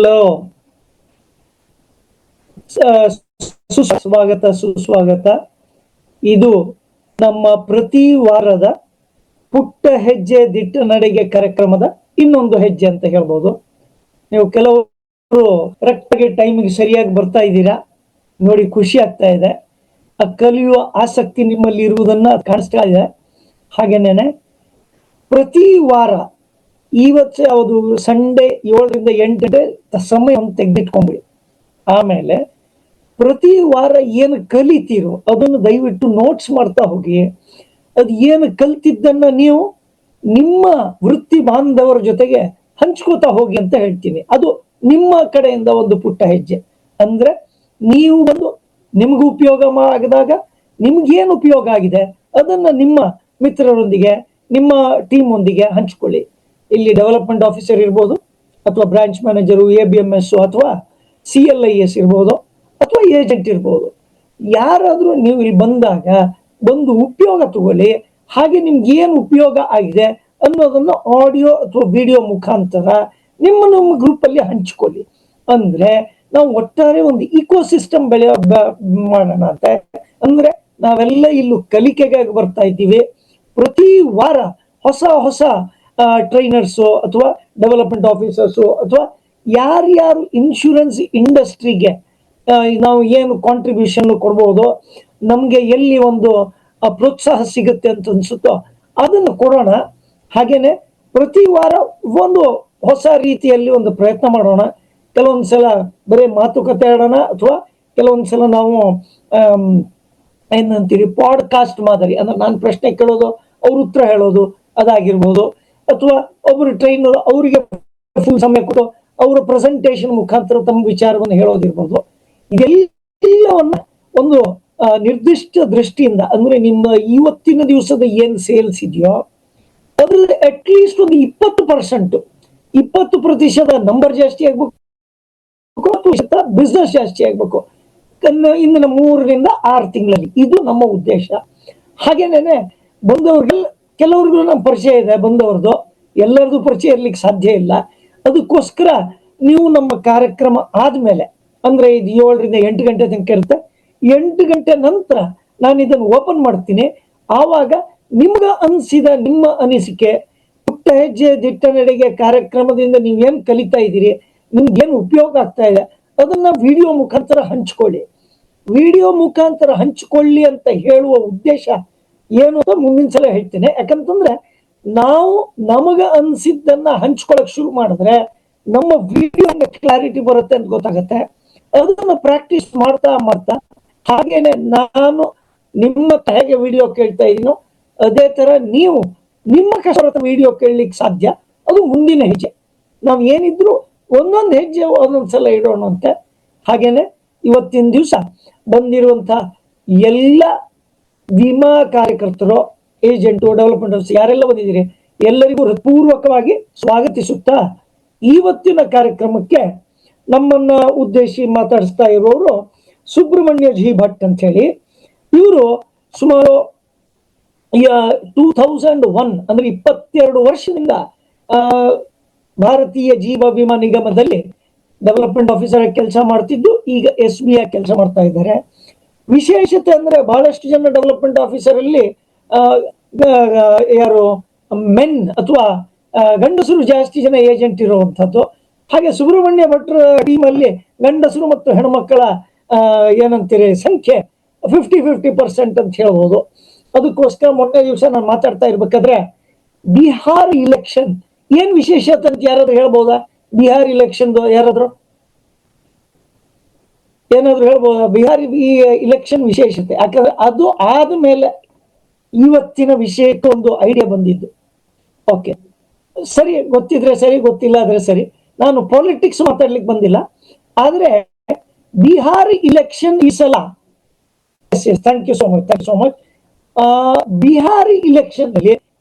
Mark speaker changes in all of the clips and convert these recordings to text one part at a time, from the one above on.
Speaker 1: Hello, ಸುಸ್ವಾಗತ. ಇದು ನಮ್ಮ ಪ್ರತಿ ವಾರದ ಪುಟ್ಟ ಹೆಜ್ಜೆ ದಿಟ್ಟ ನಡೆಗೆ ಕಾರ್ಯಕ್ರಮದ ಇನ್ನೊಂದು ಹೆಜ್ಜೆ ಅಂತ ಹೇಳ್ಬೋದು. ನೀವು ಕೆಲವರು ಕರೆಕ್ಟಾಗಿ ಟೈಮಿಗೆ ಸರಿಯಾಗಿ ಬರ್ತಾ ಇದ್ದೀರಾ, ನೋಡಿ ಖುಷಿ ಆಗ್ತಾ ಇದೆ. ಕಲಿಯುವ ಆಸಕ್ತಿ ನಿಮ್ಮಲ್ಲಿ ಇರುವುದನ್ನ ಕಾಣಿಸ್ತಾ ಇದೆ. ಹಾಗೇನೇನೆ ಪ್ರತಿ ವಾರ ಇವತ್ತು ಯಾವುದು ಸಂಡೇ 7 ರಿಂದ 8 ಗಂಟೆ ಸಮಯವನ್ನು ತೆಗೆದಿಟ್ಕೊಂಡ್ಬಿಡಿ. ಆಮೇಲೆ ಪ್ರತಿ ವಾರ ಏನು ಕಲಿತೀರೋ ಅದನ್ನು ದಯವಿಟ್ಟು ನೋಟ್ಸ್ ಮಾಡ್ತಾ ಹೋಗಿ. ಅದು ಏನು ಕಲ್ತಿದ್ದನ್ನ ನೀವು ನಿಮ್ಮ ವೃತ್ತಿ ಬಾಂಧವರ ಜೊತೆಗೆ ಹಂಚ್ಕೋತಾ ಹೋಗಿ ಅಂತ ಹೇಳ್ತೀನಿ. ಅದು ನಿಮ್ಮ ಕಡೆಯಿಂದ ಒಂದು ಪುಟ್ಟ ಹೆಜ್ಜೆ. ಅಂದ್ರೆ ನೀವು ನಿಮ್ಗೆ ಉಪಯೋಗ ಆಗದಾಗ ನಿಮ್ಗೇನು ಉಪಯೋಗ ಆಗಿದೆ ಅದನ್ನ ನಿಮ್ಮ ಮಿತ್ರರೊಂದಿಗೆ, ನಿಮ್ಮ ಟೀಮ್ ಒಂದಿಗೆ ಹಂಚ್ಕೊಳ್ಳಿ. ಇಲ್ಲಿ ಡೆವಲಪ್ಮೆಂಟ್ ಆಫೀಸರ್ ಇರ್ಬೋದು, ಅಥವಾ ಬ್ರಾಂಚ್ ಮ್ಯಾನೇಜರು, ABMS ಅಥವಾ CLIS ಇರ್ಬೋದು, ಅಥವಾ ಏಜೆಂಟ್ ಇರ್ಬೋದು. ಯಾರಾದ್ರೂ ನೀವು ಇಲ್ಲಿ ಬಂದಾಗ ಬಂದು ಉಪಯೋಗ ತಗೊಳ್ಳಿ. ಹಾಗೆ ನಿಮ್ಗೆ ಏನು ಉಪಯೋಗ ಆಗಿದೆ ಅನ್ನೋದನ್ನ ಆಡಿಯೋ ಅಥವಾ ವಿಡಿಯೋ ಮುಖಾಂತರ ನಿಮ್ಮ ಗ್ರೂಪ್ ಅಲ್ಲಿ ಹಂಚಿಕೊಳ್ಳಿ. ಅಂದ್ರೆ ನಾವು ಒಟ್ಟಾರೆ ಒಂದು ಇಕೋಸಿಸ್ಟಮ್ ಮಾಡೋಣ ಅಂತ. ಅಂದ್ರೆ ನಾವೆಲ್ಲ ಇಲ್ಲಿ ಕಲಿಕೆಗಾಗಿ ಬರ್ತಾ ಇದ್ದೀವಿ. ಪ್ರತಿ ವಾರ ಹೊಸ ಟ್ರೈನರ್ಸು ಅಥವಾ ಡೆವಲಪ್ಮೆಂಟ್ ಆಫೀಸರ್ಸು ಅಥವಾ ಯಾರ್ಯಾರು ಇನ್ಶೂರೆನ್ಸ್ ಇಂಡಸ್ಟ್ರಿಗೆ ನಾವು ಏನು ಕಾಂಟ್ರಿಬ್ಯೂಷನ್ ಕೊಡ್ಬೋದು, ನಮ್ಗೆ ಎಲ್ಲಿ ಒಂದು ಪ್ರೋತ್ಸಾಹ ಸಿಗುತ್ತೆ ಅಂತ ಅನ್ಸುತ್ತೋ ಅದನ್ನು ಕೊಡೋಣ. ಹಾಗೇನೆ ಪ್ರತಿ ವಾರ ಒಂದು ಹೊಸ ರೀತಿಯಲ್ಲಿ ಒಂದು ಪ್ರಯತ್ನ ಮಾಡೋಣ. ಕೆಲವೊಂದ್ಸಲ ಬರೀ ಮಾತುಕತೆ ಆಡೋಣ, ಅಥವಾ ಕೆಲವೊಂದ್ಸಲ ನಾವು ಏನಂತೀರಿ ಪಾಡ್ಕಾಸ್ಟ್ ಮಾದರಿ, ಅಂದ್ರೆ ನಾನು ಪ್ರಶ್ನೆ ಕೇಳೋದು ಅವ್ರ ಉತ್ತರ ಹೇಳೋದು ಅದಾಗಿರ್ಬೋದು. ಅಥವಾ ಒಬ್ಬರು ಟ್ರೈನರ್ ಅವರಿಗೆ ಫುಲ್ ಸಮಯ ಕೊಟ್ಟು ಅವರ ಪ್ರೆಸೆಂಟೇಶನ್ ಮುಖಾಂತರ ತಮ್ಮ ವಿಚಾರವನ್ನು ಹೇಳೋದಿರ್ಬೋದು. ಇದೆಲ್ಲವನ್ನ ಒಂದು ನಿರ್ದಿಷ್ಟ ದೃಷ್ಟಿಯಿಂದ, ಅಂದ್ರೆ ನಿಮ್ಮ ಇವತ್ತಿನ ದಿವಸದ ಏನ್ ಸೇಲ್ಸ್ ಇದೆಯೋ ಅದ್ರಲ್ಲಿ ಅಟ್ಲೀಸ್ಟ್ ಒಂದು 20% ನಂಬರ್ ಜಾಸ್ತಿ ಆಗ್ಬೇಕು, ಬಿಸ್ನೆಸ್ ಜಾಸ್ತಿ ಆಗ್ಬೇಕು ಇಂದಿನ 3 ರಿಂದ 6 ತಿಂಗಳಲ್ಲಿ. ಇದು ನಮ್ಮ ಉದ್ದೇಶ. ಹಾಗೇನೇನೆ ಬಂದವ್ರಿಗೆಲ್ಲ ಕೆಲವ್ರಿಗೂ ನಮ್ಮ ಪರಿಚಯ ಇದೆ, ಬಂದವ್ರದ್ದು ಎಲ್ಲರದು ಪರಿಚಯ ಇರ್ಲಿಕ್ಕೆ ಸಾಧ್ಯ ಇಲ್ಲ. ಅದಕ್ಕೋಸ್ಕರ ನೀವು ನಮ್ಮ ಕಾರ್ಯಕ್ರಮ ಆದ್ಮೇಲೆ, ಅಂದ್ರೆ ಇದು 7 ರಿಂದ 8 ಗಂಟೆ ತನಕ ಇರುತ್ತೆ. 8 ಗಂಟೆ ನಂತರ ನಾನು ಇದನ್ನು ಓಪನ್ ಮಾಡ್ತೀನಿ. ಆವಾಗ ನಿಮ್ಗ ಅನಿಸಿದ ನಿಮ್ಮ ಅನಿಸಿಕೆ, ಪುಟ್ಟ ಹೆಜ್ಜೆ ದಿಟ್ಟ ನಡೆಗೆ ಕಾರ್ಯಕ್ರಮದಿಂದ ನೀವೇನ್ ಕಲಿತಾ ಇದ್ದೀರಿ, ನಿಮ್ಗೇನು ಉಪಯೋಗ ಆಗ್ತಾ ಇದೆ ಅದನ್ನ ವಿಡಿಯೋ ಮುಖಾಂತರ ಹಂಚ್ಕೊಳ್ಳಿ. ವಿಡಿಯೋ ಮುಖಾಂತರ ಹಂಚ್ಕೊಳ್ಳಿ ಅಂತ ಹೇಳುವ ಉದ್ದೇಶ ಏನು ಅಂತ ಮುಂದಿನ ಸಲ ಹೇಳ್ತೇನೆ. ಯಾಕಂತಂದ್ರೆ ನಾವು ನಮಗ ಅನ್ಸಿದ್ದನ್ನ ಹಂಚ್ಕೊಳಕ್ ಶುರು ಮಾಡಿದ್ರೆ ನಮ್ಮ ವಿಡಿಯೋ ಕ್ಲಾರಿಟಿ ಬರುತ್ತೆ ಅಂತ ಗೊತ್ತಾಗತ್ತೆ. ಅದನ್ನ ಪ್ರಾಕ್ಟೀಸ್ ಮಾಡ್ತಾ ಹಾಗೇನೆ ನಾನು ನಿಮ್ಮ ಹೇಗೆ ವಿಡಿಯೋ ಕೇಳ್ತಾ ಇದೀನೋ ಅದೇ ತರ ನೀವು ನಿಮ್ಮ ಕಷ್ಟದ ವಿಡಿಯೋ ಕೇಳಲಿಕ್ಕೆ ಸಾಧ್ಯ. ಅದು ಮುಂದಿನ ಹೆಜ್ಜೆ. ನಾವು ಏನಿದ್ರು ಒಂದೊಂದು ಹೆಜ್ಜೆ ಒಂದೊಂದ್ಸಲ ಇಡೋಣಂತೆ. ಹಾಗೇನೆ ಇವತ್ತಿನ ದಿವಸ ಬಂದಿರುವಂತಹ ಎಲ್ಲ ವಿಮಾ ಕಾರ್ಯಕರ್ತರು, ಏಜೆಂಟು, ಡೆವಲಪ್ಮೆಂಟ್ ಆಫೀಸರ್ ಯಾರೆಲ್ಲ ಬಂದಿದ್ದೀರಿ ಎಲ್ಲರಿಗೂ ಹೃತ್ಪೂರ್ವಕವಾಗಿ ಸ್ವಾಗತಿಸುತ್ತಾ ಇವತ್ತಿನ ಕಾರ್ಯಕ್ರಮಕ್ಕೆ ನಮ್ಮನ್ನ ಉದ್ದೇಶಿ ಮಾತಾಡಿಸ್ತಾ ಇರೋರು ಸುಬ್ರಹ್ಮಣ್ಯ ಜಿ ಭಟ್ ಅಂತ ಹೇಳಿ. ಇವರು ಸುಮಾರು 2001 ಅಂದ್ರೆ 22 ವರ್ಷದಿಂದ ಭಾರತೀಯ ಜೀವ ವಿಮಾ ನಿಗಮದಲ್ಲಿ ಡೆವಲಪ್ಮೆಂಟ್ ಆಫೀಸರ್ ಆಗಿ ಕೆಲಸ ಮಾಡ್ತಿದ್ದು, ಈಗ SBI ಕೆಲಸ ಮಾಡ್ತಾ ಇದ್ದಾರೆ. ವಿಶೇಷತೆ ಅಂದ್ರೆ ಬಹಳಷ್ಟು ಜನ ಡೆವಲಪ್ಮೆಂಟ್ ಆಫೀಸರ್ ಅಲ್ಲಿ ಯಾರು ಮೆನ್ ಅಥವಾ ಗಂಡಸರು ಜಾಸ್ತಿ ಜನ ಏಜೆಂಟ್ ಇರುವಂತದ್ದು. ಹಾಗೆ ಸುಬ್ರಹ್ಮಣ್ಯ ಭಟ್ರ ಟೀಮ್ ಅಲ್ಲಿ ಗಂಡಸರು ಮತ್ತು ಹೆಣ್ಮಕ್ಕಳ ಏನಂತೀರಿ ಸಂಖ್ಯೆ 50-50% ಅಂತ ಹೇಳ್ಬೋದು. ಅದಕ್ಕೋಸ್ಕರ ಮೊನ್ನೆ ದಿವಸ ನಾನು ಮಾತಾಡ್ತಾ ಇರ್ಬೇಕಾದ್ರೆ ಬಿಹಾರ್ ಇಲೆಕ್ಷನ್ ಏನ್ ವಿಶೇಷತೆ ಅಂತ ಯಾರಾದ್ರೂ ಹೇಳ್ಬೋದಾ? ಬಿಹಾರ್ ಇಲೆಕ್ಷನ್ ಏನಾದ್ರು ಹೇಳ್ಬೋದಾ? ಬಿಹಾರ್ ಈ ಇಲೆಕ್ಷನ್ ವಿಶೇಷತೆ ಯಾಕಂದ್ರೆ ಅದು ಆದ್ಮೇಲೆ ಇವತ್ತಿನ ವಿಷಯಕ್ಕೆ ಒಂದು ಐಡಿಯಾ ಬಂದಿದ್ದು. ಓಕೆ, ಸರಿ, ಗೊತ್ತಿದ್ರೆ ಸರಿ, ಗೊತ್ತಿಲ್ಲ ಆದ್ರೆ ಸರಿ. ನಾನು ಪಾಲಿಟಿಕ್ಸ್ ಮಾತಾಡ್ಲಿಕ್ಕೆ ಬಂದಿಲ್ಲ. ಆದ್ರೆ ಬಿಹಾರ್ ಇಲೆಕ್ಷನ್ ಈ ಸಲ, thank you so much. Bihar election ಅಲ್ಲಿ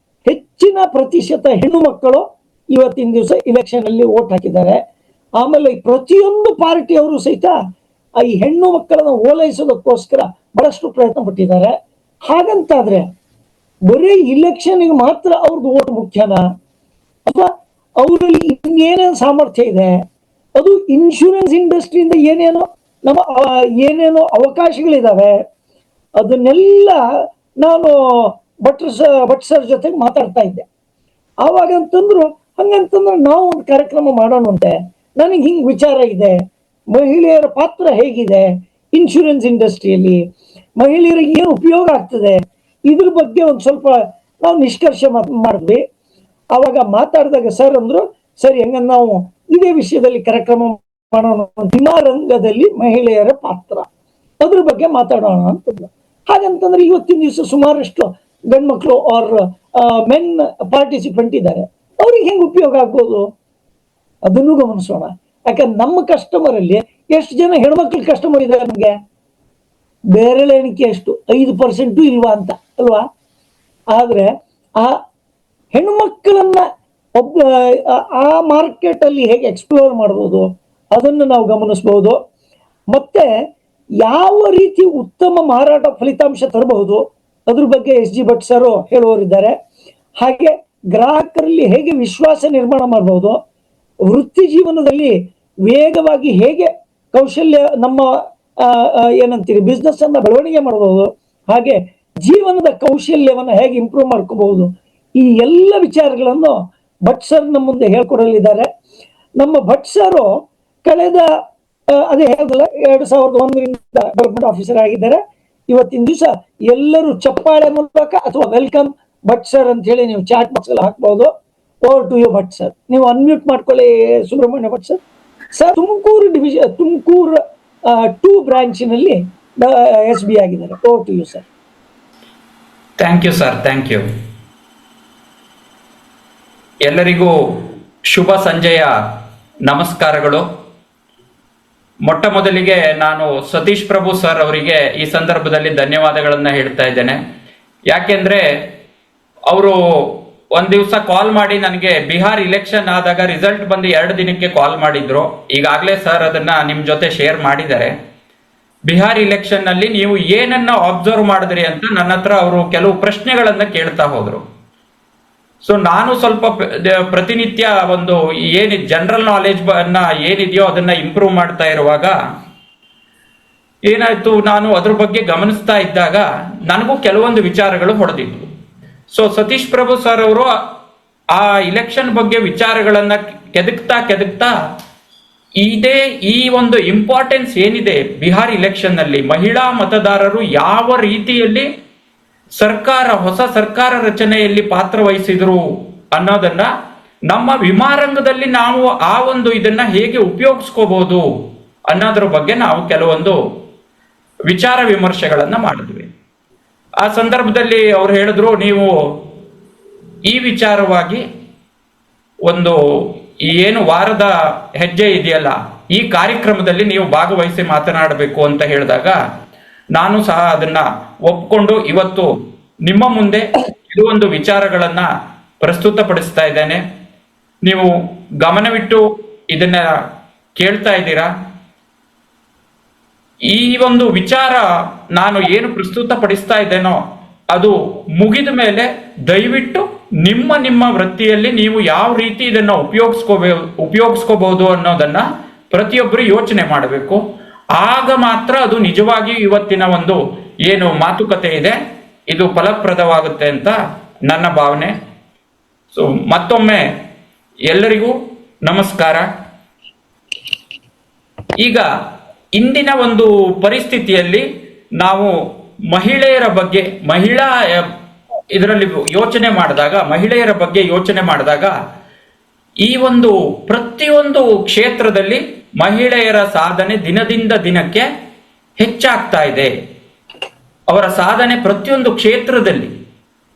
Speaker 1: ಹೆಚ್ಚಿನ ಪ್ರತಿಶತ ಹೆಣ್ಣು ಮಕ್ಕಳು ಇವತ್ತಿನ ದಿವಸ ಇಲೆಕ್ಷನ್ ಅಲ್ಲಿ ವೋಟ್ ಹಾಕಿದ್ದಾರೆ. ಆಮೇಲೆ ಪ್ರತಿಯೊಂದು ಪಾರ್ಟಿಯವರು ಸಹಿತ ಈ ಹೆಣ್ಣು ಮಕ್ಕಳನ್ನ ಓಲೈಸೋದಕ್ಕೋಸ್ಕರ ಬಹಳಷ್ಟು ಪ್ರಯತ್ನ ಪಟ್ಟಿದ್ದಾರೆ. ಹಾಗಂತಾದ್ರೆ ಬರೀ ಇಲೆಕ್ಷನ್ಗೆ ಮಾತ್ರ ಅವ್ರದ್ದು ವೋಟ್ ಮುಖ್ಯನಾ, ಅಥವಾ ಅವರಲ್ಲಿ ಇನ್ನೇನೇನು ಸಾಮರ್ಥ್ಯ ಇದೆ, ಅದು ಇನ್ಶೂರೆನ್ಸ್ ಇಂಡಸ್ಟ್ರಿಯಿಂದ ಏನೇನೋ ಅವಕಾಶಗಳಿದಾವೆ ಅದನ್ನೆಲ್ಲ ನಾನು ಭಟ್ ಸರ್ ಜೊತೆಗೆ ಮಾತಾಡ್ತಾ ಇದ್ದೆ. ಆವಾಗ ಅಂತಂದ್ರು ಹಂಗಂತಂದ್ರೆ ನಾವು ಒಂದು ಕಾರ್ಯಕ್ರಮ ಮಾಡೋಣಂತೆ, ನನಗೆ ಹಿಂಗ್ ವಿಚಾರ ಇದೆ, ಮಹಿಳೆಯರ ಪಾತ್ರ ಹೇಗಿದೆ ಇನ್ಶೂರೆನ್ಸ್ ಇಂಡಸ್ಟ್ರಿಯಲ್ಲಿ, ಮಹಿಳೆಯರಿಗೆ ಏನು ಉಪಯೋಗ ಆಗ್ತದೆ, ಇದ್ರ ಬಗ್ಗೆ ಒಂದು ಸ್ವಲ್ಪ ನಾವು ನಿಷ್ಕರ್ಷ ಮಾಡಿದ್ವಿ. ಅವಾಗ ಮಾತಾಡಿದಾಗ ಸರ್ ಅಂದ್ರು, ಸರಿ ಹಂಗ ನಾವು ಇದೇ ವಿಷಯದಲ್ಲಿ ಕಾರ್ಯಕ್ರಮ ಮಾಡೋಣ, ವಿಮಾ ರಂಗದಲ್ಲಿ ಮಹಿಳೆಯರ ಪಾತ್ರ ಅದ್ರ ಬಗ್ಗೆ ಮಾತಾಡೋಣ ಅಂತಂದ್ರು. ಹಾಗಂತಂದ್ರೆ ಇವತ್ತಿನ ದಿವಸ ಸುಮಾರಷ್ಟು ಗಂಡ್ಮಕ್ಳು ಆರ್ ಮೆನ್ ಪಾರ್ಟಿಸಿಪೆಂಟ್ ಇದ್ದಾರೆ, ಅವ್ರಿಗೆ ಹೆಂಗ್ ಉಪಯೋಗ ಆಗ್ಬೋದು ಅದನ್ನು ಗಮನಿಸೋಣ. ಯಾಕಂದ್ರೆ ನಮ್ಮ ಕಸ್ಟಮರ್ ಅಲ್ಲಿ ಎಷ್ಟು ಜನ ಹೆಣ್ಮಕ್ಳು ಕಸ್ಟಮರ್ ಇದ್ದಾರೆ ನಮ್ಗೆ ಬೇರೆ ಎಣಿಕೆ ಎಷ್ಟು 5% ಇಲ್ವಾ ಅಂತ ಅಲ್ವಾ. ಆದ್ರೆ ಆ ಹೆಣ್ಮಕ್ಕಳನ್ನ ಆ ಮಾರ್ಕೆಟ್ ಅಲ್ಲಿ ಹೇಗೆ ಎಕ್ಸ್ಪ್ಲೋರ್ ಮಾಡ್ಬೋದು ಅದನ್ನು ನಾವು ಗಮನಿಸಬಹುದು. ಮತ್ತೆ ಯಾವ ರೀತಿ ಉತ್ತಮ ಮಾರಾಟ ಫಲಿತಾಂಶ ತರಬಹುದು ಅದ್ರ ಬಗ್ಗೆ ಎಸ್ ಜಿ ಭಟ್ ಸರ್ ಹೇಳುವವರಿದ್ದಾರೆ. ಹಾಗೆ ಗ್ರಾಹಕರಲ್ಲಿ ಹೇಗೆ ವಿಶ್ವಾಸ ನಿರ್ಮಾಣ ಮಾಡಬಹುದು, ವೃತ್ತಿ ಜೀವನದಲ್ಲಿ ವೇಗವಾಗಿ ಹೇಗೆ ಕೌಶಲ್ಯ ನಮ್ಮ ಏನಂತೀರಿ ಬಿಸ್ನೆಸ್ ಅನ್ನ ಬೆಳವಣಿಗೆ ಮಾಡಬಹುದು, ಹಾಗೆ ಜೀವನದ ಕೌಶಲ್ಯವನ್ನ ಹೇಗೆ ಇಂಪ್ರೂವ್ ಮಾಡ್ಕೋಬಹುದು, ಈ ಎಲ್ಲ ವಿಚಾರಗಳನ್ನು ಭಟ್ ಸರ್ ನಮ್ಮ ಮುಂದೆ ಹೇಳ್ಕೊಡಲಿದ್ದಾರೆ. ನಮ್ಮ ಭಟ್ ಸರ್ ಕಳೆದ ಅದೇ ಹೇಳಿದಲ್ಲ 2001ರಿಂದ ಡೆವಲಪ್ಮೆಂಟ್ ಆಫೀಸರ್ ಆಗಿದ್ದಾರೆ. ಇವತ್ತಿನ ದಿವಸ ಎಲ್ಲರೂ ಚಪ್ಪಾಳೆ ಮೂಲಕ ಅಥವಾ ವೆಲ್ಕಮ್ ಭಟ್ ಸರ್ ಅಂತ ಹೇಳಿ ನೀವು ಚಾಟ್ ಬಾಕ್ಸ್ ಅಲ್ಲಿ ಹಾಕ್ಬಹುದು. Over to you Bhat sir. ನೀವು ಅನ್ಮ್ಯೂಟ್ ಮಾಡ್ಕೊಳ್ಳಿ ಸುಬ್ರಹ್ಮಣ್ಯ ಭಟ್ ಸರ್. ಸರ್ ತುಮಕೂರು 2 ಬ್ರಾಂಚಿನಲ್ಲಿ SB ಆಗಿದ್ದಾರೆ. Over to you sir.
Speaker 2: Thank you sir, thank you. ಎಲ್ಲರಿಗೂ ಶುಭ ಸಂಜೆಯ ನಮಸ್ಕಾರಗಳು. ಮೊಟ್ಟ ಮೊದಲಿಗೆ ನಾನು ಸತೀಶ್ ಪ್ರಭು ಸರ್ ಅವರಿಗೆ ಈ ಸಂದರ್ಭದಲ್ಲಿ ಧನ್ಯವಾದಗಳನ್ನ ಹೇಳ್ತಾ ಇದ್ದೇನೆ. ಯಾಕೆಂದ್ರೆ ಅವರು ಒಂದ್ ದಿವಸ ಕಾಲ್ ಮಾಡಿ ನನಗೆ ಬಿಹಾರ್ ಇಲೆಕ್ಷನ್ ಆದಾಗ ರಿಸಲ್ಟ್ ಬಂದು 2 ದಿನಕ್ಕೆ ಕಾಲ್ ಮಾಡಿದ್ರು. ಈಗಾಗಲೇ ಸರ್ ಅದನ್ನ ನಿಮ್ ಜೊತೆ ಶೇರ್ ಮಾಡಿದ್ದಾರೆ. ಬಿಹಾರ್ ಇಲೆಕ್ಷನ್ ನಲ್ಲಿ ನೀವು ಏನನ್ನ ಅಬ್ಸರ್ವ್ ಮಾಡಿದ್ರಿ ಅಂತ ನನ್ನ ಹತ್ರ ಅವರು ಕೆಲವು ಪ್ರಶ್ನೆಗಳನ್ನ ಕೇಳ್ತಾ ಹೋದ್ರು. ಸೊ ನಾನು ಸ್ವಲ್ಪ ಪ್ರತಿನಿತ್ಯ ಒಂದು ಜನರಲ್ ನಾಲೆಜ್ ಏನಿದೆಯೋ ಅದನ್ನ ಇಂಪ್ರೂವ್ ಮಾಡ್ತಾ ಇರುವಾಗ ಏನಾಯ್ತು, ನಾನು ಅದ್ರ ಬಗ್ಗೆ ಗಮನಿಸ್ತಾ ಇದ್ದಾಗ ನನಗೂ ಕೆಲವೊಂದು ವಿಚಾರಗಳು ಹೊಡೆದಿದ್ವು. ಸೊ ಸತೀಶ್ ಪ್ರಭು ಸರ್ ಅವರು ಆ ಇಲೆಕ್ಷನ್ ಬಗ್ಗೆ ವಿಚಾರಗಳನ್ನ ಕೆದಕ್ತಾ ಈ ಒಂದು ಇಂಪಾರ್ಟೆನ್ಸ್ ಏನಿದೆ ಬಿಹಾರ್ ಇಲೆಕ್ಷನ್ ನಲ್ಲಿ ಮಹಿಳಾ ಮತದಾರರು ಯಾವ ರೀತಿಯಲ್ಲಿ ಹೊಸ ಸರ್ಕಾರ ರಚನೆಯಲ್ಲಿ ಪಾತ್ರ ವಹಿಸಿದ್ರು ಅನ್ನೋದನ್ನ ನಮ್ಮ ವಿಮಾ ರಂಗದಲ್ಲಿ ನಾವು ಆ ಒಂದು ಇದನ್ನ ಹೇಗೆ ಉಪಯೋಗಿಸ್ಕೋಬಹುದು ಅನ್ನೋದ್ರ ಬಗ್ಗೆ ನಾವು ಕೆಲವೊಂದು ವಿಚಾರ ವಿಮರ್ಶೆಗಳನ್ನ ಮಾಡಿದ್ವಿ. ಆ ಸಂದರ್ಭದಲ್ಲಿ ಅವ್ರು ಹೇಳಿದ್ರು, ನೀವು ಈ ವಿಚಾರವಾಗಿ ಒಂದು ಏನು ವಾರದ ಹೆಜ್ಜೆ ಇದೆಯಲ್ಲ ಈ ಕಾರ್ಯಕ್ರಮದಲ್ಲಿ ನೀವು ಭಾಗವಹಿಸಿ ಮಾತನಾಡಬೇಕು ಅಂತ ಹೇಳಿದಾಗ ನಾನು ಸಹ ಅದನ್ನ ಒಪ್ಕೊಂಡು ಇವತ್ತು ನಿಮ್ಮ ಮುಂದೆ ಕೆಲವೊಂದು ವಿಚಾರಗಳನ್ನ ಪ್ರಸ್ತುತಪಡಿಸ್ತಾ ಇದ್ದೇನೆ. ನೀವು ಗಮನವಿಟ್ಟು ಇದನ್ನ ಕೇಳ್ತಾ ಇದ್ದೀರಾ. ಈ ಒಂದು ವಿಚಾರ ನಾನು ಏನು ಪ್ರಸ್ತುತಪಡಿಸ್ತಾ ಇದ್ದೇನೋ ಅದು ಮುಗಿದ ಮೇಲೆ ದಯವಿಟ್ಟು ನಿಮ್ಮ ವೃತ್ತಿಯಲ್ಲಿ ನೀವು ಯಾವ ರೀತಿ ಇದನ್ನ ಉಪಯೋಗಿಸ್ಕೋಬಹುದು ಅನ್ನೋದನ್ನ ಪ್ರತಿಯೊಬ್ಬರು ಯೋಚನೆ ಮಾಡಬೇಕು. ಆಗ ಮಾತ್ರ ಅದು ನಿಜವಾಗಿ ಇವತ್ತಿನ ಒಂದು ಏನು ಮಾತುಕತೆ ಇದೆ ಇದು ಫಲಪ್ರದವಾಗುತ್ತೆ ಅಂತ ನನ್ನ ಭಾವನೆ. ಸೊ ಮತ್ತೊಮ್ಮೆ ಎಲ್ಲರಿಗೂ ನಮಸ್ಕಾರ. ಈಗ ಇಂದಿನ ಒಂದು ಪರಿಸ್ಥಿತಿಯಲ್ಲಿ ನಾವು ಮಹಿಳೆಯರ ಬಗ್ಗೆ ಮಹಿಳೆಯರ ಬಗ್ಗೆ ಯೋಚನೆ ಮಾಡಿದಾಗ ಈ ಒಂದು ಪ್ರತಿಯೊಂದು ಕ್ಷೇತ್ರದಲ್ಲಿ ಮಹಿಳೆಯರ ಸಾಧನೆ ದಿನದಿಂದ ದಿನಕ್ಕೆ ಹೆಚ್ಚಾಗ್ತಾ ಇದೆ. ಅವರ ಸಾಧನೆ ಪ್ರತಿಯೊಂದು ಕ್ಷೇತ್ರದಲ್ಲಿ,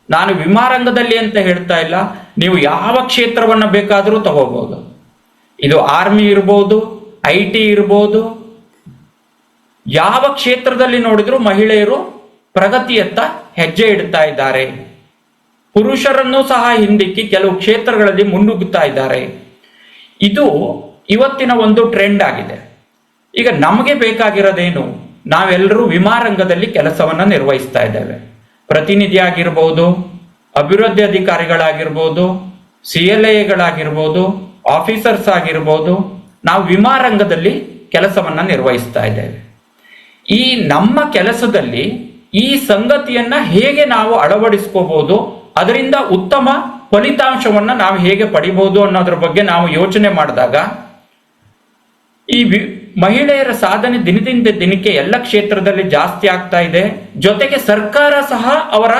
Speaker 2: ನಾನು ವಿಮಾ ರಂಗದಲ್ಲಿ ಅಂತ ಹೇಳ್ತಾ ಇಲ್ಲ, ನೀವು ಯಾವ ಕ್ಷೇತ್ರವನ್ನ ಬೇಕಾದರೂ ತಗೋಬಹುದು. ಇದು ಆರ್ಮಿ ಇರ್ಬೋದು, IT ಇರ್ಬೋದು, ಯಾವ ಕ್ಷೇತ್ರದಲ್ಲಿ ನೋಡಿದ್ರು ಮಹಿಳೆಯರು ಪ್ರಗತಿಯತ್ತ ಹೆಜ್ಜೆ ಇಡ್ತಾ ಇದ್ದಾರೆ. ಪುರುಷರನ್ನು ಸಹ ಹಿಂದಿಕ್ಕಿ ಕೆಲವು ಕ್ಷೇತ್ರಗಳಲ್ಲಿ ಮುನ್ನುಗ್ಗುತ್ತಾ ಇದ್ದಾರೆ. ಇದು ಇವತ್ತಿನ ಒಂದು ಟ್ರೆಂಡ್ ಆಗಿದೆ. ಈಗ ನಮಗೆ ಬೇಕಾಗಿರೋದೇನು? ನಾವೆಲ್ಲರೂ ವಿಮಾ ರಂಗದಲ್ಲಿ ಕೆಲಸವನ್ನ ನಿರ್ವಹಿಸ್ತಾ ಇದ್ದೇವೆ. ಪ್ರತಿನಿಧಿ ಆಗಿರ್ಬೋದು, ಅಭಿವೃದ್ಧಿ ಅಧಿಕಾರಿಗಳಾಗಿರ್ಬೋದು, CLAಗಳಾಗಿರ್ಬೋದು, ಆಫೀಸರ್ಸ್ ಆಗಿರ್ಬೋದು, ನಾವು ವಿಮಾ ರಂಗದಲ್ಲಿ ಕೆಲಸವನ್ನ ನಿರ್ವಹಿಸ್ತಾ ಇದ್ದೇವೆ. ಈ ನಮ್ಮ ಕೆಲಸದಲ್ಲಿ ಈ ಸಂಗತಿಯನ್ನ ಹೇಗೆ ನಾವು ಅಳವಡಿಸ್ಕೋಬಹುದು, ಅದರಿಂದ ಉತ್ತಮ ಫಲಿತಾಂಶವನ್ನ ನಾವು ಹೇಗೆ ಪಡಿಬಹುದು ಅನ್ನೋದ್ರ ಬಗ್ಗೆ ನಾವು ಯೋಚನೆ ಮಾಡಿದಾಗ ಈ ಮಹಿಳೆಯರ ಸಾಧನೆ ದಿನದಿಂದ ದಿನಕ್ಕೆ ಎಲ್ಲ ಕ್ಷೇತ್ರದಲ್ಲಿ ಜಾಸ್ತಿ ಆಗ್ತಾ ಇದೆ. ಜೊತೆಗೆ ಸರ್ಕಾರ ಸಹ ಅವರ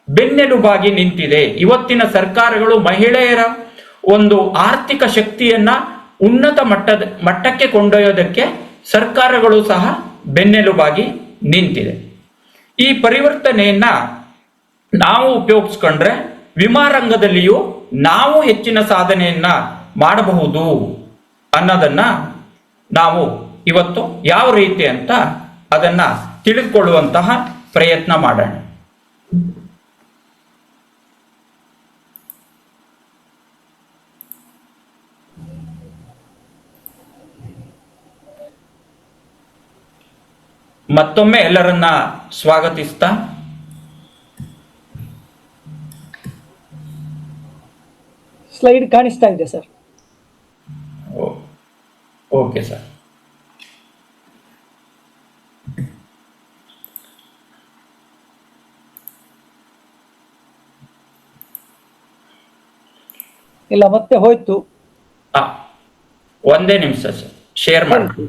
Speaker 2: ಬೆನ್ನೆಲುಬಾಗಿ ನಿಂತಿದೆ. ಇವತ್ತಿನ ಸರ್ಕಾರಗಳು ಮಹಿಳೆಯರ ಒಂದು ಆರ್ಥಿಕ ಶಕ್ತಿಯನ್ನ ಉನ್ನತ ಮಟ್ಟಕ್ಕೆ ಕೊಂಡೊಯ್ಯೋದಕ್ಕೆ ಸರ್ಕಾರಗಳು ಸಹ ಬೆನ್ನೆಲುಬಾಗಿ ನಿಂತಿದೆ. ಈ ಪರಿವರ್ತನೆಯನ್ನ ನಾವು ಉಪಯೋಗಿಸ್ಕೊಂಡ್ರೆ ವಿಮಾ ರಂಗದಲ್ಲಿಯೂ ನಾವು ಹೆಚ್ಚಿನ ಸಾಧನೆಯನ್ನ ಮಾಡಬಹುದು ಅನ್ನೋದನ್ನ ನಾವು ಇವತ್ತು ಯಾವ ರೀತಿ ಅಂತ ಅದನ್ನ ತಿಳಿದುಕೊಳ್ಳುವಂತಹ ಪ್ರಯತ್ನ ಮಾಡೋಣ. ಮತ್ತೊಮ್ಮೆ ಎಲ್ಲರನ್ನ ಸ್ವಾಗತಿಸ್ತಾ
Speaker 1: ಸ್ಲೈಡ್ ಕಾಣಿಸ್ತಾ ಇದೆ ಸರ್.
Speaker 2: Okay sir.
Speaker 1: ಇಲ್ಲ ಮತ್ತೆ ಹೋಯ್ತು.
Speaker 2: ಒಂದೇ ನಿಮಿಷ ಸರ್, ಶೇರ್ ಮಾಡಿ.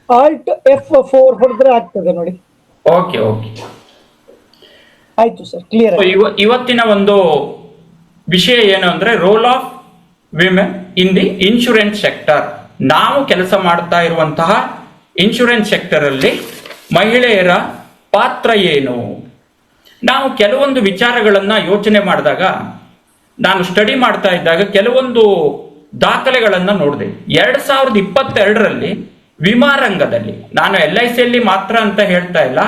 Speaker 1: Alt F4 ಹೊಡೆದ್ರೆ ಆಗ್ತದೆ ನೋಡಿ.
Speaker 2: ಓಕೆ ಓಕೆ,
Speaker 1: ಆಯ್ತು ಸರ್, ಕ್ಲಿಯರ್.
Speaker 2: ಇವತ್ತಿನ ಒಂದು ವಿಷಯ ಏನು ಅಂದ್ರೆ role of women in the insurance sector. ನಾವು ಕೆಲಸ ಮಾಡ್ತಾ ಇರುವಂತಹ ಇನ್ಶೂರೆನ್ಸ್ ಸೆಕ್ಟರ್ ಅಲ್ಲಿ ಮಹಿಳೆಯರ ಪಾತ್ರ ಏನು? ನಾವು ಕೆಲವೊಂದು ವಿಚಾರಗಳನ್ನ ಯೋಚನೆ ಮಾಡಿದಾಗ, ನಾನು ಸ್ಟಡಿ ಮಾಡ್ತಾ ಇದ್ದಾಗ ಕೆಲವೊಂದು ದಾಖಲೆಗಳನ್ನ ನೋಡಿದೆ. 2022ರಲ್ಲಿ ವಿಮಾ ರಂಗದಲ್ಲಿ, ನಾನು LICಯಲ್ಲಿ ಮಾತ್ರ ಅಂತ ಹೇಳ್ತಾ ಇಲ್ಲ,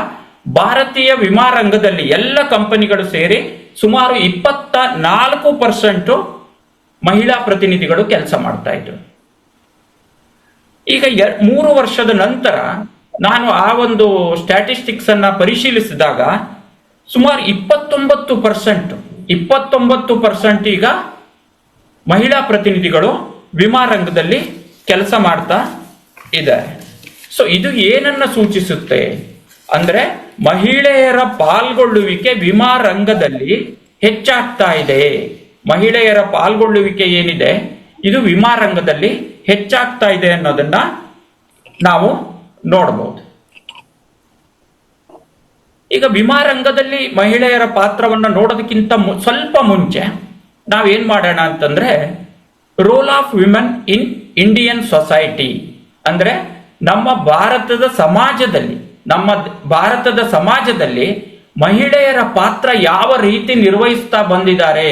Speaker 2: ಭಾರತೀಯ ವಿಮಾ ರಂಗದಲ್ಲಿ ಎಲ್ಲ ಕಂಪನಿಗಳು ಸೇರಿ ಸುಮಾರು 24% ಮಹಿಳಾ ಪ್ರತಿನಿಧಿಗಳು ಕೆಲಸ ಮಾಡ್ತಾ ಇದ್ರು. ಈಗ 3 ವರ್ಷದ ನಂತರ ನಾನು ಆ ಒಂದು ಸ್ಟ್ಯಾಟಿಸ್ಟಿಕ್ಸ್ ಅನ್ನ ಪರಿಶೀಲಿಸಿದಾಗ ಸುಮಾರು 29% ಈಗ ಮಹಿಳಾ ಪ್ರತಿನಿಧಿಗಳು ವಿಮಾ ರಂಗದಲ್ಲಿ ಕೆಲಸ ಮಾಡ್ತಾ ಇದ್ದಾರೆ. ಸೊ ಇದು ಏನನ್ನ ಸೂಚಿಸುತ್ತೆ ಅಂದ್ರೆ ಮಹಿಳೆಯರ ಪಾಲ್ಗೊಳ್ಳುವಿಕೆ ವಿಮಾ ರಂಗದಲ್ಲಿ ಹೆಚ್ಚಾಗ್ತಾ ಇದೆ. ಮಹಿಳೆಯರ ಪಾಲ್ಗೊಳ್ಳುವಿಕೆ ಏನಿದೆ ಇದು ವಿಮಾ ರಂಗದಲ್ಲಿ ಹೆಚ್ಚಾಗ್ತಾ ಇದೆ ಅನ್ನೋದನ್ನ ನಾವು ನೋಡಬಹುದು. ಈಗ ವಿಮಾ ರಂಗದಲ್ಲಿ ಮಹಿಳೆಯರ ಪಾತ್ರವನ್ನ ನೋಡೋದಕ್ಕಿಂತ ಸ್ವಲ್ಪ ಮುಂಚೆ ನಾವೇನ್ ಮಾಡೋಣ ಅಂತಂದ್ರೆ role of women in Indian society ಅಂದ್ರೆ ನಮ್ಮ ಭಾರತದ ಸಮಾಜದಲ್ಲಿ ಮಹಿಳೆಯರ ಪಾತ್ರ ಯಾವ ರೀತಿ ನಿರ್ವಹಿಸ್ತಾ ಬಂದಿದ್ದಾರೆ,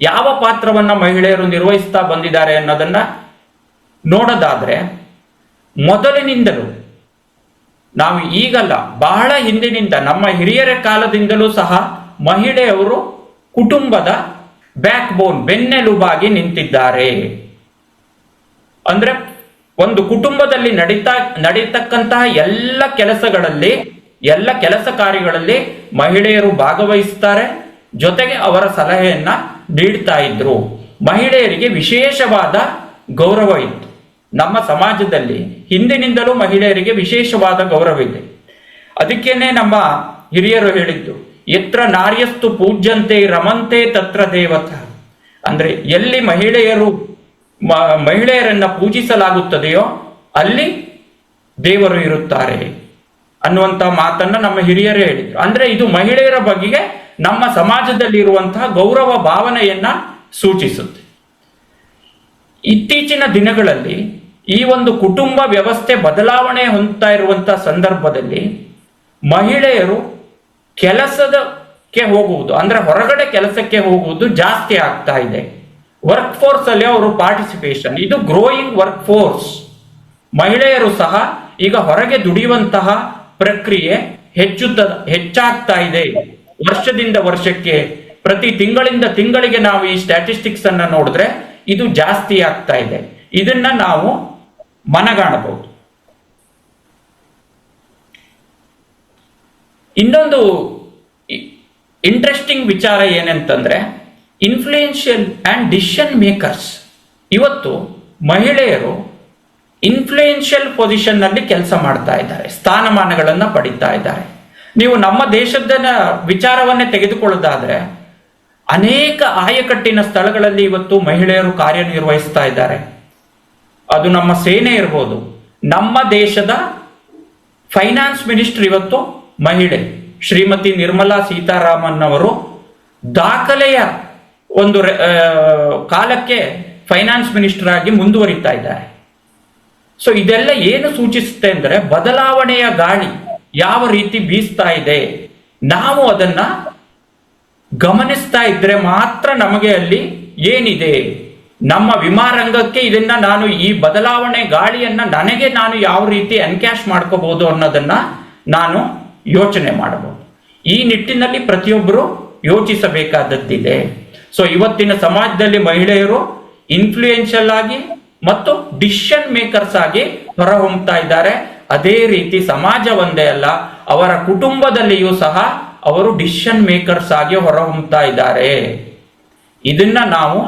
Speaker 2: ಯಾವ ಪಾತ್ರವನ್ನ ಮಹಿಳೆಯರು ನಿರ್ವಹಿಸ್ತಾ ಬಂದಿದ್ದಾರೆ ಅನ್ನೋದನ್ನ ನೋಡೋದಾದ್ರೆ, ಮೊದಲಿನಿಂದಲೂ ನಾವು ಈಗಲ್ಲ, ಬಹಳ ಹಿಂದಿನಿಂದ ನಮ್ಮ ಹಿರಿಯರ ಕಾಲದಿಂದಲೂ ಸಹ ಮಹಿಳೆಯರು ಕುಟುಂಬದ ಬ್ಯಾಕ್ ಬೋನ್, ಬೆನ್ನೆಲುಬಾಗಿ ನಿಂತಿದ್ದಾರೆ. ಅಂದ್ರೆ ಒಂದು ಕುಟುಂಬದಲ್ಲಿ ನಡೀತಕ್ಕಂತಹ ಎಲ್ಲ ಕೆಲಸ ಕಾರ್ಯಗಳಲ್ಲಿ ಮಹಿಳೆಯರು ಭಾಗವಹಿಸ್ತಾರೆ. ಜೊತೆಗೆ ಅವರ ಸಲಹೆಯನ್ನ ನೀಡ್ತಾ ಇದ್ರು. ಮಹಿಳೆಯರಿಗೆ ವಿಶೇಷವಾದ ಗೌರವ ಇತ್ತು. ನಮ್ಮ ಸಮಾಜದಲ್ಲಿ ಹಿಂದಿನಿಂದಲೂ ಮಹಿಳೆಯರಿಗೆ ವಿಶೇಷವಾದ ಗೌರವ ಇದೆ. ಅದಕ್ಕೇನೆ ನಮ್ಮ ಹಿರಿಯರು ಹೇಳಿದ್ದು, ಯತ್ರ ನಾರ್ಯಸ್ತು ಪೂಜ್ಯಂತೆ ರಮಂತೆ ತತ್ರ ದೇವತ. ಅಂದ್ರೆ ಎಲ್ಲಿ ಮಹಿಳೆಯರನ್ನ ಪೂಜಿಸಲಾಗುತ್ತದೆಯೋ ಅಲ್ಲಿ ದೇವರು ಇರುತ್ತಾರೆ ಅನ್ನುವಂತ ಮಾತನ್ನ ನಮ್ಮ ಹಿರಿಯರೇ ಹೇಳಿದ್ರು. ಅಂದ್ರೆ ಇದು ಮಹಿಳೆಯರ ಬಗೆಗೆ ನಮ್ಮ ಸಮಾಜದಲ್ಲಿ ಇರುವಂತಹ ಗೌರವ ಭಾವನೆಯನ್ನ ಸೂಚಿಸುತ್ತೆ. ಇತ್ತೀಚಿನ ದಿನಗಳಲ್ಲಿ ಈ ಒಂದು ಕುಟುಂಬ ವ್ಯವಸ್ಥೆ ಬದಲಾವಣೆ ಹೊಂದ್ತಾ ಇರುವಂತಹ ಸಂದರ್ಭದಲ್ಲಿ ಮಹಿಳೆಯರು ಕೆಲಸಕ್ಕೆ ಹೋಗುವುದು, ಅಂದ್ರೆ ಹೊರಗಡೆ ಕೆಲಸಕ್ಕೆ ಹೋಗುವುದು ಜಾಸ್ತಿ ಆಗ್ತಾ ಇದೆ. ವರ್ಕ್ ಫೋರ್ಸ್ ಅಲ್ಲಿ ಅವರು ಪಾರ್ಟಿಸಿಪೇಷನ್, ಇದು ಗ್ರೋಯಿಂಗ್ ವರ್ಕ್ ಫೋರ್ಸ್. ಮಹಿಳೆಯರು ಸಹ ಈಗ ಹೊರಗೆ ದುಡಿಯುವಂತಹ ಪ್ರಕ್ರಿಯೆ ಹೆಚ್ಚಾಗ್ತಾ ಇದೆ. ವರ್ಷದಿಂದ ವರ್ಷಕ್ಕೆ, ಪ್ರತಿ ತಿಂಗಳಿಂದ ತಿಂಗಳಿಗೆ ನಾವು ಈ ಸ್ಟ್ಯಾಟಿಸ್ಟಿಕ್ಸ್ ಅನ್ನ ನೋಡಿದ್ರೆ ಇದು ಜಾಸ್ತಿ ಆಗ್ತಾ ಇದೆ. ಇದನ್ನ ನಾವು ಮನಗಾಣಬಹುದು. ಇನ್ನೊಂದು ಇಂಟ್ರೆಸ್ಟಿಂಗ್ ವಿಚಾರ ಏನಂತಂದ್ರೆ, ಇನ್ಫ್ಲೂಯೆನ್ಷಿಯಲ್ ಅಂಡ್ ಡಿಸಿಷನ್ ಮೇಕರ್ಸ್. ಇವತ್ತು ಮಹಿಳೆಯರು ಇನ್ಫ್ಲೂಯೆನ್ಷಿಯಲ್ ಪೊಸಿಷನ್ ನಲ್ಲಿ ಕೆಲಸ ಮಾಡ್ತಾ ಇದ್ದಾರೆ, ಸ್ಥಾನಮಾನಗಳನ್ನ ಪಡಿತಾ ಇದ್ದಾರೆ. ನೀವು ನಮ್ಮ ದೇಶದ ವಿಚಾರವನ್ನೇ ತೆಗೆದುಕೊಳ್ಳೋದಾದ್ರೆ, ಅನೇಕ ಆಯಕಟ್ಟಿನ ಸ್ಥಳಗಳಲ್ಲಿ ಇವತ್ತು ಮಹಿಳೆಯರು ಕಾರ್ಯನಿರ್ವಹಿಸ್ತಾ ಇದ್ದಾರೆ. ಅದು ನಮ್ಮ ಸೇನೆ ಇರ್ಬೋದು. ನಮ್ಮ ದೇಶದ ಫೈನಾನ್ಸ್ ಮಿನಿಸ್ಟರ್ ಇವತ್ತು ಮಹಿಳೆ, ಶ್ರೀಮತಿ ನಿರ್ಮಲಾ ಸೀತಾರಾಮನ್ ಅವರು ದಾಖಲೆಯ ಒಂದು ಕಾಲಕ್ಕೆ ಫೈನಾನ್ಸ್ ಮಿನಿಸ್ಟರ್ ಆಗಿ ಮುಂದುವರಿತಾ ಇದ್ದಾರೆ. ಸೊ ಇದೆಲ್ಲ ಏನು ಸೂಚಿಸುತ್ತೆ ಅಂದ್ರೆ, ಬದಲಾವಣೆಯ ಗಾಳಿ ಯಾವ ರೀತಿ ಬೀಸ್ತಾ ಇದೆ, ನಾವು ಅದನ್ನ ಗಮನಿಸ್ತಾ ಇದ್ರೆ ಮಾತ್ರ ನಮಗೆ ಅಲ್ಲಿ ಏನಿದೆ, ನಮ್ಮ ವಿಮಾ ರಂಗಕ್ಕೆ ಇದನ್ನ ನಾನು ಈ ಬದಲಾವಣೆ ಗಾಳಿಯನ್ನ ನನಗೆ ನಾನು ಯಾವ ರೀತಿ ಎನ್ಕ್ಯಾಶ್ ಮಾಡ್ಕೋಬಹುದು ಅನ್ನೋದನ್ನ ನಾನು ಯೋಚನೆ ಮಾಡಬಹುದು. ಈ ನಿಟ್ಟಿನಲ್ಲಿ ಪ್ರತಿಯೊಬ್ಬರು ಯೋಚಿಸಬೇಕಾದದ್ದಿದೆ. ಸೊ ಇವತ್ತಿನ ಸಮಾಜದಲ್ಲಿ ಮಹಿಳೆಯರು ಇನ್ಫ್ಲೂಯೆನ್ಷಿಯಲ್ ಆಗಿ ಮತ್ತು ಡಿಸಿಷನ್ ಮೇಕರ್ಸ್ ಆಗಿ ಹೊರಹೊಮ್ಮತಾ ಇದ್ದಾರೆ. ಅದೇ ರೀತಿ ಸಮಾಜ ಒಂದೇ ಅಲ್ಲ, ಅವರ ಕುಟುಂಬದಲ್ಲಿಯೂ ಸಹ ಅವರು ಡಿಸಿಷನ್ ಮೇಕರ್ಸ್ ಆಗಿ ಹೊರಹೊಮ್ಮತಾ ಇದ್ದಾರೆ. ಇದನ್ನ ನಾವು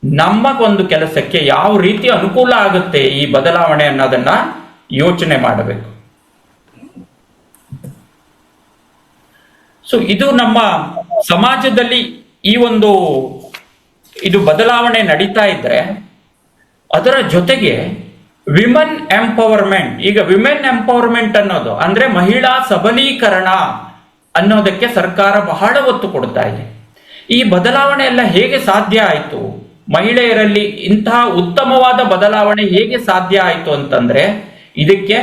Speaker 2: ನಮ್ಮ ಒಂದು ಕೆಲಸಕ್ಕೆ ಯಾವ ರೀತಿ ಅನುಕೂಲ ಆಗುತ್ತೆ ಈ ಬದಲಾವಣೆ ಅನ್ನೋದನ್ನ ಯೋಚನೆ ಮಾಡಬೇಕು. ಸೊ ಇದು ನಮ್ಮ ಸಮಾಜದಲ್ಲಿ ಈ ಒಂದು ಇದು ಬದಲಾವಣೆ ನಡೀತಾ ಇದ್ರೆ, ಅದರ ಜೊತೆಗೆ ವಿಮೆನ್ ಎಂಪವರ್ಮೆಂಟ್. ಈಗ ವಿಮೆನ್ ಎಂಪವರ್ಮೆಂಟ್ ಅನ್ನೋದು ಅಂದ್ರೆ ಮಹಿಳಾ ಸಬಲೀಕರಣ ಅನ್ನೋದಕ್ಕೆ ಸರ್ಕಾರ ಬಹಳ ಒತ್ತು ಕೊಡ್ತಾ ಇದೆ. ಈ ಬದಲಾವಣೆ ಎಲ್ಲ ಹೇಗೆ ಸಾಧ್ಯ ಆಯಿತು, ಮಹಿಳೆಯರಲ್ಲಿ ಇಂತಹ ಉತ್ತಮವಾದ ಬದಲಾವಣೆ ಹೇಗೆ ಸಾಧ್ಯ ಆಯಿತು ಅಂತಂದ್ರೆ, ಇದಕ್ಕೆ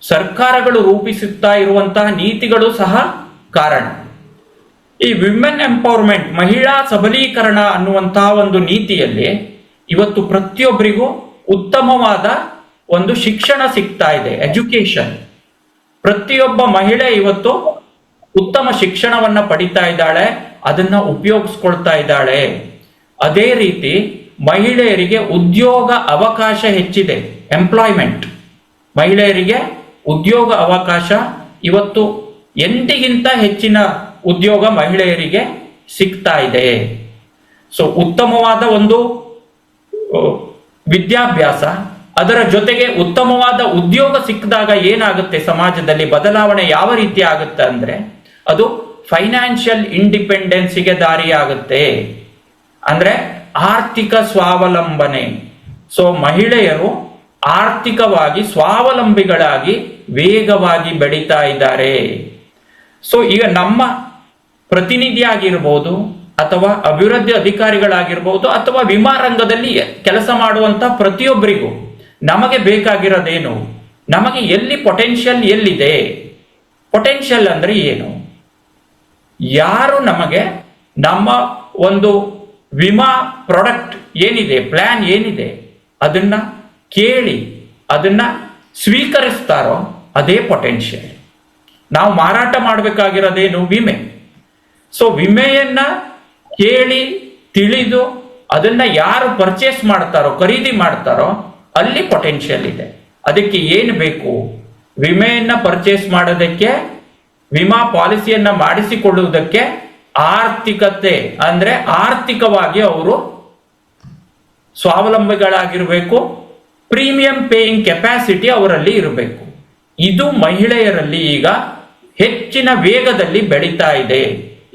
Speaker 2: ಸರ್ಕಾರಗಳು ರೂಪಿಸುತ್ತಾ ಇರುವಂತಹ ನೀತಿಗಳು ಸಹ ಕಾರಣ. ಈ ವಿಮೆನ್ ಎಂಪವರ್ಮೆಂಟ್, ಮಹಿಳಾ ಸಬಲೀಕರಣ ಅನ್ನುವಂತಹ ಒಂದು ನೀತಿಯಲ್ಲಿ ಇವತ್ತು ಪ್ರತಿಯೊಬ್ಬರಿಗೂ ಉತ್ತಮವಾದ ಒಂದು ಶಿಕ್ಷಣ ಸಿಗ್ತಾ ಇದೆ, ಎಜುಕೇಶನ್. ಪ್ರತಿಯೊಬ್ಬ ಮಹಿಳೆ ಇವತ್ತು ಉತ್ತಮ ಶಿಕ್ಷಣವನ್ನ ಪಡಿತಾ ಇದ್ದಾಳೆ, ಅದನ್ನ ಉಪಯೋಗಿಸ್ಕೊಳ್ತಾ ಇದ್ದಾಳೆ. ಅದೇ ರೀತಿ ಮಹಿಳೆಯರಿಗೆ ಉದ್ಯೋಗ ಅವಕಾಶ ಹೆಚ್ಚಿದೆ, ಎಂಪ್ಲಾಯ್ಮೆಂಟ್. ಮಹಿಳೆಯರಿಗೆ ಉದ್ಯೋಗ ಅವಕಾಶ ಇವತ್ತು ಎಂದಿಗಿಂತ ಹೆಚ್ಚಿನ ಉದ್ಯೋಗ ಮಹಿಳೆಯರಿಗೆ ಸಿಗ್ತಾ ಇದೆ. ಸೊ ಉತ್ತಮವಾದ ಒಂದು ವಿದ್ಯಾಭ್ಯಾಸ, ಅದರ ಜೊತೆಗೆ ಉತ್ತಮವಾದ ಉದ್ಯೋಗ ಸಿಕ್ಕಿದಾಗ ಏನಾಗುತ್ತೆ, ಸಮಾಜದಲ್ಲಿ ಬದಲಾವಣೆ ಯಾವ ರೀತಿ ಆಗುತ್ತೆ ಅಂದ್ರೆ, ಅದು ಫೈನಾನ್ಷಿಯಲ್ ಇಂಡಿಪೆಂಡೆನ್ಸಿಗೆ ದಾರಿಯಾಗುತ್ತೆ. ಅಂದ್ರೆ ಆರ್ಥಿಕ ಸ್ವಾವಲಂಬನೆ. ಸೊ ಮಹಿಳೆಯರು ಆರ್ಥಿಕವಾಗಿ ಸ್ವಾವಲಂಬಿಗಳಾಗಿ ವೇಗವಾಗಿ ಬೆಳೀತಾ ಇದ್ದಾರೆ. ಸೊ ಈಗ ನಮ್ಮ ಪ್ರತಿನಿಧಿ ಆಗಿರ್ಬೋದು, ಅಥವಾ ಅಭಿವೃದ್ಧಿ ಅಧಿಕಾರಿಗಳಾಗಿರ್ಬೋದು, ಅಥವಾ ವಿಮಾ ರಂಗದಲ್ಲಿ ಕೆಲಸ ಮಾಡುವಂತ ಪ್ರತಿಯೊಬ್ಬರಿಗೂ ನಮಗೆ ಬೇಕಾಗಿರೋದೇನು, ನಮಗೆ ಎಲ್ಲಿ ಪೊಟೆನ್ಷಿಯಲ್ ಎಲ್ಲಿದೆ. ಪೊಟೆನ್ಷಿಯಲ್ ಅಂದ್ರೆ ಏನು, ಯಾರು ನಮಗೆ ನಮ್ಮ ಒಂದು ವಿಮಾ ಪ್ರಾಡಕ್ಟ್ ಏನಿದೆ, ಪ್ಲಾನ್ ಏನಿದೆ, ಅದನ್ನ ಕೇಳಿ ಅದನ್ನ ಸ್ವೀಕರಿಸ್ತಾರೋ ಅದೇ ಪೊಟೆನ್ಷಿಯಲ್. ನಾವು ಮಾರಾಟ ಮಾಡಬೇಕಾಗಿರೋದೇನು, ವಿಮೆ. ಸೊ ವಿಮೆಯನ್ನ ಕೇಳಿ ತಿಳಿದು ಅದನ್ನ ಯಾರು ಪರ್ಚೇಸ್ ಮಾಡ್ತಾರೋ, ಖರೀದಿ ಮಾಡ್ತಾರೋ, ಅಲ್ಲಿ ಪೊಟೆನ್ಷಿಯಲ್ ಇದೆ. ಅದಕ್ಕೆ ಏನು ಬೇಕು, ವಿಮೆಯನ್ನ ಪರ್ಚೇಸ್ ಮಾಡೋದಕ್ಕೆ, ವಿಮಾ ಪಾಲಿಸಿಯನ್ನ ಮಾಡಿಸಿಕೊಳ್ಳುವುದಕ್ಕೆ ಆರ್ಥಿಕತೆ ಅಂದ್ರೆ ಆರ್ಥಿಕವಾಗಿ ಅವರು ಸ್ವಾವಲಂಬಿಗಳಾಗಿರ್ಬೇಕು, ಪ್ರೀಮಿಯಂ ಪೇಯಿಂಗ್ ಕೆಪಾಸಿಟಿ ಅವರಲ್ಲಿ ಇರಬೇಕು. ಇದು ಮಹಿಳೆಯರಲ್ಲಿ ಈಗ ಹೆಚ್ಚಿನ ವೇಗದಲ್ಲಿ ಬೆಳೀತಾ ಇದೆ.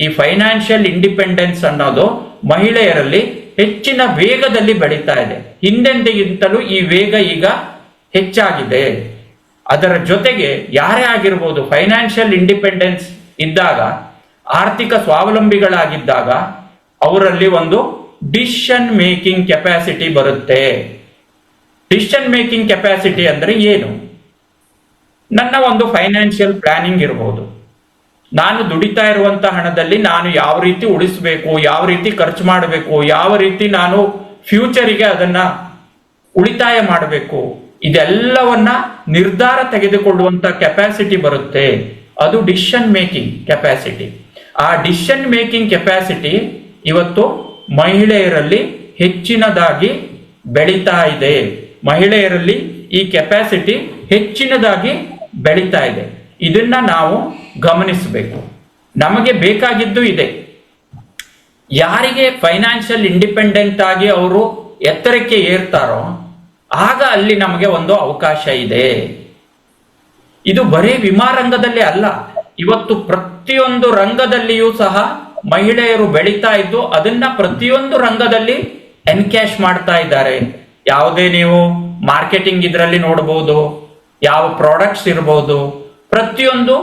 Speaker 2: ಈ ಫೈನಾನ್ಷಿಯಲ್ ಇಂಡಿಪೆಂಡೆನ್ಸ್ ಅನ್ನೋದು ಮಹಿಳೆಯರಲ್ಲಿ ಹೆಚ್ಚಿನ ವೇಗದಲ್ಲಿ ಬೆಳೀತಾ ಇದೆ. ಹಿಂದೆಂದಿಗಿಂತಲೂ ಈ ವೇಗ ಈಗ ಹೆಚ್ಚಾಗಿದೆ. ಅದರ ಜೊತೆಗೆ ಯಾರೇ ಆಗಿರ್ಬೋದು, ಫೈನಾನ್ಷಿಯಲ್ ಇಂಡಿಪೆಂಡೆನ್ಸ್ ಇದ್ದಾಗ, ಆರ್ಥಿಕ ಸ್ವಾವಲಂಬಿಗಳಾಗಿದ್ದಾಗ ಅವರಲ್ಲಿ ಒಂದು ಡಿಸಿಷನ್ ಮೇಕಿಂಗ್ ಕೆಪಾಸಿಟಿ ಬರುತ್ತೆ. ಡಿಸಿಷನ್ ಮೇಕಿಂಗ್ ಕೆಪಾಸಿಟಿ ಅಂದ್ರೆ ಏನು, ನನ್ನ ಒಂದು ಫೈನಾನ್ಷಿಯಲ್ ಪ್ಲಾನಿಂಗ್ ಇರಬಹುದು. ನಾನು ದುಡಿತಾ ಇರುವಂತ ಹಣದಲ್ಲಿ ನಾನು ಯಾವ ರೀತಿ ಉಳಿಸಬೇಕು, ಯಾವ ರೀತಿ ಖರ್ಚು ಮಾಡಬೇಕು, ಯಾವ ರೀತಿ ನಾನು ಫ್ಯೂಚರಿಗೆ ಅದನ್ನ ಉಳಿತಾಯ ಮಾಡಬೇಕು, ಇದೆಲ್ಲವನ್ನ ನಿರ್ಧಾರ ತೆಗೆದುಕೊಳ್ಳುವಂತ ಕೆಪಾಸಿಟಿ ಬರುತ್ತೆ. ಅದು ಡಿಸಿಷನ್ ಮೇಕಿಂಗ್ ಕೆಪಾಸಿಟಿ. ಆ ಡಿಸಿಷನ್ ಮೇಕಿಂಗ್ ಕೆಪಾಸಿಟಿ ಇವತ್ತು ಮಹಿಳೆಯರಲ್ಲಿ ಹೆಚ್ಚಿನದಾಗಿ ಬೆಳೀತಾ ಇದೆ. ಮಹಿಳೆಯರಲ್ಲಿ ಈ ಕೆಪಾಸಿಟಿ ಹೆಚ್ಚಿನದಾಗಿ ಬೆಳೀತಾ ಇದೆ. ಇದನ್ನ ನಾವು ಗಮನಿಸಬೇಕು. ನಮಗೆ ಬೇಕಾಗಿದ್ದು ಇದೆ. ಯಾರಿಗೆ ಫೈನಾನ್ಷಿಯಲ್ ಇಂಡಿಪೆಂಡೆಂಟ್ ಆಗಿ ಅವರು ಎತ್ತರಕ್ಕೆ ಏರ್ತಾರೋ ಆಗ ಅಲ್ಲಿ ನಮಗೆ ಒಂದು ಅವಕಾಶ ಇದೆ. ಇದು ಬರೀ ವಿಮಾ ರಂಗದಲ್ಲಿ ಅಲ್ಲ, ಇವತ್ತು ಪ್ರತಿಯೊಂದು ರಂಗದಲ್ಲಿಯೂ ಸಹ ಮಹಿಳೆಯರು ಬೆಳೀತಾ ಇದ್ದು ಅದನ್ನ ಪ್ರತಿಯೊಂದು ರಂಗದಲ್ಲಿ ಎನ್ಕ್ಯಾಶ್ ಮಾಡ್ತಾ ಇದ್ದಾರೆ. ಯಾವುದೇ ನೀವು ಮಾರ್ಕೆಟಿಂಗ್ ಇದರಲ್ಲಿ ನೋಡಬಹುದು, ಯಾವ ಪ್ರಾಡಕ್ಟ್ಸ್ ಇರಬಹುದು, ಪ್ರತಿಯೊಂದು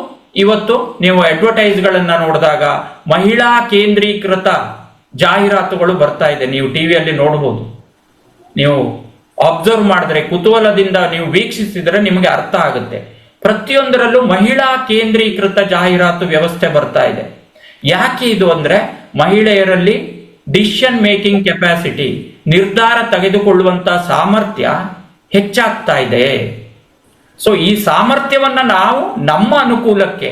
Speaker 2: ಇವತ್ತು ನೀವು ಅಡ್ವರ್ಟೈಸ್ ಗಳನ್ನ ನೋಡಿದಾಗ ಮಹಿಳಾ ಕೇಂದ್ರೀಕೃತ ಜಾಹೀರಾತುಗಳು ಬರ್ತಾ ಇದೆ. ನೀವು ಟಿವಿಯಲ್ಲಿ ನೋಡಬಹುದು. ನೀವು ಅಬ್ಸರ್ವ್ ಮಾಡಿದ್ರೆ, ಕುತೂಹಲದಿಂದ ನೀವು ವೀಕ್ಷಿಸಿದ್ರೆ ನಿಮಗೆ ಅರ್ಥ ಆಗುತ್ತೆ. ಪ್ರತಿಯೊಂದರಲ್ಲೂ ಮಹಿಳಾ ಕೇಂದ್ರೀಕೃತ ಜಾಹೀರಾತು ವ್ಯವಸ್ಥೆ ಬರ್ತಾ ಇದೆ. ಯಾಕೆ ಇದು ಅಂದ್ರೆ ಮಹಿಳೆಯರಲ್ಲಿ ಡಿಸಿಷನ್ ಮೇಕಿಂಗ್ ಕೆಪಾಸಿಟಿ, ನಿರ್ಧಾರ ತೆಗೆದುಕೊಳ್ಳುವಂತ ಸಾಮರ್ಥ್ಯ ಹೆಚ್ಚಾಗ್ತಾ ಇದೆ. ಸೊ ಈ ಸಾಮರ್ಥ್ಯವನ್ನ ನಾವು ನಮ್ಮ ಅನುಕೂಲಕ್ಕೆ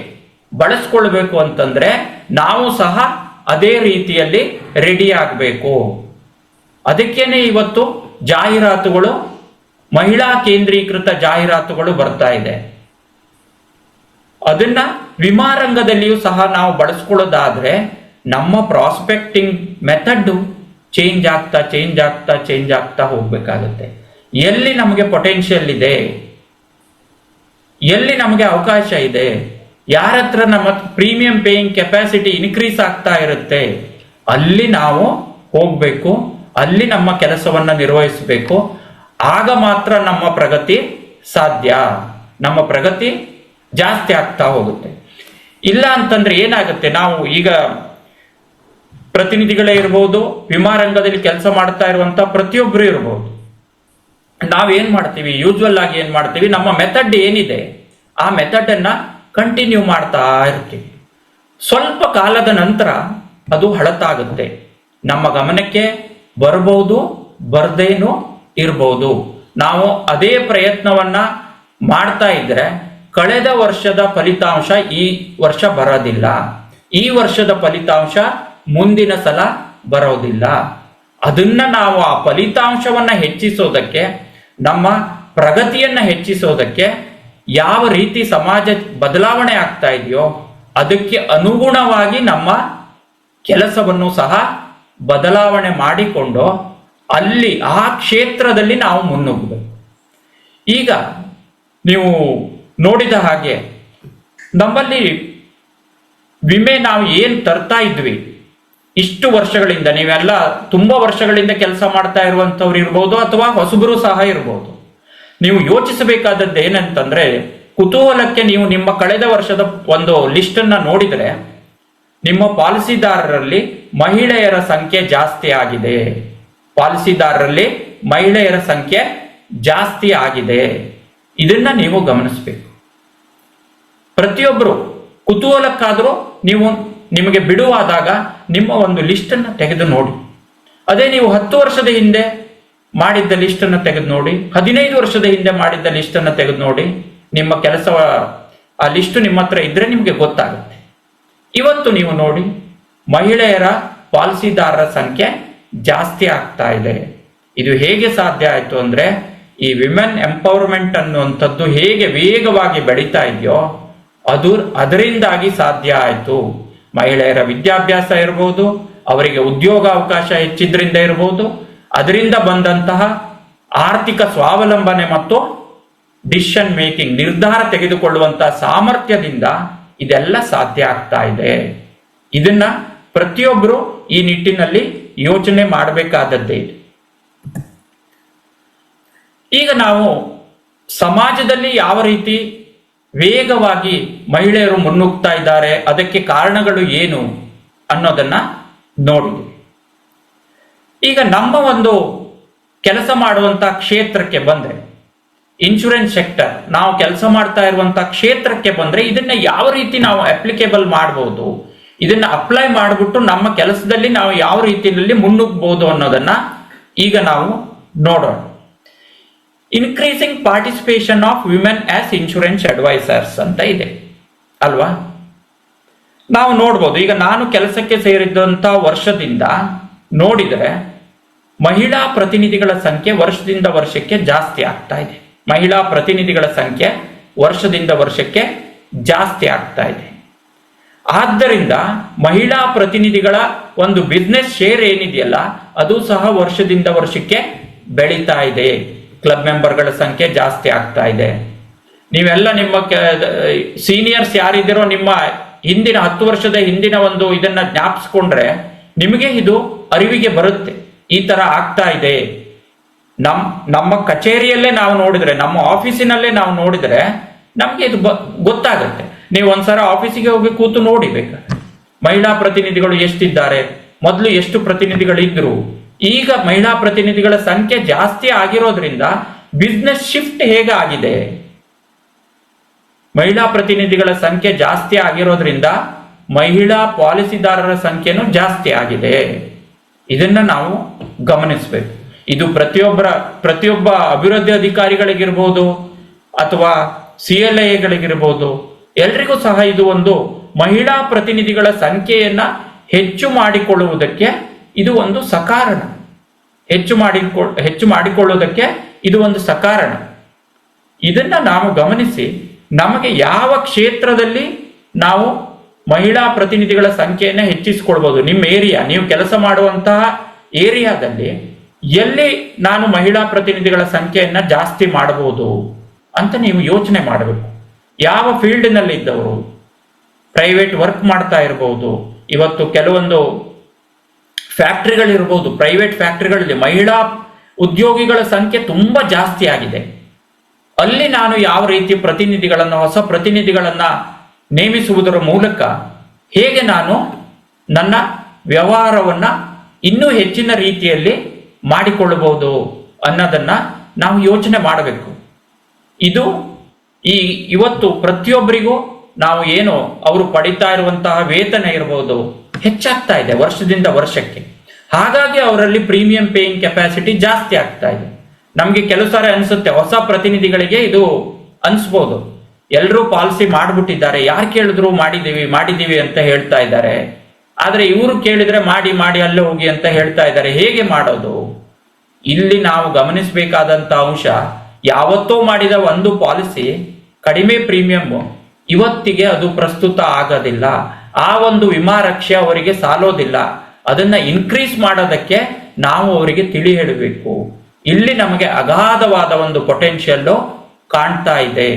Speaker 2: ಬಳಸ್ಕೊಳ್ಬೇಕು ಅಂತಂದ್ರೆ ನಾವು ಸಹ ಅದೇ ರೀತಿಯಲ್ಲಿ ರೆಡಿ ಆಗಬೇಕು. ಅದಕ್ಕೇನೆ ಇವತ್ತು ಜಾಹೀರಾತುಗಳು, ಮಹಿಳಾ ಕೇಂದ್ರೀಕೃತ ಜಾಹೀರಾತುಗಳು ಬರ್ತಾ ಇದೆ. ಅದನ್ನ ವಿಮಾ ರಂಗದಲ್ಲಿಯೂ ಸಹ ನಾವು ಬಳಸ್ಕೊಳ್ಳೋದಾದ್ರೆ ನಮ್ಮ ಪ್ರಾಸ್ಪೆಕ್ಟಿಂಗ್ ಮೆಥಡ್ ಚೇಂಜ್ ಆಗ್ತಾ ಹೋಗ್ಬೇಕಾಗುತ್ತೆ. ಎಲ್ಲಿ ನಮಗೆ ಪೊಟೆನ್ಷಿಯಲ್ ಇದೆ, ಎಲ್ಲಿ ನಮಗೆ ಅವಕಾಶ ಇದೆ, ಯಾರ ಹತ್ರ ನಮ್ಮ ಪ್ರೀಮಿಯಂ ಪೇಯಿಂಗ್ ಕೆಪಾಸಿಟಿ ಇನ್ಕ್ರೀಸ್ ಆಗ್ತಾ ಇರುತ್ತೆ, ಅಲ್ಲಿ ನಾವು ಹೋಗ್ಬೇಕು, ಅಲ್ಲಿ ನಮ್ಮ ಕೆಲಸವನ್ನ ನಿರ್ವಹಿಸಬೇಕು. ಆಗ ಮಾತ್ರ ನಮ್ಮ ಪ್ರಗತಿ ಸಾಧ್ಯ, ನಮ್ಮ ಪ್ರಗತಿ ಜಾಸ್ತಿ ಆಗ್ತಾ ಹೋಗುತ್ತೆ. ಇಲ್ಲ ಅಂತಂದ್ರೆ ಏನಾಗುತ್ತೆ, ನಾವು ಈಗ ಪ್ರತಿನಿಧಿಗಳೇ ಇರ್ಬೋದು, ವಿಮಾ ರಂಗದಲ್ಲಿ ಕೆಲಸ ಮಾಡ್ತಾ ಇರುವಂತ ಪ್ರತಿಯೊಬ್ಬರು ಇರ್ಬೋದು, ನಾವೇನ್ ಮಾಡ್ತೀವಿ, ಯೂಶುವಲ್ ಆಗಿ ಏನ್ ಮಾಡ್ತೀವಿ, ನಮ್ಮ ಮೆಥಡ್ ಏನಿದೆ ಆ ಮೆಥಡ್ ಅನ್ನ ಕಂಟಿನ್ಯೂ ಮಾಡ್ತಾ ಇರ್ತೀವಿ. ಸ್ವಲ್ಪ ಕಾಲದ ನಂತರ ಅದು ಹಳತಾಗುತ್ತೆ, ನಮ್ಮ ಗಮನಕ್ಕೆ ಬರಬಹುದು, ಬರ್ದೇನು ಇರಬಹುದು. ನಾವು ಅದೇ ಪ್ರಯತ್ನವನ್ನ ಮಾಡ್ತಾ ಇದ್ರೆ ಕಳೆದ ವರ್ಷದ ಫಲಿತಾಂಶ ಈ ವರ್ಷ ಬರೋದಿಲ್ಲ, ಈ ವರ್ಷದ ಫಲಿತಾಂಶ ಮುಂದಿನ ಸಲ ಬರೋದಿಲ್ಲ. ಅದನ್ನ ನಾವು ಆ ಫಲಿತಾಂಶವನ್ನ ಹೆಚ್ಚಿಸೋದಕ್ಕೆ, ನಮ್ಮ ಪ್ರಗತಿಯನ್ನ ಹೆಚ್ಚಿಸೋದಕ್ಕೆ ಯಾವ ರೀತಿ ಸಮಾಜ ಬದಲಾವಣೆ ಆಗ್ತಾ ಇದೆಯೋ ಅದಕ್ಕೆ ಅನುಗುಣವಾಗಿ ನಮ್ಮ ಕೆಲಸವನ್ನು ಸಹ ಬದಲಾವಣೆ ಮಾಡಿಕೊಂಡು ಅಲ್ಲಿ ಆ ಕ್ಷೇತ್ರದಲ್ಲಿ ನಾವು ಮುನ್ನುಗ್ಗಬೇಕು. ಈಗ ನೀವು ನೋಡಿದ ಹಾಗೆ ನಮ್ಮಲ್ಲಿ ವಿಮೆ ನಾವು ಏನ್ ತರ್ತಾ ಇದ್ವಿ ಇಷ್ಟು ವರ್ಷಗಳಿಂದ, ನೀವೆಲ್ಲ ತುಂಬಾ ವರ್ಷಗಳಿಂದ ಕೆಲಸ ಮಾಡ್ತಾ ಇರುವಂತವ್ರು ಇರ್ಬೋದು ಅಥವಾ ಹೊಸಬರು ಸಹ ಇರ್ಬೋದು. ನೀವು ಯೋಚಿಸಬೇಕಾದದ್ದು ಏನಂತಂದ್ರೆ, ಕುತೂಹಲಕ್ಕೆ ನೀವು ನಿಮ್ಮ ಕಳೆದ ವರ್ಷದ ಒಂದು ಲಿಸ್ಟ್ ಅನ್ನ ನೋಡಿದ್ರೆ ನಿಮ್ಮ ಪಾಲಿಸಿದಾರರಲ್ಲಿ ಮಹಿಳೆಯರ ಸಂಖ್ಯೆ ಜಾಸ್ತಿ ಆಗಿದೆ, ಪಾಲಿಸಿದಾರರಲ್ಲಿ ಮಹಿಳೆಯರ ಸಂಖ್ಯೆ ಜಾಸ್ತಿ ಆಗಿದೆ. ಇದನ್ನ ನೀವು ಗಮನಿಸಬೇಕು. ಪ್ರತಿಯೊಬ್ಬರು ಕುತೂಹಲಕ್ಕಾದರೂ ನೀವು ನಿಮಗೆ ಬಿಡುವಾದಾಗ ನಿಮ್ಮ ಒಂದು ಲಿಸ್ಟ್ ಅನ್ನ ತೆಗೆದು ನೋಡಿ. ಅದೇ ನೀವು 10 ವರ್ಷದ ಹಿಂದೆ ಮಾಡಿದ್ದ ಲಿಸ್ಟ್ ಅನ್ನು ತೆಗೆದು ನೋಡಿ, 15 ವರ್ಷದ ಹಿಂದೆ ಮಾಡಿದ್ದ ಲಿಸ್ಟ್ ಅನ್ನು ತೆಗೆದು ನೋಡಿ, ನಿಮ್ಮ ಕೆಲಸ ಆ ಲಿಸ್ಟ್ ನಿಮ್ಮ ಹತ್ರ ಇದ್ರೆ ನಿಮಗೆ ಗೊತ್ತಾಗುತ್ತೆ. ಇವತ್ತು ನೀವು ನೋಡಿ, ಮಹಿಳೆಯರ ಪಾಲಿಸಿದಾರರ ಸಂಖ್ಯೆ ಜಾಸ್ತಿ ಆಗ್ತಾ ಇದೆ. ಇದು ಹೇಗೆ ಸಾಧ್ಯ ಆಯ್ತು ಅಂದ್ರೆ, ಈ ವಿಮೆನ್ ಎಂಪವರ್ಮೆಂಟ್ ಅನ್ನುವಂಥದ್ದು ಹೇಗೆ ವೇಗವಾಗಿ ಬೆಳೀತಾ ಇದೆಯೋ ಅದರಿಂದಾಗಿ ಸಾಧ್ಯ ಆಯ್ತು. ಮಹಿಳೆಯರ ವಿದ್ಯಾಭ್ಯಾಸ ಇರಬಹುದು, ಅವರಿಗೆ ಉದ್ಯೋಗ ಅವಕಾಶ ಹೆಚ್ಚಿದ್ರಿಂದ ಇರಬಹುದು, ಅದರಿಂದ ಬಂದಂತಹ ಆರ್ಥಿಕ ಸ್ವಾವಲಂಬನೆ ಮತ್ತು ಡಿಸಿಷನ್ ಮೇಕಿಂಗ್, ನಿರ್ಧಾರ ತೆಗೆದುಕೊಳ್ಳುವಂತಹ ಸಾಮರ್ಥ್ಯದಿಂದ ಇದೆಲ್ಲ ಸಾಧ್ಯ ಆಗ್ತಾ ಇದೆ. ಇದನ್ನ ಪ್ರತಿಯೊಬ್ಬರು ಈ ನಿಟ್ಟಿನಲ್ಲಿ ಯೋಚನೆ ಮಾಡಬೇಕಾದದ್ದೇ ಇದೆ. ಈಗ ನಾವು ಸಮಾಜದಲ್ಲಿ ಯಾವ ರೀತಿ ವೇಗವಾಗಿ ಮಹಿಳೆಯರು ಮುನ್ನುಗ್ತಾ ಇದ್ದಾರೆ, ಅದಕ್ಕೆ ಕಾರಣಗಳು ಏನು ಅನ್ನೋದನ್ನ ನೋಡಿದ್ವಿ. ಈಗ ನಮ್ಮ ಒಂದು ಕೆಲಸ ಮಾಡುವಂತಹ ಕ್ಷೇತ್ರಕ್ಕೆ ಬಂದ್ರೆ, ಇನ್ಶೂರೆನ್ಸ್ ಸೆಕ್ಟರ್ ನಾವು ಕೆಲಸ ಮಾಡ್ತಾ ಇರುವಂತಹ ಕ್ಷೇತ್ರಕ್ಕೆ ಬಂದ್ರೆ ಇದನ್ನ ಯಾವ ರೀತಿ ನಾವು ಅಪ್ಲಿಕೇಬಲ್ ಮಾಡಬಹುದು, ಇದನ್ನ ಅಪ್ಲೈ ಮಾಡಿಬಿಟ್ಟು ನಮ್ಮ ಕೆಲಸದಲ್ಲಿ ನಾವು ಯಾವ ರೀತಿಯಲ್ಲಿ ಮುನ್ನುಗ್ಗಬಹುದು ಅನ್ನೋದನ್ನ ಈಗ ನಾವು ನೋಡೋಣ. Increasing participation of women as insurance advisors ಅಂತ ಇದೆ ಅಲ್ವಾ. ನಾವು ನೋಡ್ಬೋದು, ಈಗ ನಾನು ಕೆಲಸಕ್ಕೆ ಸೇರಿದಂತ ವರ್ಷದಿಂದ ನೋಡಿದರೆ ಮಹಿಳಾ ಪ್ರತಿನಿಧಿಗಳ ಸಂಖ್ಯೆ ವರ್ಷದಿಂದ ವರ್ಷಕ್ಕೆ ಜಾಸ್ತಿ ಆಗ್ತಾ ಇದೆ. ಮಹಿಳಾ ಪ್ರತಿನಿಧಿಗಳ ಸಂಖ್ಯೆ ವರ್ಷದಿಂದ ವರ್ಷಕ್ಕೆ ಜಾಸ್ತಿ ಆಗ್ತಾ ಇದೆ. ಆದ್ದರಿಂದ ಮಹಿಳಾ ಪ್ರತಿನಿಧಿಗಳ ಒಂದು ಬಿಸ್ನೆಸ್ ಶೇರ್ ಏನಿದೆಯಲ್ಲ ಅದು ಸಹ ವರ್ಷದಿಂದ ವರ್ಷಕ್ಕೆ ಬೆಳೀತಾ ಇದೆ. ಕ್ಲಬ್ ಮೆಂಬರ್ಗಳ ಸಂಖ್ಯೆ ಜಾಸ್ತಿ ಆಗ್ತಾ ಇದೆ. ನೀವೆಲ್ಲ ನಿಮ್ಮ ಸೀನಿಯರ್ಸ್ ಯಾರಿದ್ದೀರೋ ನಿಮ್ಮ ಹಿಂದಿನ 10 ವರ್ಷದ ಹಿಂದಿನ ಒಂದು ಇದನ್ನ ಜ್ಞಾಪಿಸ್ಕೊಂಡ್ರೆ ನಿಮಗೆ ಇದು ಅರಿವಿಗೆ ಬರುತ್ತೆ, ಈ ತರ ಆಗ್ತಾ ಇದೆ. ನಮ್ಮ ಕಚೇರಿಯಲ್ಲೇ ನಾವು ನೋಡಿದ್ರೆ, ನಮ್ಮ ಆಫೀಸಿನಲ್ಲೇ ನಾವು ನೋಡಿದ್ರೆ ನಮ್ಗೆ ಇದು ಗೊತ್ತಾಗುತ್ತೆ. ನೀವು ಒಂದ್ಸಲ ಆಫೀಸಿಗೆ ಹೋಗಿ ಕೂತು ನೋಡಿ ಬೇಕಾದ್ರೆ ಮಹಿಳಾ ಪ್ರತಿನಿಧಿಗಳು ಎಷ್ಟಿದ್ದಾರೆ, ಮೊದಲು ಎಷ್ಟು ಪ್ರತಿನಿಧಿಗಳಿದ್ರು, ಈಗ ಮಹಿಳಾ ಪ್ರತಿನಿಧಿಗಳ ಸಂಖ್ಯೆ ಜಾಸ್ತಿ ಆಗಿರೋದ್ರಿಂದ ಬಿಸ್ನೆಸ್ ಶಿಫ್ಟ್ ಹೇಗಾಗಿದೆ. ಮಹಿಳಾ ಪ್ರತಿನಿಧಿಗಳ ಸಂಖ್ಯೆ ಜಾಸ್ತಿ ಆಗಿರೋದ್ರಿಂದ ಮಹಿಳಾ ಪಾಲಿಸಿದಾರರ ಸಂಖ್ಯೆನೂ ಜಾಸ್ತಿ ಆಗಿದೆ. ಇದನ್ನ ನಾವು ಗಮನಿಸಬೇಕು. ಇದು ಪ್ರತಿಯೊಬ್ಬ ಅಭಿವೃದ್ಧಿ ಅಧಿಕಾರಿಗಳಿಗಿರ್ಬೋದು ಅಥವಾ CLIಗಳಿಗಿರ್ಬೋದು, ಎಲ್ರಿಗೂ ಸಹ ಇದು ಒಂದು ಮಹಿಳಾ ಪ್ರತಿನಿಧಿಗಳ ಸಂಖ್ಯೆಯನ್ನ ಹೆಚ್ಚು ಮಾಡಿಕೊಳ್ಳುವುದಕ್ಕೆ ಇದು ಒಂದು ಸಕಾರಣ. ಹೆಚ್ಚು ಮಾಡಿಕೊಳ್ಳುವುದಕ್ಕೆ ಇದು ಒಂದು ಸಕಾರಣ. ಇದನ್ನ ನಾವು ಗಮನಿಸಿ ನಮಗೆ ಯಾವ ಕ್ಷೇತ್ರದಲ್ಲಿ ನಾವು ಮಹಿಳಾ ಪ್ರತಿನಿಧಿಗಳ ಸಂಖ್ಯೆಯನ್ನು ಹೆಚ್ಚಿಸಿಕೊಳ್ಬಹುದು, ನಿಮ್ಮ ಏರಿಯಾ, ನೀವು ಕೆಲಸ ಮಾಡುವಂತಹ ಏರಿಯಾದಲ್ಲಿ ಎಲ್ಲಿ ನಾನು ಮಹಿಳಾ ಪ್ರತಿನಿಧಿಗಳ ಸಂಖ್ಯೆಯನ್ನ ಜಾಸ್ತಿ ಮಾಡಬಹುದು ಅಂತ ನೀವು ಯೋಚನೆ ಮಾಡಬೇಕು. ಯಾವ ಫೀಲ್ಡ್ನಲ್ಲಿ ಇದ್ದವರು, ಪ್ರೈವೇಟ್ ವರ್ಕ್ ಮಾಡ್ತಾ ಇರಬಹುದು, ಇವತ್ತು ಕೆಲವೊಂದು ಫ್ಯಾಕ್ಟ್ರಿಗಳಿರ್ಬೋದು, ಪ್ರೈವೇಟ್ ಫ್ಯಾಕ್ಟ್ರಿಗಳಲ್ಲಿ ಮಹಿಳಾ ಉದ್ಯೋಗಿಗಳ ಸಂಖ್ಯೆ ತುಂಬಾ ಜಾಸ್ತಿ ಆಗಿದೆ. ಅಲ್ಲಿ ನಾನು ಯಾವ ರೀತಿ ಹೊಸ ಪ್ರತಿನಿಧಿಗಳನ್ನ ನೇಮಿಸುವುದರ ಮೂಲಕ ಹೇಗೆ ನಾನು ನನ್ನ ವ್ಯವಹಾರವನ್ನ ಇನ್ನೂ ಹೆಚ್ಚಿನ ರೀತಿಯಲ್ಲಿ ಮಾಡಿಕೊಳ್ಳಬಹುದು ಅನ್ನೋದನ್ನ ನಾವು ಯೋಚನೆ ಮಾಡಬೇಕು. ಇದು ಇವತ್ತು ಪ್ರತಿಯೊಬ್ಬರಿಗೂ ನಾವು ಏನು ಅವರು ಪಡಿತಾ ಇರುವಂತಹ ವೇತನ ಇರಬಹುದು ಹೆಚ್ಚಾಗ್ತಾ ಇದೆ ವರ್ಷದಿಂದ ವರ್ಷಕ್ಕೆ. ಹಾಗಾಗಿ ಅವರಲ್ಲಿ ಪ್ರೀಮಿಯಂ ಪೇಯಿಂಗ್ ಕೆಪಾಸಿಟಿ ಜಾಸ್ತಿ ಆಗ್ತಾ ಇದೆ. ನಮ್ಗೆ ಕೆಲವು ಸಾರಿ ಅನ್ಸುತ್ತೆ, ಹೊಸ ಪ್ರತಿನಿಧಿಗಳಿಗೆ ಇದು ಅನ್ಸ್ಬೋದು, ಎಲ್ಲರೂ ಪಾಲಿಸಿ ಮಾಡ್ಬಿಟ್ಟಿದ್ದಾರೆ, ಯಾರು ಕೇಳಿದ್ರು ಮಾಡಿದೀವಿ ಅಂತ ಹೇಳ್ತಾ ಇದ್ದಾರೆ. ಆದ್ರೆ ಇವರು ಕೇಳಿದ್ರೆ ಮಾಡಿ ಅಲ್ಲೇ ಹೋಗಿ ಅಂತ ಹೇಳ್ತಾ ಇದ್ದಾರೆ. ಹೇಗೆ ಮಾಡೋದು? ಇಲ್ಲಿ ನಾವು ಗಮನಿಸಬೇಕಾದಂತ ಅಂಶ, ಯಾವತ್ತೋ ಮಾಡಿದ ಒಂದು ಪಾಲಿಸಿ ಕಡಿಮೆ ಪ್ರೀಮಿಯಂ ಇವತ್ತಿಗೆ ಅದು ಪ್ರಸ್ತುತ ಆಗೋದಿಲ್ಲ. ಆ ಒಂದು ವಿಮಾ ರಕ್ಷೆ ಅವರಿಗೆ ಸಾಲೋದಿಲ್ಲ. ಅದನ್ನ ಇನ್ಕ್ರೀಸ್ ಮಾಡೋದಕ್ಕೆ ನಾವು ಅವರಿಗೆ ತಿಳಿ ಹೇಳಬೇಕು. ಇಲ್ಲಿ ನಮಗೆ ಅಗಾಧವಾದ ಒಂದು ಪೊಟೆನ್ಷಿಯಲ್ ಕಾಣ್ತಾ ಇದೆ.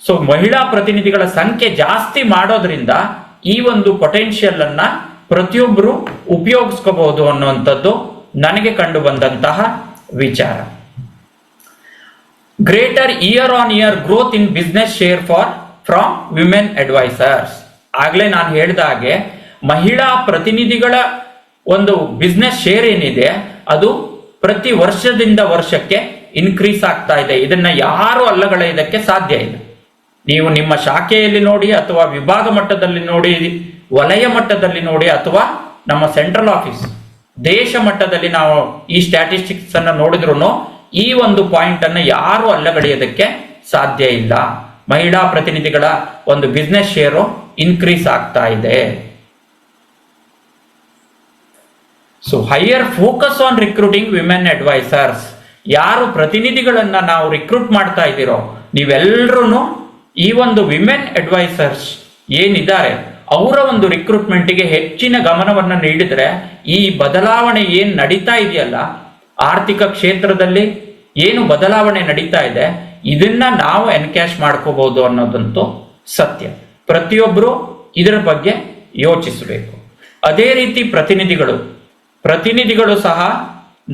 Speaker 2: ಸೊ ಮಹಿಳಾ ಪ್ರತಿನಿಧಿಗಳ ಸಂಖ್ಯೆ ಜಾಸ್ತಿ ಮಾಡೋದ್ರಿಂದ ಈ ಒಂದು ಪೊಟೆನ್ಷಿಯಲ್ ಅನ್ನ ಪ್ರತಿಯೊಬ್ಬರು ಉಪಯೋಗಿಸ್ಕೋಬಹುದು ಅನ್ನುವಂಥದ್ದು ನನಗೆ ಕಂಡು ಬಂದಂತಹ ವಿಚಾರ. Greater year on year growth in business share from women advisors. ಆಗ್ಲೇ ನಾನು ಹೇಳಿದ ಹಾಗೆ ಮಹಿಳಾ ಪ್ರತಿನಿಧಿಗಳ ಒಂದು ಬಿಸ್ನೆಸ್ ಶೇರ್ ಏನಿದೆ ಅದು ಪ್ರತಿ ವರ್ಷದಿಂದ ವರ್ಷಕ್ಕೆ ಇನ್ಕ್ರೀಸ್ ಆಗ್ತಾ ಇದೆ. ಇದನ್ನ ಯಾರು ಅಲ್ಲಗಳೆಯೋದಕ್ಕೆ ಸಾಧ್ಯ ಇಲ್ಲ. ನೀವು ನಿಮ್ಮ ಶಾಖೆಯಲ್ಲಿ ನೋಡಿ, ಅಥವಾ ವಿಭಾಗ ಮಟ್ಟದಲ್ಲಿ ನೋಡಿ, ವಲಯ ಮಟ್ಟದಲ್ಲಿ ನೋಡಿ, ಅಥವಾ ನಮ್ಮ ಸೆಂಟ್ರಲ್ ಆಫೀಸ್ ದೇಶ ಮಟ್ಟದಲ್ಲಿ ನಾವು ಈ ಸ್ಟ್ಯಾಟಿಸ್ಟಿಕ್ಸ್ ಅನ್ನ ನೋಡಿದ್ರು ಈ ಒಂದು ಪಾಯಿಂಟ್ ಅನ್ನ ಯಾರು ಅಲ್ಲಗಳೆಯೋದಕ್ಕೆ ಸಾಧ್ಯ ಇಲ್ಲ. ಮಹಿಳಾ ಪ್ರತಿನಿಧಿಗಳ ಒಂದು ಬಿಸ್ನೆಸ್ ಶೇರು ಇನ್ಕ್ರೀಸ್ ಆಗ್ತಾ ಇದೆ. So higher focus on recruiting women advisors. ಯಾರು ಪ್ರತಿನಿಧಿಗಳನ್ನ ನಾವು ರಿಕ್ರೂಟ್ ಮಾಡ್ತಾ ಇದ್ದೀರೋ ನೀವೆಲ್ಲರೂ ಈ ಒಂದು ವಿಮೆನ್ ಅಡ್ವೈಸರ್ಸ್ ಏನಿದ್ದಾರೆ ಅವರ ಒಂದು ರಿಕ್ರೂಟ್ಮೆಂಟ್ಗೆ ಹೆಚ್ಚಿನ ಗಮನವನ್ನ ನೀಡಿದ್ರೆ ಈ ಬದಲಾವಣೆ ಏನ್ ನಡೀತಾ ಇದೆಯಲ್ಲ, ಆರ್ಥಿಕ ಕ್ಷೇತ್ರದಲ್ಲಿ ಏನು ಬದಲಾವಣೆ ನಡೀತಾ ಇದೆ ಇದನ್ನ ನಾವು ಎನ್ಕ್ಯಾಶ್ ಮಾಡ್ಕೋಬಹುದು ಅನ್ನೋದಂತೂ ಸತ್ಯ. ಪ್ರತಿಯೊಬ್ಬರು ಇದರ ಬಗ್ಗೆ ಯೋಚಿಸಬೇಕು. ಅದೇ ರೀತಿ ಪ್ರತಿನಿಧಿಗಳು ಸಹ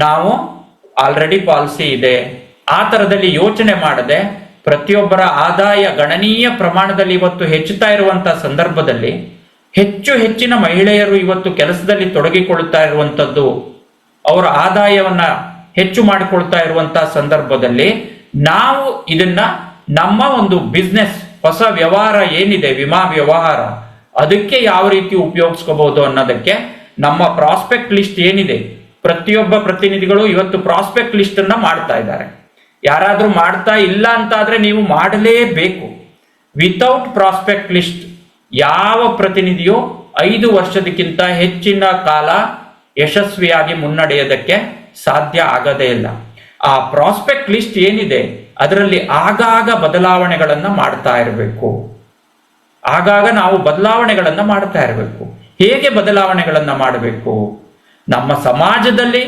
Speaker 2: ನಾವು ಆಲ್ರೆಡಿ ಪಾಲಿಸಿ ಇದೆ ಆ ತರದಲ್ಲಿ ಯೋಚನೆ ಮಾಡದೆ ಪ್ರತಿಯೊಬ್ಬರ ಆದಾಯ ಗಣನೀಯ ಪ್ರಮಾಣದಲ್ಲಿ ಇವತ್ತು ಹೆಚ್ಚುತ್ತಾ ಇರುವಂತಹ ಸಂದರ್ಭದಲ್ಲಿ ಹೆಚ್ಚಿನ ಮಹಿಳೆಯರು ಇವತ್ತು ಕೆಲಸದಲ್ಲಿ ತೊಡಗಿಕೊಳ್ಳುತ್ತಾ ಇರುವಂತದ್ದು, ಅವರ ಆದಾಯವನ್ನ ಹೆಚ್ಚು ಮಾಡಿಕೊಳ್ತಾ ಇರುವಂತಹ ಸಂದರ್ಭದಲ್ಲಿ ನಾವು ಇದನ್ನ ನಮ್ಮ ಒಂದು ಬಿಸ್ನೆಸ್, ಹೊಸ ವ್ಯವಹಾರ ಏನಿದೆ ವಿಮಾ ವ್ಯವಹಾರ, ಅದಕ್ಕೆ ಯಾವ ರೀತಿ ಉಪಯೋಗಿಸ್ಕೋಬಹುದು ಅನ್ನೋದಕ್ಕೆ ನಮ್ಮ ಪ್ರಾಸ್ಪೆಕ್ಟ್ ಲಿಸ್ಟ್ ಏನಿದೆ, ಪ್ರತಿಯೊಬ್ಬ ಪ್ರತಿನಿಧಿಗಳು ಇವತ್ತು ಪ್ರಾಸ್ಪೆಕ್ಟ್ ಲಿಸ್ಟ್ ಅನ್ನ ಮಾಡ್ತಾ ಇದ್ದಾರೆ. ಯಾರಾದ್ರೂ ಮಾಡ್ತಾ ಇಲ್ಲ ಅಂತಾದ್ರೆ ನೀವು ಮಾಡಲೇಬೇಕು. ವಿತೌಟ್ ಪ್ರಾಸ್ಪೆಕ್ಟ್ ಲಿಸ್ಟ್ ಯಾವ ಪ್ರತಿನಿಧಿಯು 5 ವರ್ಷದಕ್ಕಿಂತ ಹೆಚ್ಚಿನ ಕಾಲ ಯಶಸ್ವಿಯಾಗಿ ಮುನ್ನಡೆಯೋದಕ್ಕೆ ಸಾಧ್ಯ ಆಗದೇ ಇಲ್ಲ. ಆ ಪ್ರಾಸ್ಪೆಕ್ಟ್ ಲಿಸ್ಟ್ ಏನಿದೆ ಅದರಲ್ಲಿ ಆಗಾಗ ಬದಲಾವಣೆಗಳನ್ನ ಮಾಡ್ತಾ ಇರಬೇಕು. ಆಗಾಗ ನಾವು ಬದಲಾವಣೆಗಳನ್ನ ಮಾಡ್ತಾ ಇರಬೇಕು. ಹೇಗೆ ಬದಲಾವಣೆಗಳನ್ನ ಮಾಡಬೇಕು? ನಮ್ಮ ಸಮಾಜದಲ್ಲಿ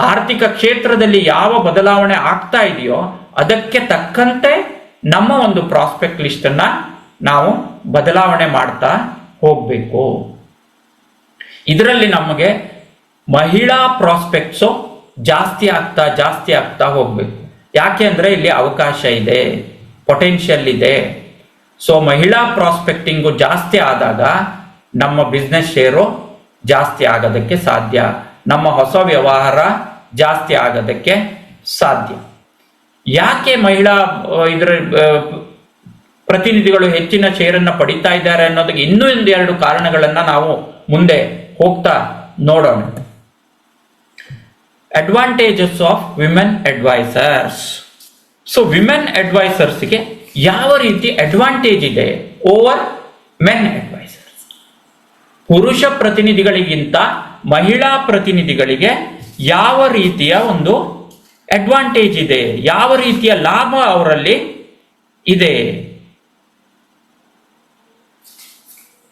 Speaker 2: ಆರ್ಥಿಕ ಕ್ಷೇತ್ರದಲ್ಲಿ ಯಾವ ಬದಲಾವಣೆ ಆಗ್ತಾ ಇದೆಯೋ ಅದಕ್ಕೆ ತಕ್ಕಂತೆ ನಮ್ಮ ಒಂದು ಪ್ರಾಸ್ಪೆಕ್ಟ್ ಲಿಸ್ಟ್ ಅನ್ನ ನಾವು ಬದಲಾವಣೆ ಮಾಡ್ತಾ ಹೋಗ್ಬೇಕು. ಇದರಲ್ಲಿ ನಮಗೆ ಮಹಿಳಾ ಪ್ರಾಸ್ಪೆಕ್ಟ್ಸು ಜಾಸ್ತಿ ಆಗ್ತಾ ಹೋಗ್ಬೇಕು. ಯಾಕೆ ಅಂದ್ರೆ ಇಲ್ಲಿ ಅವಕಾಶ ಇದೆ, ಪೊಟೆನ್ಷಿಯಲ್ ಇದೆ. ಸೊ ಮಹಿಳಾ ಪ್ರಾಸ್ಪೆಕ್ಟಿಂಗು ಜಾಸ್ತಿ ಆದಾಗ ನಮ್ಮ ಬಿಸ್ನೆಸ್ ಶೇರು ಜಾಸ್ತಿ ಆಗೋದಕ್ಕೆ ಸಾಧ್ಯ, ನಮ್ಮ ಹೊಸ ವ್ಯವಹಾರ ಜಾಸ್ತಿ ಆಗೋದಕ್ಕೆ ಸಾಧ್ಯ. ಯಾಕೆ ಮಹಿಳಾ ಇದರ ಪ್ರತಿನಿಧಿಗಳು ಹೆಚ್ಚಿನ ಶೇರನ್ನ ಪಡಿತಾ ಇದ್ದಾರೆ ಅನ್ನೋದಕ್ಕೆ ಇನ್ನೂ ಒಂದೆರಡು ಕಾರಣಗಳನ್ನ ನಾವು ಮುಂದೆ ಹೋಗ್ತಾ ನೋಡೋಣ. Advantages of women advisers. So women ಅಡ್ವೈಸರ್ಸ್ಗೆ ಯಾವ ರೀತಿ ಅಡ್ವಾಂಟೇಜ್ ಇದೆ ಓವರ್ ಮೆನ್ ಅಡ್ವೈಸರ್ಸ್? ಪುರುಷ ಪ್ರತಿನಿಧಿಗಳಿಗಿಂತ ಮಹಿಳಾ ಪ್ರತಿನಿಧಿಗಳಿಗೆ ಯಾವ ರೀತಿಯ ಒಂದು ಅಡ್ವಾಂಟೇಜ್ ಇದೆ, ಯಾವ ರೀತಿಯ ಲಾಭ ಅವರಲ್ಲಿ ಇದೆ,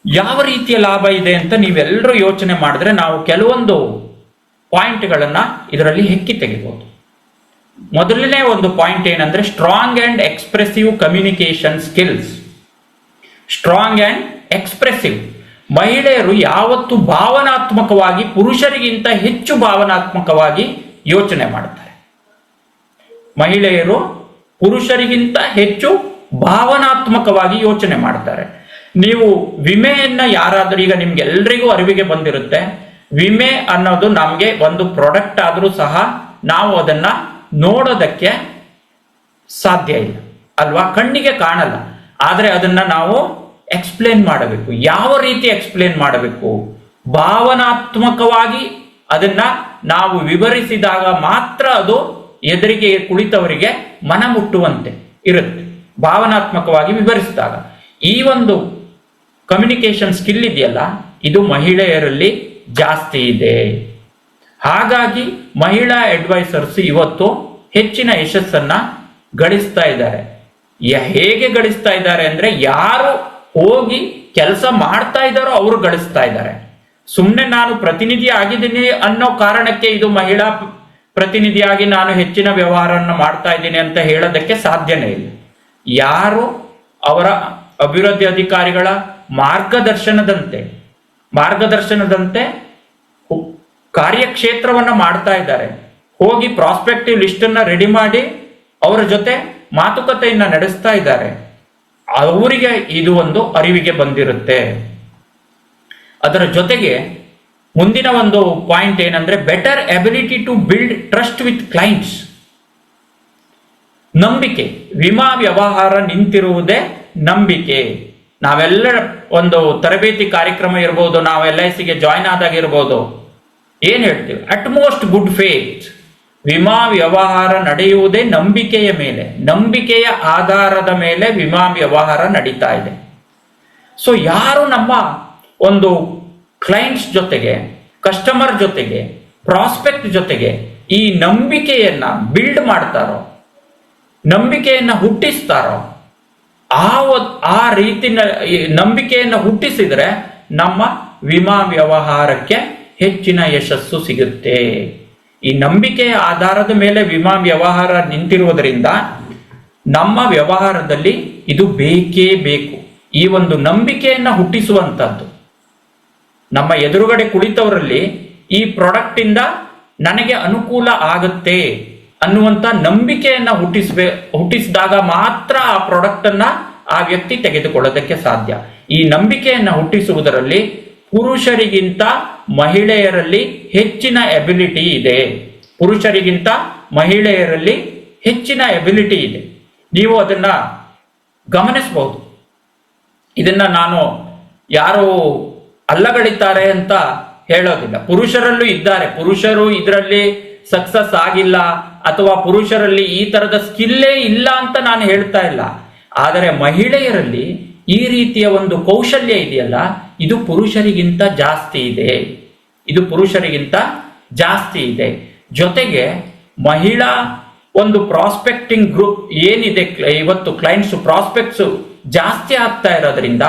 Speaker 2: ಯಾವ ರೀತಿಯ ಲಾಭ ಇದೆ ಅಂತ ನೀವೆಲ್ಲರೂ ಯೋಚನೆ ಮಾಡಿದ್ರೆ ನಾವು ಕೆಲವೊಂದು ಪಾಯಿಂಟ್ಗಳನ್ನ ಇದರಲ್ಲಿ ಹೆಕ್ಕಿ ತೆಗಿಬಹುದು. ಮೊದಲನೇ ಒಂದು ಪಾಯಿಂಟ್ ಏನಂದ್ರೆ strong and expressive communication skills. Strong and expressive. ಮಹಿಳೆಯರು ಯಾವತ್ತು ಭಾವನಾತ್ಮಕವಾಗಿ ಪುರುಷರಿಗಿಂತ ಹೆಚ್ಚು ಭಾವನಾತ್ಮಕವಾಗಿ ಯೋಚನೆ ಮಾಡ್ತಾರೆ. ಮಹಿಳೆಯರು ಪುರುಷರಿಗಿಂತ ಹೆಚ್ಚು ಭಾವನಾತ್ಮಕವಾಗಿ ಯೋಚನೆ ಮಾಡ್ತಾರೆ. ನೀವು ವಿಮೆಯನ್ನ ಯಾರಾದ್ರೂ, ಈಗ ನಿಮ್ಗೆಲ್ರಿಗೂ ಅರಿವಿಗೆ ಬಂದಿರುತ್ತೆ, ವಿಮೆ ಅನ್ನೋದು ನಮಗೆ ಒಂದು ಪ್ರಾಡಕ್ಟ್ ಆದ್ರೂ ಸಹ ನಾವು ಅದನ್ನ ನೋಡೋದಕ್ಕೆ ಸಾಧ್ಯ ಇಲ್ಲ ಅಲ್ವಾ, ಕಣ್ಣಿಗೆ ಕಾಣಲ್ಲ. ಆದ್ರೆ ಅದನ್ನ ನಾವು ಎಕ್ಸ್ಪ್ಲೇನ್ ಮಾಡಬೇಕು. ಯಾವ ರೀತಿ ಎಕ್ಸ್ಪ್ಲೇನ್ ಮಾಡಬೇಕು? ಭಾವನಾತ್ಮಕವಾಗಿ ಅದನ್ನ ನಾವು ವಿವರಿಸಿದಾಗ ಮಾತ್ರ ಅದು ಎದುರಿಗೆ ಕುಳಿತವರಿಗೆ ಮನ ಮುಟ್ಟುವಂತೆ ಇರುತ್ತೆ. ಭಾವನಾತ್ಮಕವಾಗಿ ವಿವರಿಸಿದಾಗ ಈ ಒಂದು ಕಮ್ಯುನಿಕೇಶನ್ ಸ್ಕಿಲ್ ಇದೆಯಲ್ಲ, ಇದು ಮಹಿಳೆಯರಲ್ಲಿ ಜಾಸ್ತಿ ಇದೆ. ಹಾಗಾಗಿ ಮಹಿಳಾ ಅಡ್ವೈಸರ್ಸ್ ಇವತ್ತು ಹೆಚ್ಚಿನ ಯಶಸ್ಸನ್ನ ಗಳಿಸ್ತಾ ಇದ್ದಾರೆ. ಹೇಗೆ ಗಳಿಸ್ತಾ ಇದ್ದಾರೆ ಅಂದ್ರೆ, ಯಾರು ಹೋಗಿ ಕೆಲಸ ಮಾಡ್ತಾ ಇದ್ದಾರೋ ಅವರು ಗಳಿಸ್ತಾ ಇದ್ದಾರೆ. ಸುಮ್ಮನೆ ನಾನು ಪ್ರತಿನಿಧಿ ಆಗಿದ್ದೀನಿ ಅನ್ನೋ ಕಾರಣಕ್ಕೆ ಇದು ಮಹಿಳಾ ಪ್ರತಿನಿಧಿಯಾಗಿ ನಾನು ಹೆಚ್ಚಿನ ವ್ಯವಹಾರವನ್ನು ಮಾಡ್ತಾ ಇದ್ದೀನಿ ಅಂತ ಹೇಳೋದಕ್ಕೆ ಸಾಧ್ಯನೇ ಇಲ್ಲ. ಯಾರು ಅವರ ಅಭಿವೃದ್ಧಿ ಅಧಿಕಾರಿಗಳ ಮಾರ್ಗದರ್ಶನದಂತೆ ಕಾರ್ಯಕ್ಷೇತ್ರವನ್ನ ಮಾಡ್ತಾ ಇದ್ದಾರೆ, ಹೋಗಿ ಪ್ರಾಸ್ಪೆಕ್ಟಿವ್ ಲಿಸ್ಟ್ ಅನ್ನ ರೆಡಿ ಮಾಡಿ ಅವರ ಜೊತೆ ಮಾತುಕತೆಯನ್ನ ನಡೆಸ್ತಾ ಇದ್ದಾರೆ, ಅವರಿಗೆ ಇದು ಒಂದು ಅರಿವಿಗೆ ಬಂದಿರುತ್ತೆ. ಅದರ ಜೊತೆಗೆ ಮುಂದಿನ ಒಂದು ಪಾಯಿಂಟ್ ಏನಂದ್ರೆ better ability to build trust with clients. ನಂಬಿಕೆ. ವಿಮಾ ವ್ಯವಹಾರ ನಿಂತಿರುವುದೇ ನಂಬಿಕೆ. ನಾವೆಲ್ಲ ಒಂದು ತರಬೇತಿ ಕಾರ್ಯಕ್ರಮ ಇರ್ಬೋದು, ನಾವು LIC ಗೆ ಜಾಯಿನ್ ಆದಾಗ ಇರ್ಬೋದು, ಏನ್ ಹೇಳ್ತೀವಿ? At most good faith. ವಿಮಾ ವ್ಯವಹಾರ ನಡೆಯುವುದೇ ನಂಬಿಕೆಯ ಮೇಲೆ, ನಂಬಿಕೆಯ ಆಧಾರದ ಮೇಲೆ ವಿಮಾ ವ್ಯವಹಾರ ನಡೀತಾ ಇದೆ. ಸೊ ಯಾರು ನಮ್ಮ ಒಂದು ಕ್ಲೈಂಟ್ಸ್ ಜೊತೆಗೆ, ಕಸ್ಟಮರ್ ಜೊತೆಗೆ, ಪ್ರಾಸ್ಪೆಕ್ಟ್ ಜೊತೆಗೆ ಈ ನಂಬಿಕೆಯನ್ನ ಬಿಲ್ಡ್ ಮಾಡ್ತಾರೋ, ನಂಬಿಕೆಯನ್ನ ಹುಟ್ಟಿಸ್ತಾರೋ, ಆ ರೀತಿ ನಂಬಿಕೆಯನ್ನ ಹುಟ್ಟಿಸಿದ್ರೆ ನಮ್ಮ ವಿಮಾ ವ್ಯವಹಾರಕ್ಕೆ ಹೆಚ್ಚಿನ ಯಶಸ್ಸು ಸಿಗುತ್ತೆ. ಈ ನಂಬಿಕೆಯ ಆಧಾರದ ಮೇಲೆ ವಿಮಾ ವ್ಯವಹಾರ ನಿಂತಿರುವುದರಿಂದ ನಮ್ಮ ವ್ಯವಹಾರದಲ್ಲಿ ಇದು ಬೇಕೇ ಬೇಕು. ಈ ಒಂದು ನಂಬಿಕೆಯನ್ನ ಹುಟ್ಟಿಸುವಂತದ್ದು, ನಮ್ಮ ಎದುರುಗಡೆ ಕುಳಿತವರಲ್ಲಿ ಈ ಪ್ರಾಡಕ್ಟ್ ಇಂದ ನನಗೆ ಅನುಕೂಲ ಆಗುತ್ತೆ ಅನ್ನುವಂತ ನಂಬಿಕೆಯನ್ನ ಹುಟ್ಟಿಸಿದಾಗ ಮಾತ್ರ ಆ ಪ್ರಾಡಕ್ಟ್ ಅನ್ನ ಆ ವ್ಯಕ್ತಿ ತೆಗೆದುಕೊಳ್ಳೋದಕ್ಕೆ ಸಾಧ್ಯ. ಈ ನಂಬಿಕೆಯನ್ನ ಹುಟ್ಟಿಸುವುದರಲ್ಲಿ ಪುರುಷರಿಗಿಂತ ಮಹಿಳೆಯರಲ್ಲಿ ಹೆಚ್ಚಿನ ಎಬಿಲಿಟಿ ಇದೆ. ಪುರುಷರಿಗಿಂತ ಮಹಿಳೆಯರಲ್ಲಿ ಹೆಚ್ಚಿನ ಎಬಿಲಿಟಿ ಇದೆ. ನೀವು ಅದನ್ನ ಗಮನಿಸಬಹುದು. ಇದನ್ನ ನಾನು ಯಾರು ಅಲ್ಲಗಳಿದ್ದಾರೆ ಅಂತ ಹೇಳೋದಿಲ್ಲ. ಪುರುಷರಲ್ಲೂ ಇದ್ದಾರೆ, ಪುರುಷರು ಇದರಲ್ಲಿ ಸಕ್ಸಸ್ ಆಗಿಲ್ಲ ಅಥವಾ ಪುರುಷರಲ್ಲಿ ಈ ತರದ ಸ್ಕಿಲ್ಲೇ ಇಲ್ಲ ಅಂತ ನಾನು ಹೇಳ್ತಾ ಇಲ್ಲ. ಆದರೆ ಮಹಿಳೆಯರಲ್ಲಿ ಈ ರೀತಿಯ ಒಂದು ಕೌಶಲ್ಯ ಇದೆಯಲ್ಲ, ಇದು ಪುರುಷರಿಗಿಂತ ಜಾಸ್ತಿ ಇದೆ. ಇದು ಪುರುಷರಿಗಿಂತ ಜಾಸ್ತಿ ಇದೆ. ಜೊತೆಗೆ ಮಹಿಳಾ ಒಂದು ಪ್ರಾಸ್ಪೆಕ್ಟಿಂಗ್ ಗ್ರೂಪ್ ಏನಿದೆ, ಇವತ್ತು ಕ್ಲೈಂಟ್ಸ್ ಪ್ರಾಸ್ಪೆಕ್ಟ್ಸ್ ಜಾಸ್ತಿ ಆಗ್ತಾ ಇರೋದ್ರಿಂದ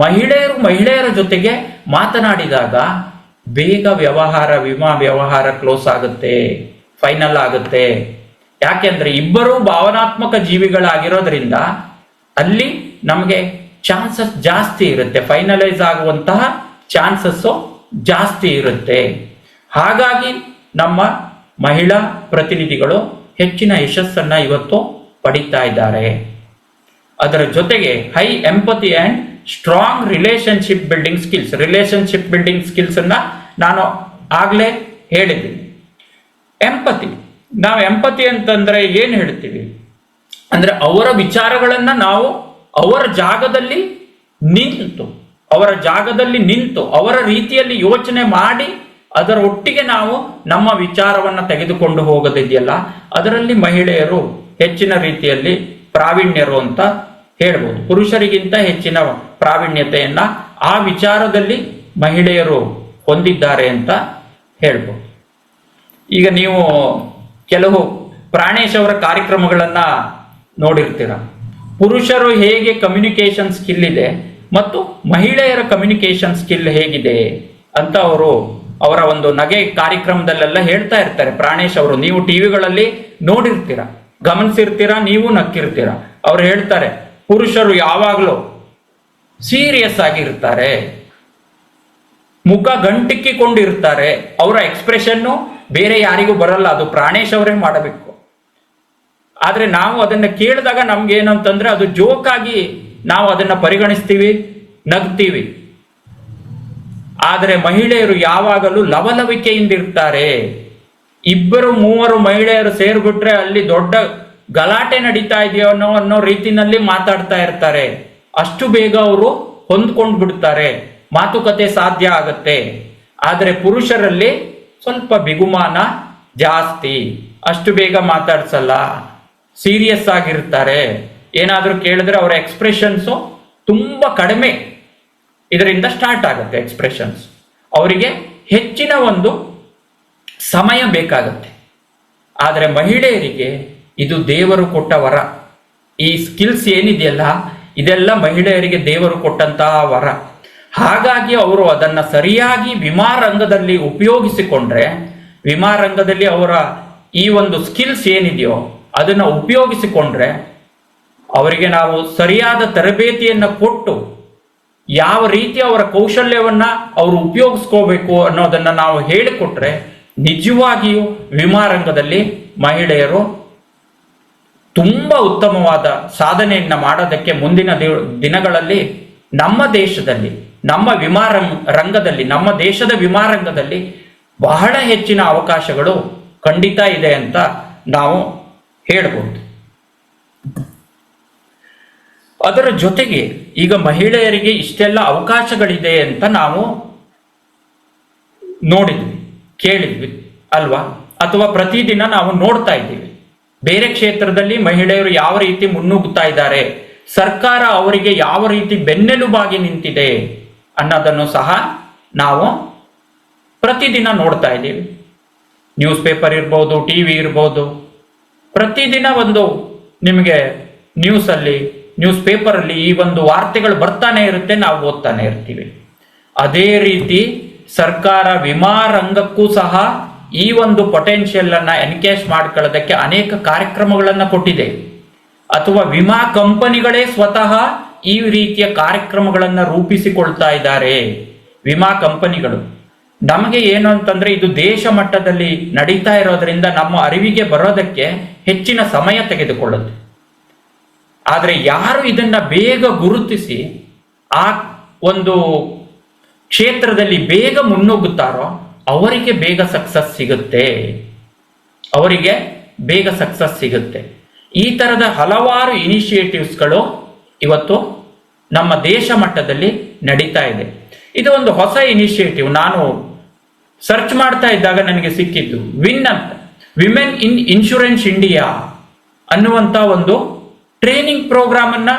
Speaker 2: ಮಹಿಳೆಯರ ಜೊತೆಗೆ ಮಾತನಾಡಿದಾಗ ಬೇಗ ವಿಮಾ ವ್ಯವಹಾರ ಕ್ಲೋಸ್ ಆಗುತ್ತೆ, ಫೈನಲ್ ಆಗುತ್ತೆ. ಯಾಕೆಂದ್ರೆ ಇಬ್ಬರು ಭಾವನಾತ್ಮಕ ಜೀವಿಗಳಾಗಿರೋದ್ರಿಂದ ಅಲ್ಲಿ ನಮಗೆ ಚಾನ್ಸಸ್ ಜಾಸ್ತಿ ಇರುತ್ತೆ, ಫೈನಲೈಸ್ ಆಗುವಂತಹ ಚಾನ್ಸಸ್ ಜಾಸ್ತಿ ಇರುತ್ತೆ. ಹಾಗಾಗಿ ನಮ್ಮ ಮಹಿಳಾ ಪ್ರತಿನಿಧಿಗಳು ಹೆಚ್ಚಿನ ಯಶಸ್ಸನ್ನ ಇವತ್ತು ಪಡಿತಾ ಇದ್ದಾರೆ. ಅದರ ಜೊತೆಗೆ high empathy and strong relationship building skills ಅನ್ನ ನಾನು ಆಗ್ಲೇ ಹೇಳಿದ್ದೀನಿ. ನಾವು ಎಂಪತಿ ಅಂತಂದ್ರೆ ಏನ್ ಹೇಳ್ತೀವಿ ಅಂದ್ರೆ ಅವರ ವಿಚಾರಗಳನ್ನ ನಾವು ಅವರ ಜಾಗದಲ್ಲಿ ನಿಂತು ಅವರ ರೀತಿಯಲ್ಲಿ ಯೋಚನೆ ಮಾಡಿ ಅದರ ಒಟ್ಟಿಗೆ ನಾವು ನಮ್ಮ ವಿಚಾರವನ್ನ ತೆಗೆದುಕೊಂಡು ಹೋಗೋದಿದೆಯಲ್ಲ, ಅದರಲ್ಲಿ ಮಹಿಳೆಯರು ಹೆಚ್ಚಿನ ರೀತಿಯಲ್ಲಿ ಪ್ರಾವೀಣ್ಯರು ಅಂತ ಹೇಳ್ಬೋದು. ಪುರುಷರಿಗಿಂತ ಹೆಚ್ಚಿನ ಪ್ರಾವೀಣ್ಯತೆಯನ್ನ ಆ ವಿಚಾರದಲ್ಲಿ ಮಹಿಳೆಯರು ಹೊಂದಿದ್ದಾರೆ ಅಂತ ಹೇಳ್ಬೋದು. ಈಗ ನೀವು ಕೆಲವು ಪ್ರಾಣೇಶ್ ಅವರ ಕಾರ್ಯಕ್ರಮಗಳನ್ನ ನೋಡಿರ್ತೀರ. ಪುರುಷರು ಹೇಗೆ ಕಮ್ಯುನಿಕೇಶನ್ ಸ್ಕಿಲ್ ಇದೆ ಮತ್ತು ಮಹಿಳೆಯರ ಕಮ್ಯುನಿಕೇಶನ್ ಸ್ಕಿಲ್ ಹೇಗಿದೆ ಅಂತ ಅವರ ಒಂದು ನಗೆ ಕಾರ್ಯಕ್ರಮದಲ್ಲೆಲ್ಲ ಹೇಳ್ತಾ ಇರ್ತಾರೆ ಪ್ರಾಣೇಶ್ ಅವರು. ನೀವು ಟಿವಿಗಳಲ್ಲಿ ನೋಡಿರ್ತೀರ, ಗಮನಿಸಿರ್ತೀರ, ನೀವು ನಕ್ಕಿರ್ತೀರ. ಅವ್ರು ಹೇಳ್ತಾರೆ ಪುರುಷರು ಯಾವಾಗಲೂ ಸೀರಿಯಸ್ ಆಗಿರ್ತಾರೆ, ಮುಖ ಗಂಟಿಕ್ಕಿಕೊಂಡಿರ್ತಾರೆ, ಅವರ ಎಕ್ಸ್ಪ್ರೆಷನ್ನು ಬೇರೆ ಯಾರಿಗೂ ಬರಲ್ಲ, ಅದು ಪ್ರಾಣೇಶ್ ಅವರೇ ಮಾಡಬೇಕು. ಆದ್ರೆ ನಾವು ಅದನ್ನ ಕೇಳಿದಾಗ ನಮ್ಗೆ ಏನಂತಂದ್ರೆ ಅದು ಜೋಕ್ ಆಗಿ ನಾವು ಅದನ್ನ ಪರಿಗಣಿಸ್ತೀವಿ, ನಗ್ತೀವಿ. ಆದರೆ ಮಹಿಳೆಯರು ಯಾವಾಗಲೂ ಲವಲವಿಕೆಯಿಂದ ಇರ್ತಾರೆ. 2-3 ಮಹಿಳೆಯರು ಸೇರ್ಬಿಟ್ರೆ ಅಲ್ಲಿ ದೊಡ್ಡ ಗಲಾಟೆ ನಡೀತಾ ಇದೆಯೋ ಅನ್ನೋ ರೀತಿನಲ್ಲಿ ಮಾತಾಡ್ತಾ ಇರ್ತಾರೆ. ಅಷ್ಟು ಬೇಗ ಅವರು ಹೊಂದ್ಕೊಂಡು ಬಿಡ್ತಾರೆ, ಮಾತುಕತೆ ಸಾಧ್ಯ ಆಗತ್ತೆ. ಆದರೆ ಪುರುಷರಲ್ಲಿ ಸ್ವಲ್ಪ ಬಿಗುಮಾನ ಜಾಸ್ತಿ, ಅಷ್ಟು ಬೇಗ ಮಾತಾಡ್ಸಲ್ಲ, ಸೀರಿಯಸ್ ಆಗಿರ್ತಾರೆ. ಏನಾದ್ರೂ ಕೇಳಿದ್ರೆ ಅವರ ಎಕ್ಸ್ಪ್ರೆಷನ್ಸು ತುಂಬಾ ಕಡಿಮೆ ಇದರಿಂದ ಸ್ಟಾರ್ಟ್ ಆಗುತ್ತೆ. ಎಕ್ಸ್ಪ್ರೆಷನ್ಸ್ ಅವರಿಗೆ ಹೆಚ್ಚಿನ ಒಂದು ಸಮಯ ಬೇಕಾಗುತ್ತೆ. ಆದರೆ ಮಹಿಳೆಯರಿಗೆ ಇದು ದೇವರು ಕೊಟ್ಟ ವರ. ಈ ಸ್ಕಿಲ್ಸ್ ಏನಿದೆಯಲ್ಲ ಇದೆಲ್ಲ ಮಹಿಳೆಯರಿಗೆ ದೇವರು ಕೊಟ್ಟಂತಹ ವರ. ಹಾಗಾಗಿ ಅವರು ಅದನ್ನ ಸರಿಯಾಗಿ ವಿಮಾರಂಗದಲ್ಲಿ ಉಪಯೋಗಿಸಿಕೊಂಡ್ರೆ, ವಿಮಾರಂಗದಲ್ಲಿ ಅವರ ಈ ಒಂದು ಸ್ಕಿಲ್ಸ್ ಏನಿದೆಯೋ ಅದನ್ನ ಉಪಯೋಗಿಸಿಕೊಂಡ್ರೆ, ಅವರಿಗೆ ನಾವು ಸರಿಯಾದ ತರಬೇತಿಯನ್ನ ಕೊಟ್ಟು ಯಾವ ರೀತಿ ಅವರ ಕೌಶಲ್ಯವನ್ನ ಅವರು ಉಪಯೋಗಿಸ್ಕೋಬೇಕು ಅನ್ನೋದನ್ನ ನಾವು ಹೇಳಿಕೊಟ್ರೆ ನಿಜವಾಗಿಯೂ ವಿಮಾರಂಗದಲ್ಲಿ ಮಹಿಳೆಯರು ತುಂಬಾ ಉತ್ತಮವಾದ ಸಾಧನೆಯನ್ನ ಮಾಡೋದಕ್ಕೆ ಮುಂದಿನ ದಿನಗಳಲ್ಲಿ ನಮ್ಮ ದೇಶದಲ್ಲಿ, ನಮ್ಮ ರಂಗದಲ್ಲಿ, ನಮ್ಮ ದೇಶದ ವಿಮಾರಂಗದಲ್ಲಿ ಬಹಳ ಹೆಚ್ಚಿನ ಅವಕಾಶಗಳು ಖಂಡಿತ ಇದೆ ಅಂತ ನಾವು ಹೇಳ್ಬೋದು. ಅದರ ಜೊತೆಗೆ ಈಗ ಮಹಿಳೆಯರಿಗೆ ಇಷ್ಟೆಲ್ಲ ಅವಕಾಶಗಳಿದೆ ಅಂತ ನಾವು ನೋಡಿದ್ವಿ, ಕೇಳಿದ್ವಿ ಅಲ್ವಾ? ಅಥವಾ ಪ್ರತಿದಿನ ನಾವು ನೋಡ್ತಾ ಇದ್ದೀವಿ. ಬೇರೆ ಕ್ಷೇತ್ರದಲ್ಲಿ ಮಹಿಳೆಯರು ಯಾವ ರೀತಿ ಮುನ್ನುಗ್ಗುತ್ತಾ ಇದ್ದಾರೆ, ಸರ್ಕಾರ ಅವರಿಗೆ ಯಾವ ರೀತಿ ಬೆನ್ನೆಲುಬಾಗಿ ನಿಂತಿದೆ ಅನ್ನೋದನ್ನು ಸಹ ನಾವು ಪ್ರತಿದಿನ ನೋಡ್ತಾ ಇದ್ದೀವಿ. ನ್ಯೂಸ್ ಪೇಪರ್ ಇರ್ಬೋದು, ಟಿವಿ ಇರ್ಬೋದು, ಪ್ರತಿದಿನ ಒಂದು ನಿಮಗೆ ನ್ಯೂಸ್ ಪೇಪರ್ ಅಲ್ಲಿ ಈ ಒಂದು ವಾರ್ತೆಗಳು ಬರ್ತಾನೆ ಇರುತ್ತೆ, ನಾವು ಓದ್ತಾನೆ ಇರ್ತೀವಿ. ಅದೇ ರೀತಿ ಸರ್ಕಾರ ವಿಮಾ ರಂಗಕ್ಕೂ ಸಹ ಈ ಒಂದು ಪೊಟೆನ್ಷಿಯಲ್ ಅನ್ನ ಎನ್ಕೇಶ್ ಮಾಡ್ಕೊಳ್ಳೋದಕ್ಕೆ ಅನೇಕ ಕಾರ್ಯಕ್ರಮಗಳನ್ನ ಕೊಟ್ಟಿದೆ. ಅಥವಾ ವಿಮಾ ಕಂಪನಿಗಳೇ ಸ್ವತಃ ಈ ರೀತಿಯ ಕಾರ್ಯಕ್ರಮಗಳನ್ನ ರೂಪಿಸಿಕೊಳ್ತಾ ಇದ್ದಾರೆ. ವಿಮಾ ಕಂಪನಿಗಳು ನಮಗೆ ಏನು ಅಂತಂದ್ರೆ ಇದು ದೇಶ ಮಟ್ಟದಲ್ಲಿ ನಡೀತಾ ಇರೋದ್ರಿಂದ ನಮ್ಮ ಅರಿವಿಗೆ ಬರೋದಕ್ಕೆ ಹೆಚ್ಚಿನ ಸಮಯ ತೆಗೆದುಕೊಳ್ಳುತ್ತೆ. ಆದ್ರೆ ಯಾರು ಇದನ್ನ ಬೇಗ ಗುರುತಿಸಿ ಆ ಒಂದು ಕ್ಷೇತ್ರದಲ್ಲಿ ಬೇಗ ಮುನ್ನುಗ್ಗುತ್ತಾರೋ ಅವರಿಗೆ ಬೇಗ ಸಕ್ಸಸ್ ಸಿಗುತ್ತೆ. ಈ ತರದ ಹಲವಾರು ಇನಿಷಿಯೇಟಿವ್ಸ್ಗಳು ಇವತ್ತು ನಮ್ಮ ದೇಶ ಮಟ್ಟದಲ್ಲಿ ನಡೀತಾ ಇದೆ. ಇದು ಒಂದು ಹೊಸ ಇನಿಷಿಯೇಟಿವ್. ನಾನು ಸರ್ಚ್ ಮಾಡ್ತಾ ಇದ್ದಾಗ ನನಗೆ ಸಿಕ್ಕಿದ್ದು ವಿಮೆನ್ ಇನ್ ಇನ್ಶೂರೆನ್ಸ್ ಇಂಡಿಯಾ ಅನ್ನುವಂತ ಒಂದು ಟ್ರೈನಿಂಗ್ ಪ್ರೋಗ್ರಾಮ್ ಅನ್ನ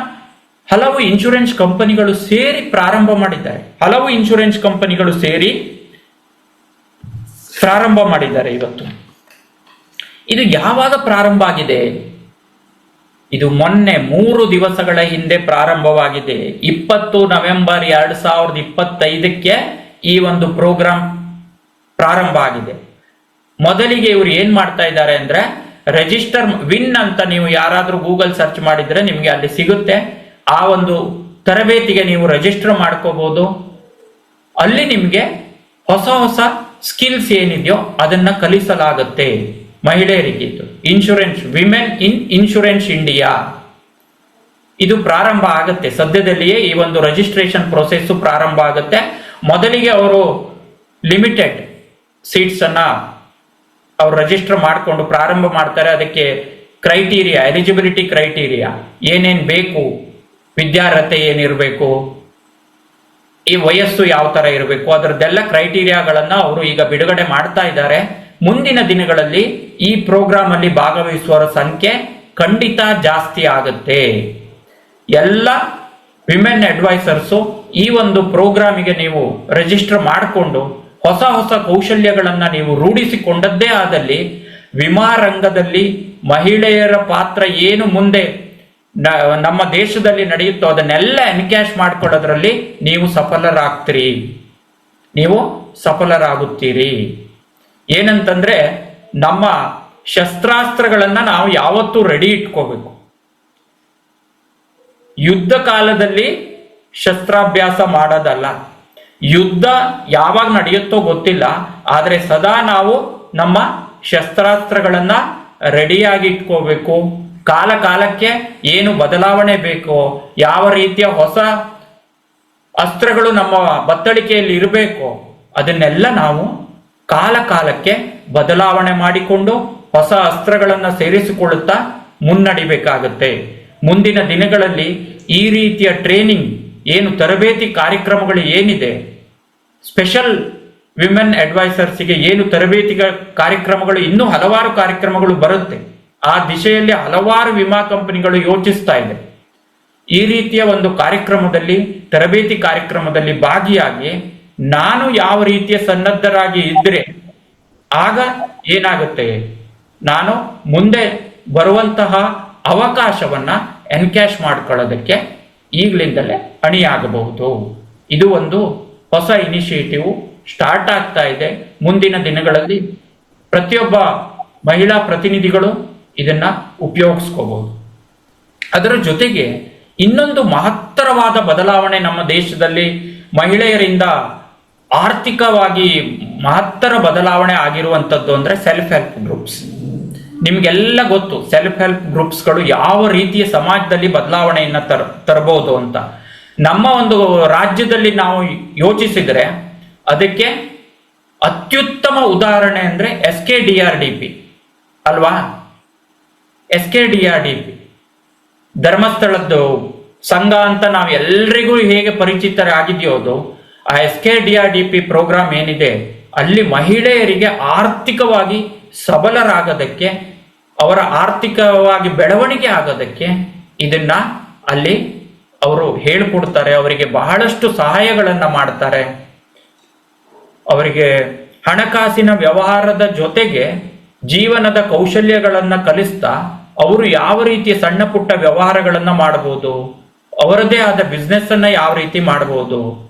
Speaker 2: ಹಲವು ಇನ್ಶೂರೆನ್ಸ್ ಕಂಪನಿಗಳು ಸೇರಿ ಪ್ರಾರಂಭ ಮಾಡಿದ್ದಾರೆ. ಇವತ್ತು ಇದು ಯಾವಾಗ ಪ್ರಾರಂಭ ಆಗಿದೆ? ಇದು ಮೊನ್ನೆ 3 ದಿವಸಗಳ ಹಿಂದೆ ಪ್ರಾರಂಭವಾಗಿದೆ. 20 ನವೆಂಬರ್ 2025 ಈ ಒಂದು ಪ್ರೋಗ್ರಾಂ ಪ್ರಾರಂಭ ಆಗಿದೆ. ಮೊದಲಿಗೆ ಇವರು ಏನ್ ಮಾಡ್ತಾ ಇದ್ದಾರೆ ಅಂದ್ರೆ, ರಿಜಿಸ್ಟರ್ ವಿನ್ ಅಂತ ನೀವು ಯಾರಾದ್ರೂ ಗೂಗಲ್ ಸರ್ಚ್ ಮಾಡಿದ್ರೆ ನಿಮ್ಗೆ ಅಲ್ಲಿ ಸಿಗುತ್ತೆ. ಆ ಒಂದು ತರಬೇತಿಗೆ ನೀವು ರಿಜಿಸ್ಟರ್ ಮಾಡ್ಕೋಬಹುದು. ಅಲ್ಲಿ ನಿಮ್ಗೆ ಹೊಸ ಹೊಸ ಸ್ಕಿಲ್ಸ್ ಏನಿದೆಯೋ ಅದನ್ನ ಕಲಿಸಲಾಗುತ್ತೆ ಮಹಿಳೆಯರಿಗೆ. Insurance, women in insurance India ಇದು ಪ್ರಾರಂಭ ಆಗುತ್ತೆ ಸದ್ಯದಲ್ಲಿಯೇ. ಈ ಒಂದು ರಿಜಿಸ್ಟ್ರೇಷನ್ ಪ್ರೊಸೆಸ್ ಪ್ರಾರಂಭ ಆಗುತ್ತೆ. ಮೊದಲಿಗೆ ಅವರು ಲಿಮಿಟೆಡ್ ಸೀಟ್ಸ್ ಅನ್ನ ಅವ್ರು ರಿಜಿಸ್ಟರ್ ಮಾಡಿಕೊಂಡು ಪ್ರಾರಂಭ ಮಾಡ್ತಾರೆ. ಅದಕ್ಕೆ ಕ್ರೈಟೀರಿಯಾ, ಎಲಿಜಿಬಿಲಿಟಿ ಕ್ರೈಟೀರಿಯಾ ಏನೇನ್ ಬೇಕು, ವಿದ್ಯಾರ್ಹತೆ ಏನಿರಬೇಕು, ಈ ವಯಸ್ಸು ಯಾವ ತರ ಇರಬೇಕು, ಅದರದ್ದೆಲ್ಲ ಕ್ರೈಟೀರಿಯಾಗಳನ್ನ ಅವರು ಈಗ ಬಿಡುಗಡೆ ಮಾಡ್ತಾ ಇದ್ದಾರೆ. ಮುಂದಿನ ದಿನಗಳಲ್ಲಿ ಈ ಪ್ರೋಗ್ರಾಮ್ ಅಲ್ಲಿ ಭಾಗವಹಿಸುವವರ ಸಂಖ್ಯೆ ಖಂಡಿತ ಜಾಸ್ತಿ ಆಗುತ್ತೆ. ಎಲ್ಲ ವಿಮೆನ್ ಅಡ್ವೈಸರ್ಸು ಈ ಒಂದು ಪ್ರೋಗ್ರಾಮಿಗೆ ನೀವು ರಿಜಿಸ್ಟರ್ ಮಾಡಿಕೊಂಡು ಹೊಸ ಹೊಸ ಕೌಶಲ್ಯಗಳನ್ನ ನೀವು ರೂಢಿಸಿಕೊಂಡದ್ದೇ ಆದಲ್ಲಿ ವಿಮಾ ರಂಗದಲ್ಲಿ ಮಹಿಳೆಯರ ಪಾತ್ರ ಏನು ಮುಂದೆ ನಮ್ಮ ದೇಶದಲ್ಲಿ ನಡೆಯುತ್ತೋ ಅದನ್ನೆಲ್ಲ ಎನ್ಕ್ಯಾಶ್ ಮಾಡ್ಕೊಳ್ಳೋದ್ರಲ್ಲಿ ನೀವು ಸಫಲರಾಗುತ್ತೀರಿ. ಏನಂತಂದ್ರೆ, ನಮ್ಮ ಶಸ್ತ್ರಾಸ್ತ್ರಗಳನ್ನ ನಾವು ಯಾವತ್ತೂ ರೆಡಿ ಇಟ್ಕೋಬೇಕು. ಯುದ್ಧ ಕಾಲದಲ್ಲಿ ಶಸ್ತ್ರಾಭ್ಯಾಸ ಮಾಡೋದಲ್ಲ. ಯುದ್ಧ ಯಾವಾಗ ನಡೆಯುತ್ತೋ ಗೊತ್ತಿಲ್ಲ, ಆದ್ರೆ ಸದಾ ನಾವು ನಮ್ಮ ಶಸ್ತ್ರಾಸ್ತ್ರಗಳನ್ನ ರೆಡಿಯಾಗಿ ಇಟ್ಕೋಬೇಕು. ಕಾಲ ಕಾಲಕ್ಕೆ ಏನು ಬದಲಾವಣೆ ಬೇಕೋ, ಯಾವ ರೀತಿಯ ಹೊಸ ಅಸ್ತ್ರಗಳು ನಮ್ಮ ಬತ್ತಳಿಕೆಯಲ್ಲಿ ಇರಬೇಕೋ ಅದನ್ನೆಲ್ಲ ನಾವು ಕಾಲ ಕಾಲಕ್ಕೆ ಬದಲಾವಣೆ ಮಾಡಿಕೊಂಡು ಹೊಸ ಅಸ್ತ್ರಗಳನ್ನ ಸೇರಿಸಿಕೊಳ್ಳುತ್ತಾ ಮುನ್ನಡಿಬೇಕಾಗುತ್ತೆ. ಮುಂದಿನ ದಿನಗಳಲ್ಲಿ ಈ ರೀತಿಯ ಟ್ರೈನಿಂಗ್ ಏನು ತರಬೇತಿ ಕಾರ್ಯಕ್ರಮಗಳು ಏನಿದೆ, ಸ್ಪೆಷಲ್ ವಿಮೆನ್ ಅಡ್ವೈಸರ್ಸ್ಗೆ ಏನು ತರಬೇತಿ ಕಾರ್ಯಕ್ರಮಗಳು, ಇನ್ನೂ ಹಲವಾರು ಕಾರ್ಯಕ್ರಮಗಳು ಬರುತ್ತೆ. ಆ ದಿಶೆಯಲ್ಲಿ ಹಲವಾರು ವಿಮಾ ಕಂಪನಿಗಳು ಯೋಚಿಸ್ತಾ ಇದೆ. ಈ ರೀತಿಯ ಒಂದು ಕಾರ್ಯಕ್ರಮದಲ್ಲಿ, ತರಬೇತಿ ಕಾರ್ಯಕ್ರಮದಲ್ಲಿ ಭಾಗಿಯಾಗಿ ನಾನು ಯಾವ ರೀತಿಯ ಸನ್ನದ್ಧರಾಗಿ ಇದ್ರೆ ಆಗ ಏನಾಗುತ್ತೆ, ನಾನು ಮುಂದೆ ಬರುವಂತಹ ಅವಕಾಶವನ್ನ ಎನ್ಕ್ಯಾಶ್ ಮಾಡ್ಕೊಳ್ಳೋದಕ್ಕೆ ಈಗಲಿಂದಲೇ ಅಣಿಯಾಗಬಹುದು. ಇದು ಒಂದು ಹೊಸ ಇನಿಷಿಯೇಟಿವ್ ಸ್ಟಾರ್ಟ್ ಆಗ್ತಾ ಇದೆ. ಮುಂದಿನ ದಿನಗಳಲ್ಲಿ ಪ್ರತಿಯೊಬ್ಬ ಮಹಿಳಾ ಪ್ರತಿನಿಧಿಗಳು ಇದನ್ನ ಉಪಯೋಗಿಸ್ಕೋಬಹುದು. ಅದರ ಜೊತೆಗೆ ಇನ್ನೊಂದು ಮಹತ್ತರವಾದ ಬದಲಾವಣೆ ನಮ್ಮ ದೇಶದಲ್ಲಿ ಮಹಿಳೆಯರಿಂದ ಆರ್ಥಿಕವಾಗಿ ಮಹತ್ತರ ಬದಲಾವಣೆ ಆಗಿರುವಂತದ್ದು ಅಂದ್ರೆ ಸೆಲ್ಫ್ ಹೆಲ್ಪ್ ಗ್ರೂಪ್ಸ್. ನಿಮ್ಗೆಲ್ಲ ಗೊತ್ತು ಸೆಲ್ಫ್ ಹೆಲ್ಪ್ ಗ್ರೂಪ್ಸ್ಗಳು ಯಾವ ರೀತಿಯ ಸಮಾಜದಲ್ಲಿ ಬದಲಾವಣೆಯನ್ನ ತರಬಹುದು ಅಂತ. ನಮ್ಮ ಒಂದು ರಾಜ್ಯದಲ್ಲಿ ನಾವು ಯೋಚಿಸಿದ್ರೆ ಅದಕ್ಕೆ ಅತ್ಯುತ್ತಮ ಉದಾಹರಣೆ ಅಂದ್ರೆ SKDRDP ಅಲ್ವಾ? SKDRDP ಧರ್ಮಸ್ಥಳದ್ದು ಸಂಘ ಅಂತ ನಾವು ಎಲ್ರಿಗೂ ಹೇಗೆ ಪರಿಚಿತರಾಗಿದೆಯೋ ಅದು, ಆ SKDRDP ಪ್ರೋಗ್ರಾಮ್ ಏನಿದೆ ಅಲ್ಲಿ ಮಹಿಳೆಯರಿಗೆ ಆರ್ಥಿಕವಾಗಿ ಸಬಲರಾಗೋದಕ್ಕೆ, ಅವರ ಆರ್ಥಿಕವಾಗಿ ಬೆಳವಣಿಗೆ ಆಗೋದಕ್ಕೆ ಇದನ್ನ ಅಲ್ಲಿ ಅವರು ಹೇಳಿಕೊಡ್ತಾರೆ. ಅವರಿಗೆ ಬಹಳಷ್ಟು ಸಹಾಯಗಳನ್ನ ಮಾಡ್ತಾರೆ. ಅವರಿಗೆ ಹಣಕಾಸಿನ ವ್ಯವಹಾರದ ಜೊತೆಗೆ ಜೀವನದ ಕೌಶಲ್ಯಗಳನ್ನ ಕಲಿಸ್ತಾ ಅವರು ಯಾವ ರೀತಿಯ ಸಣ್ಣ ಪುಟ್ಟ ವ್ಯವಹಾರಗಳನ್ನ ಮಾಡಬಹುದು, ಅವರದೇ ಆದ ಬಿಸ್ನೆಸ್ ಅನ್ನ ಯಾವ ರೀತಿ ಮಾಡಬಹುದು,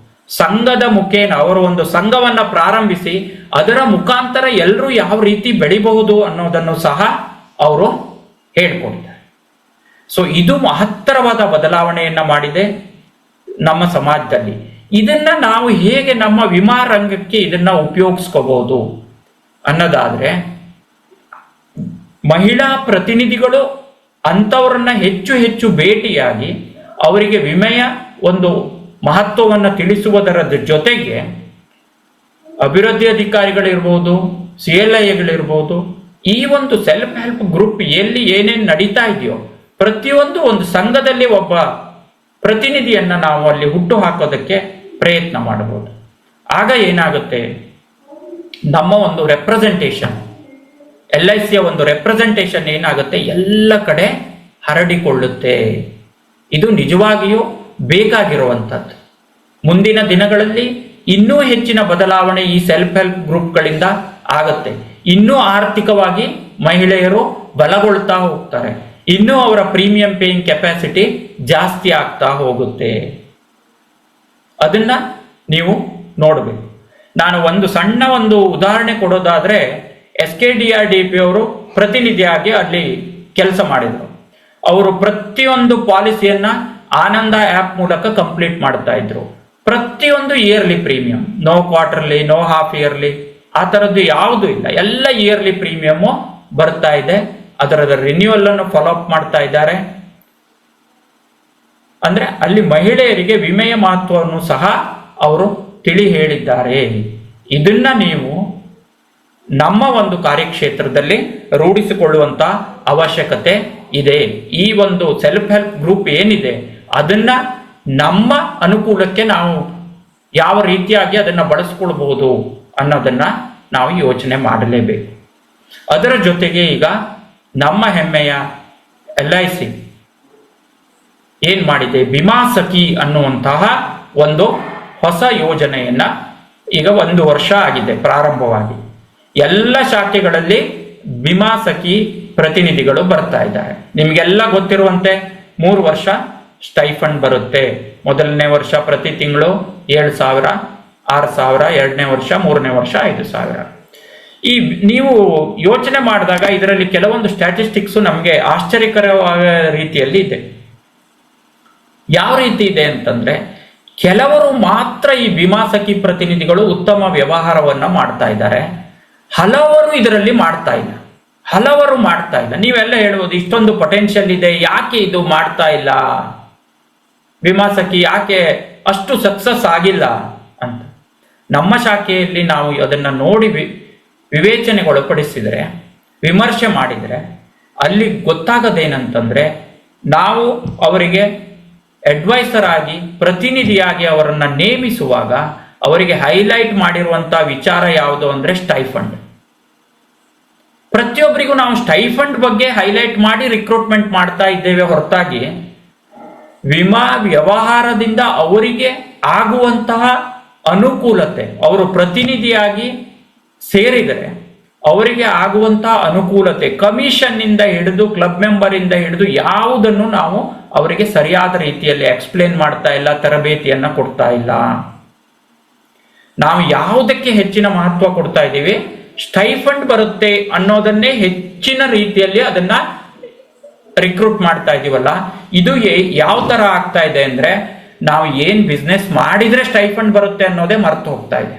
Speaker 2: ಸಂಘದ ಮುಖೇನ ಅವರು ಒಂದು ಸಂಘವನ್ನ ಪ್ರಾರಂಭಿಸಿ ಅದರ ಮುಖಾಂತರ ಎಲ್ಲರೂ ಯಾವ ರೀತಿ ಬೆಳಿಬಹುದು ಅನ್ನೋದನ್ನು ಸಹ ಅವರು ಹೇಳ್ಕೊಡ್ತಾರೆ. ಸೊ ಇದು ಮಹತ್ತರವಾದ ಬದಲಾವಣೆಯನ್ನ ಮಾಡಿದೆ ನಮ್ಮ ಸಮಾಜದಲ್ಲಿ. ಇದನ್ನ ನಾವು ಹೇಗೆ ನಮ್ಮ ವಿಮಾ ರಂಗಕ್ಕೆ ಇದನ್ನ ಉಪಯೋಗಿಸ್ಕೋಬಹುದು ಅನ್ನೋದಾದ್ರೆ, ಮಹಿಳಾ ಪ್ರತಿನಿಧಿಗಳು ಅಂಥವ್ರನ್ನ ಹೆಚ್ಚು ಹೆಚ್ಚು ಭೇಟಿಯಾಗಿ ಅವರಿಗೆ ವಿಮೆಯ ಒಂದು ಮಹತ್ವವನ್ನು ತಿಳಿಸುವುದರ ಜೊತೆಗೆ ಅಭಿವೃದ್ಧಿ ಅಧಿಕಾರಿಗಳಿರ್ಬೋದು, CLIಗಳಿರ್ಬೋದು, ಈ ಒಂದು ಸೆಲ್ಫ್ ಹೆಲ್ಪ್ ಗ್ರೂಪ್ ಎಲ್ಲಿ ಏನೇನು ನಡೀತಾ ಇದೆಯೋ ಪ್ರತಿಯೊಂದು ಒಂದು ಸಂಘದಲ್ಲಿ ಒಬ್ಬ ಪ್ರತಿನಿಧಿಯನ್ನ ನಾವು ಅಲ್ಲಿ ಹುಟ್ಟು ಹಾಕೋದಕ್ಕೆ ಪ್ರಯತ್ನ ಮಾಡಬಹುದು. ಆಗ ಏನಾಗುತ್ತೆ, ನಮ್ಮ ಒಂದು ರೆಪ್ರೆಸೆಂಟೇಷನ್, LICಯ ಒಂದು ರೆಪ್ರೆಸೆಂಟೇಷನ್ ಏನಾಗುತ್ತೆ, ಎಲ್ಲ ಕಡೆ ಹರಡಿಕೊಳ್ಳುತ್ತೆ. ಇದು ನಿಜವಾಗಿಯೂ ಬೇಕಾಗಿರುವಂಥದ್ದು. ಮುಂದಿನ ದಿನಗಳಲ್ಲಿ ಇನ್ನೂ ಹೆಚ್ಚಿನ ಬದಲಾವಣೆ ಈ ಸೆಲ್ಫ್ ಹೆಲ್ಪ್ ಗ್ರೂಪ್ಗಳಿಂದ ಆಗತ್ತೆ. ಇನ್ನೂ ಆರ್ಥಿಕವಾಗಿ ಮಹಿಳೆಯರು ಬಲಗೊಳ್ತಾ ಹೋಗ್ತಾರೆ, ಇನ್ನೂ ಅವರ ಪ್ರೀಮಿಯಂ ಪೇಯಿಂಗ್ ಕೆಪಾಸಿಟಿ ಜಾಸ್ತಿ ಆಗ್ತಾ ಹೋಗುತ್ತೆ. ಅದನ್ನ ನೀವು ನೋಡಬೇಕು. ನಾನು ಒಂದು ಸಣ್ಣ ಉದಾಹರಣೆ ಕೊಡೋದಾದ್ರೆ, SKDRDP ಅವರು ಪ್ರತಿನಿಧಿಯಾಗಿ ಅಲ್ಲಿ ಕೆಲಸ ಮಾಡಿದರು. ಅವರು ಪ್ರತಿಯೊಂದು ಪಾಲಿಸಿಯನ್ನ ಆನಂದ ಆ್ಯಪ್ ಮೂಲಕ ಕಂಪ್ಲೀಟ್ ಮಾಡ್ತಾ ಇದ್ರು. ಪ್ರತಿಯೊಂದು yearly premium, no quarterly, no half yearly, ಆ ಥರದ್ದು ಯಾವುದೂ ಇಲ್ಲ. ಎಲ್ಲ ಇಯರ್ಲಿ ಪ್ರೀಮಿಯಮ್ಮು ಬರ್ತಾ ಇದೆ. ಅದರದ ರಿನ್ಯೂವಲ್ ಅನ್ನು ಫಾಲೋ ಅಪ್ ಮಾಡ್ತಾ ಇದ್ದಾರೆ. ಅಂದ್ರೆ ಅಲ್ಲಿ ಮಹಿಳೆಯರಿಗೆ ವಿಮೆಯ ಮಹತ್ವವನ್ನು ಸಹ ಅವರು ತಿಳಿ ಹೇಳಿದ್ದಾರೆ. ಇದನ್ನ ನೀವು ನಮ್ಮ ಒಂದು ಕಾರ್ಯಕ್ಷೇತ್ರದಲ್ಲಿ ರೂಢಿಸಿಕೊಳ್ಳುವಂತ ಅವಶ್ಯಕತೆ ಇದೆ. ಈ ಒಂದು ಸೆಲ್ಫ್ ಹೆಲ್ಪ್ ಗ್ರೂಪ್ ಏನಿದೆ ಅದನ್ನ ನಮ್ಮ ಅನುಕೂಲಕ್ಕೆ ನಾವು ಯಾವ ರೀತಿಯಾಗಿ ಅದನ್ನ ಬಳಸ್ಕೊಳ್ಬಹುದು ಅನ್ನೋದನ್ನ ನಾವು ಯೋಚನೆ ಮಾಡಲೇಬೇಕು. ಅದರ ಜೊತೆಗೆ ಈಗ ನಮ್ಮ ಹೆಮ್ಮೆಯ LIC ಏನ್ ಮಾಡಿದೆ, ವಿಮಾ ಸಖಿ ಅನ್ನುವಂತಹ ಒಂದು ಹೊಸ ಯೋಜನೆಯನ್ನ ಈಗ 1 ವರ್ಷ ಆಗಿದೆ ಪ್ರಾರಂಭವಾಗಿ. ಎಲ್ಲ ಶಾಖೆಗಳಲ್ಲಿ ವಿಮಾ ಸಖಿ ಪ್ರತಿನಿಧಿಗಳು ಬರ್ತಾ ಇದ್ದಾರೆ. ನಿಮ್ಗೆಲ್ಲ ಗೊತ್ತಿರುವಂತೆ 3 ವರ್ಷ ಸ್ಟೈಫಂಡ್ ಬರುತ್ತೆ. ಮೊದಲನೇ ವರ್ಷ ಪ್ರತಿ ತಿಂಗಳು 7,000, 6,000, 2ನೇ ವರ್ಷ, 3ನೇ ವರ್ಷ 5,000. ಈ ನೀವು ಯೋಚನೆ ಮಾಡಿದಾಗ ಇದರಲ್ಲಿ ಕೆಲವೊಂದು ಸ್ಟ್ಯಾಟಿಸ್ಟಿಕ್ಸ್ ನಮಗೆ ಆಶ್ಚರ್ಯಕರವಾದ ರೀತಿಯಲ್ಲಿ ಇದೆ. ಯಾವ ರೀತಿ ಇದೆ ಅಂತಂದ್ರೆ, ಕೆಲವರು ಮಾತ್ರ ಈ ವಿಮಾ ಸಖಿ ಪ್ರತಿನಿಧಿಗಳು ಉತ್ತಮ ವ್ಯವಹಾರವನ್ನ ಮಾಡ್ತಾ ಇದ್ದಾರೆ, ಹಲವರು ಇದರಲ್ಲಿ ಮಾಡ್ತಾ ಇಲ್ಲ. ನೀವೆಲ್ಲ ಹೇಳ್ಬೋದು, ಇಷ್ಟೊಂದು ಪೊಟೆನ್ಷಿಯಲ್ ಇದೆ, ಯಾಕೆ ಇದು ಮಾಡ್ತಾ ಇಲ್ಲ, ವಿಮಾ ಸಖಿ ಯಾಕೆ ಅಷ್ಟು ಸಕ್ಸಸ್ ಆಗಿಲ್ಲ ಅಂತ. ನಮ್ಮ ಶಾಖೆಯಲ್ಲಿ ನಾವು ಅದನ್ನ ನೋಡಿ ವಿವೇಚನೆಗೊಳಪಡಿಸಿದರೆ, ವಿಮರ್ಶೆ ಮಾಡಿದರೆ ಅಲ್ಲಿ ಗೊತ್ತಾಗದೇನಂತಂದ್ರೆ, ನಾವು ಅವರಿಗೆ ಅಡ್ವೈಸರ್ ಆಗಿ, ಪ್ರತಿನಿಧಿಯಾಗಿ ಅವರನ್ನ ನೇಮಿಸುವಾಗ ಅವರಿಗೆ ಹೈಲೈಟ್ ಮಾಡಿರುವಂತಹ ವಿಚಾರ ಯಾವುದು ಅಂದ್ರೆ ಸ್ಟೈಫಂಡ್. ಪ್ರತಿಯೊಬ್ಬರಿಗೂ ನಾವು ಸ್ಟೈಫಂಡ್ ಬಗ್ಗೆ ಹೈಲೈಟ್ ಮಾಡಿ ರಿಕ್ರೂಟ್ಮೆಂಟ್ ಮಾಡ್ತಾ ಇದ್ದೇವೆ ಹೊರತಾಗಿ, ವಿಮಾ ವ್ಯವಹಾರದಿಂದ ಅವರಿಗೆ ಆಗುವಂತಹ ಅನುಕೂಲತೆ, ಅವರು ಪ್ರತಿನಿಧಿಯಾಗಿ ಸೇರಿದರೆ ಅವರಿಗೆ ಆಗುವಂತಹ ಅನುಕೂಲತೆ, ಕಮಿಷನ್ ಇಂದ ಹಿಡಿದು ಕ್ಲಬ್ ಮೆಂಬರ್ ಇಂದ ಹಿಡಿದು ಯಾವುದನ್ನು ನಾವು ಅವರಿಗೆ ಸರಿಯಾದ ರೀತಿಯಲ್ಲಿ ಎಕ್ಸ್ಪ್ಲೇನ್ ಮಾಡ್ತಾ ಇಲ್ಲ, ತರಬೇತಿಯನ್ನ ಕೊಡ್ತಾ ಇಲ್ಲ. ನಾವು ಯಾವುದಕ್ಕೆ ಹೆಚ್ಚಿನ ಮಹತ್ವ ಕೊಡ್ತಾ ಇದ್ದೀವಿ, ಸ್ಟೈಫಂಡ್ ಬರುತ್ತೆ ಅನ್ನೋದನ್ನೇ ಹೆಚ್ಚಿನ ರೀತಿಯಲ್ಲಿ ಅದನ್ನ ರಿಕ್ರೂಟ್ ಮಾಡ್ತಾ ಇದೀವಲ್ಲ. ಇದು ಯಾವ ತರ ಆಗ್ತಾ ಇದೆ ಅಂದ್ರೆ, ನಾವು ಏನ್ ಬಿಸ್ನೆಸ್ ಮಾಡಿದ್ರೆ ಸ್ಟೈಫಂಡ್ ಬರುತ್ತೆ ಅನ್ನೋದೇ ಮರೆತು ಹೋಗ್ತಾ ಇದೆ.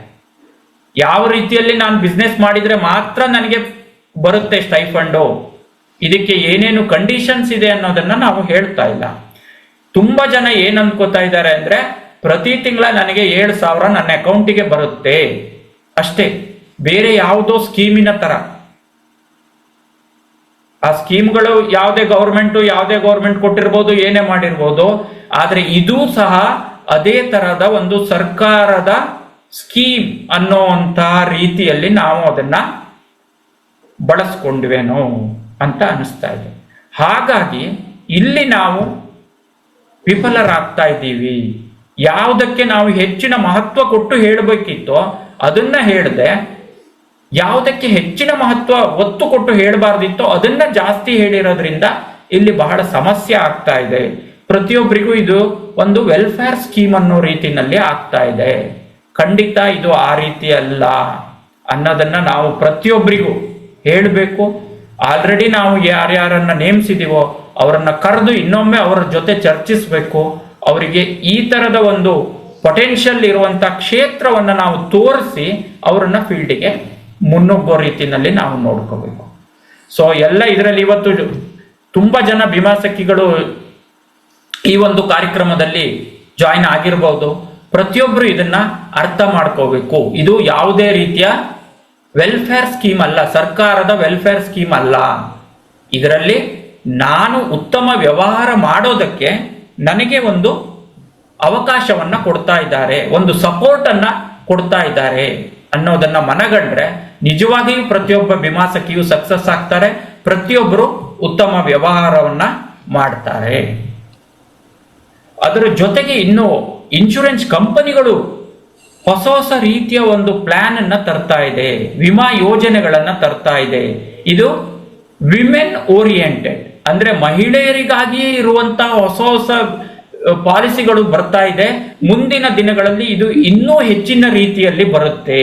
Speaker 2: ಯಾವ ರೀತಿಯಲ್ಲಿ ನಾನು ಬಿಸ್ನೆಸ್ ಮಾಡಿದ್ರೆ ಮಾತ್ರ ನನಗೆ ಬರುತ್ತೆ ಸ್ಟೈಫಂಡು, ಇದಕ್ಕೆ ಏನೇನು ಕಂಡೀಷನ್ಸ್ ಇದೆ ಅನ್ನೋದನ್ನ ನಾವು ಹೇಳ್ತಾ ಇಲ್ಲ. ತುಂಬಾ ಜನ ಏನ್ ಅನ್ಕೋತಾ ಇದ್ದಾರೆ ಅಂದ್ರೆ, ಪ್ರತಿ ತಿಂಗಳ ನನಗೆ 7,000 ನನ್ನ ಅಕೌಂಟಿಗೆ ಬರುತ್ತೆ ಅಷ್ಟೇ, ಬೇರೆ ಯಾವುದೋ ಸ್ಕೀಮಿನ ತರ. ಆ ಸ್ಕೀಮ್ಗಳು ಯಾವುದೇ ಗೌರ್ಮೆಂಟ್ ಕೊಟ್ಟಿರ್ಬೋದು, ಏನೇ ಮಾಡಿರ್ಬೋದು, ಆದ್ರೆ ಇದೂ ಸಹ ಅದೇ ತರದ ಒಂದು ಸರ್ಕಾರದ ಸ್ಕೀಮ್ ಅನ್ನೋಂತಹ ರೀತಿಯಲ್ಲಿ ನಾವು ಅದನ್ನ ಬಳಸ್ಕೊಂಡ್ವೇನೋ ಅಂತ ಅನಿಸ್ತಾ ಇದೆ. ಹಾಗಾಗಿ ಇಲ್ಲಿ ನಾವು ವಿಫಲರಾಗ್ತಾ ಇದ್ದೀವಿ. ಯಾವುದಕ್ಕೆ ನಾವು ಹೆಚ್ಚಿನ ಮಹತ್ವ ಕೊಟ್ಟು ಹೇಳಬೇಕಿತ್ತೋ ಅದನ್ನ ಹೇಳದೆ, ಯಾವುದಕ್ಕೆ ಹೆಚ್ಚಿನ ಮಹತ್ವ ಒತ್ತು ಕೊಟ್ಟು ಹೇಳಬಾರ್ದಿತ್ತೋ ಅದನ್ನ ಜಾಸ್ತಿ ಹೇಳಿರೋದ್ರಿಂದ ಇಲ್ಲಿ ಬಹಳ ಸಮಸ್ಯೆ ಆಗ್ತಾ ಇದೆ. ಪ್ರತಿಯೊಬ್ಬರಿಗೂ ಇದು ಒಂದು ವೆಲ್ಫೇರ್ ಸ್ಕೀಮ್ ಅನ್ನೋ ರೀತಿನಲ್ಲಿ ಆಗ್ತಾ ಇದೆ. ಖಂಡಿತ ಇದು ಆ ರೀತಿ ಅಲ್ಲ ಅನ್ನೋದನ್ನ ನಾವು ಪ್ರತಿಯೊಬ್ಬರಿಗೂ ಹೇಳಬೇಕು. ಆಲ್ರೆಡಿ ನಾವು ಯಾರ್ಯಾರನ್ನ ನೇಮಿಸಿದೀವೋ ಅವರನ್ನ ಕರೆದು ಇನ್ನೊಮ್ಮೆ ಅವರ ಜೊತೆ ಚರ್ಚಿಸಬೇಕು. ಅವರಿಗೆ ಈ ತರದ ಒಂದು ಪೊಟೆನ್ಷಿಯಲ್ ಇರುವಂತ ಕ್ಷೇತ್ರವನ್ನ ನಾವು ತೋರಿಸಿ ಅವರನ್ನ ಫೀಲ್ಡಿಗೆ ಮುನ್ನುಗ್ಗೋ ರೀತಿಯಲ್ಲಿ ನಾವು ನೋಡ್ಕೋಬೇಕು. ಸೊ ಎಲ್ಲ ಇದರಲ್ಲಿ ಇವತ್ತು ತುಂಬಾ ಜನ ವಿಮಾ ಸಖಿಗಳು ಈ ಒಂದು ಕಾರ್ಯಕ್ರಮದಲ್ಲಿ ಜಾಯಿನ್ ಆಗಿರ್ಬೋದು. ಪ್ರತಿಯೊಬ್ರು ಇದನ್ನ ಅರ್ಥ ಮಾಡ್ಕೋಬೇಕು. ಇದು ಯಾವುದೇ ರೀತಿಯ ವೆಲ್ಫೇರ್ ಸ್ಕೀಮ್ ಅಲ್ಲ, ಸರ್ಕಾರದ ವೆಲ್ಫೇರ್ ಸ್ಕೀಮ್ ಅಲ್ಲ. ಇದರಲ್ಲಿ ನಾನು ಉತ್ತಮ ವ್ಯವಹಾರ ಮಾಡೋದಕ್ಕೆ ನನಗೆ ಒಂದು ಅವಕಾಶವನ್ನ ಕೊಡ್ತಾ ಇದ್ದಾರೆ, ಒಂದು ಸಪೋರ್ಟ್ ಅನ್ನ ಕೊಡ್ತಾ ಇದ್ದಾರೆ ಅನ್ನೋದನ್ನ ಮನಗಂಡ್ರೆ ನಿಜವಾಗಿಯೂ ಪ್ರತಿಯೊಬ್ಬ ವಿಮಾ ಸಖಿಯು ಸಕ್ಸಸ್ ಆಗ್ತಾರೆ, ಪ್ರತಿಯೊಬ್ಬರು ಉತ್ತಮ ವ್ಯವಹಾರವನ್ನ ಮಾಡ್ತಾರೆ. ಅದರ ಜೊತೆಗೆ ಇನ್ನು ಇನ್ಶೂರೆನ್ಸ್ ಕಂಪನಿಗಳು ಹೊಸ ಹೊಸ ರೀತಿಯ ಒಂದು ಪ್ಲಾನ್ ಅನ್ನ ತರ್ತಾ ಇದೆ, ವಿಮಾ ಯೋಜನೆಗಳನ್ನ ತರ್ತಾ ಇದೆ. ಇದು ವಿಮೆನ್ ಓರಿಯೆಂಟೆಡ್, ಅಂದ್ರೆ ಮಹಿಳೆಯರಿಗಾಗಿಯೇ ಇರುವಂತಹ ಹೊಸ ಹೊಸ ಪಾಲಿಸಿಗಳು ಬರ್ತಾ ಇದೆ. ಮುಂದಿನ ದಿನಗಳಲ್ಲಿ ಇದು ಇನ್ನೂ ಹೆಚ್ಚಿನ ರೀತಿಯಲ್ಲಿ ಬರುತ್ತೆ.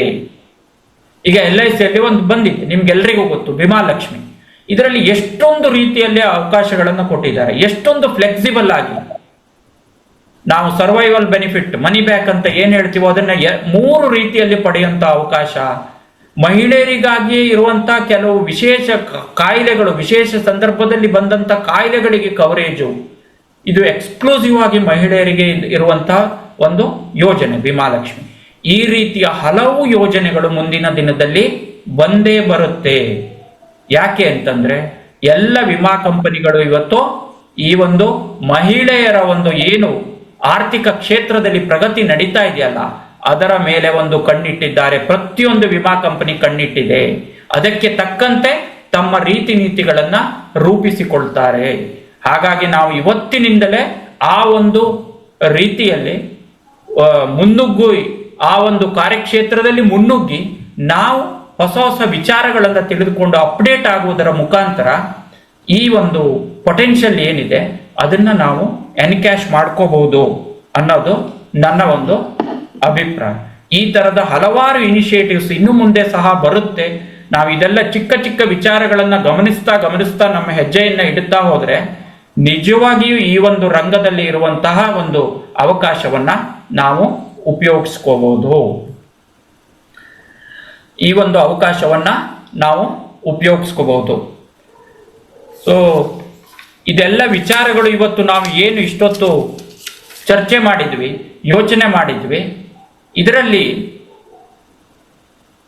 Speaker 2: ಈಗ LIC ಅಲ್ಲಿ ಒಂದು ಬಂದಿದೆ, ನಿಮ್ಗೆಲ್ರಿಗೂ ಗೊತ್ತು, ಭೀಮಾಲಕ್ಷ್ಮಿ. ಇದರಲ್ಲಿ ಎಷ್ಟೊಂದು ರೀತಿಯಲ್ಲಿ ಅವಕಾಶಗಳನ್ನು ಕೊಟ್ಟಿದ್ದಾರೆ, ಎಷ್ಟೊಂದು ಫ್ಲೆಕ್ಸಿಬಲ್ ಆಗಿ. ನಾವು ಸರ್ವೈವಲ್ ಬೆನಿಫಿಟ್, ಮನಿ ಬ್ಯಾಕ್ ಅಂತ ಏನ್ ಹೇಳ್ತೀವೋ ಅದನ್ನ 3 ರೀತಿಯಲ್ಲಿ ಪಡೆಯುವಂತ ಅವಕಾಶ. ಮಹಿಳೆಯರಿಗಾಗಿಯೇ ಇರುವಂತಹ ಕೆಲವು ವಿಶೇಷ ಕಾಯಿಲೆಗಳು, ವಿಶೇಷ ಸಂದರ್ಭದಲ್ಲಿ ಬಂದಂತ ಕಾಯಿಲೆಗಳಿಗೆ ಕವರೇಜು, ಇದು ಎಕ್ಸ್ಕ್ಲೂಸಿವ್ ಆಗಿ ಮಹಿಳೆಯರಿಗೆ ಇರುವಂತಹ ಒಂದು ಯೋಜನೆ ಭೀಮಾಲಕ್ಷ್ಮಿ. ಈ ರೀತಿಯ ಹಲವು ಯೋಜನೆಗಳು ಮುಂದಿನ ದಿನದಲ್ಲಿ ಬಂದೇ ಬರುತ್ತೆ. ಯಾಕೆ ಅಂತಂದ್ರೆ ಎಲ್ಲ ವಿಮಾ ಕಂಪನಿಗಳು ಇವತ್ತು ಈ ಒಂದು ಮಹಿಳೆಯರ ಒಂದು ಏನು ಆರ್ಥಿಕ ಕ್ಷೇತ್ರದಲ್ಲಿ ಪ್ರಗತಿ ನಡೀತಾ ಇದೆಯಲ್ಲ ಅದರ ಮೇಲೆ ಒಂದು ಕಣ್ಣಿಟ್ಟಿದ್ದಾರೆ. ಪ್ರತಿಯೊಂದು ವಿಮಾ ಕಂಪನಿ ಕಣ್ಣಿಟ್ಟಿದೆ. ಅದಕ್ಕೆ ತಕ್ಕಂತೆ ತಮ್ಮ ರೀತಿ ನೀತಿಗಳನ್ನ ರೂಪಿಸಿಕೊಳ್ತಾರೆ. ಹಾಗಾಗಿ ನಾವು ಇವತ್ತಿನಿಂದಲೇ ಆ ಒಂದು ರೀತಿಯಲ್ಲಿ ಮುನ್ನುಗ್ಗಿ, ಆ ಒಂದು ಕಾರ್ಯಕ್ಷೇತ್ರದಲ್ಲಿ ಮುನ್ನುಗ್ಗಿ ನಾವು ಹೊಸ ಹೊಸ ವಿಚಾರಗಳನ್ನ ತಿಳಿದುಕೊಂಡು ಅಪ್ಡೇಟ್ ಆಗುವುದರ ಮುಖಾಂತರ ಈ ಒಂದು ಪೊಟೆನ್ಷಿಯಲ್ ಏನಿದೆ ಅದನ್ನ ನಾವು ಎನ್ಕ್ಯಾಶ್ ಮಾಡ್ಕೋಬಹುದು ಅನ್ನೋದು ನನ್ನ ಒಂದು ಅಭಿಪ್ರಾಯ. ಈ ತರದ ಹಲವಾರು ಇನಿಷಿಯೇಟಿವ್ಸ್ ಇನ್ನು ಮುಂದೆ ಸಹ ಬರುತ್ತೆ. ನಾವು ಇದೆಲ್ಲ ಚಿಕ್ಕ ಚಿಕ್ಕ ವಿಚಾರಗಳನ್ನ ಗಮನಿಸ್ತಾ ನಮ್ಮ ಹೆಜ್ಜೆಯನ್ನ ಇಡುತ್ತಾ ಹೋದ್ರೆ ನಿಜವಾಗಿಯೂ ಈ ಒಂದು ರಂಗದಲ್ಲಿ ಇರುವಂತಹ ಒಂದು ಅವಕಾಶವನ್ನ ನಾವು ಉಪಯೋಗಿಸ್ಕೋಬಹುದು. ಈ ಒಂದು ಅವಕಾಶವನ್ನ ನಾವು ಉಪಯೋಗಿಸ್ಕೋಬಹುದು. ಸೊ ಇದೆಲ್ಲ ವಿಚಾರಗಳು ಇವತ್ತು ನಾವು ಏನು ಇಷ್ಟೊತ್ತು ಚರ್ಚೆ ಮಾಡಿದ್ವಿ, ಯೋಚನೆ ಮಾಡಿದ್ವಿ, ಇದರಲ್ಲಿ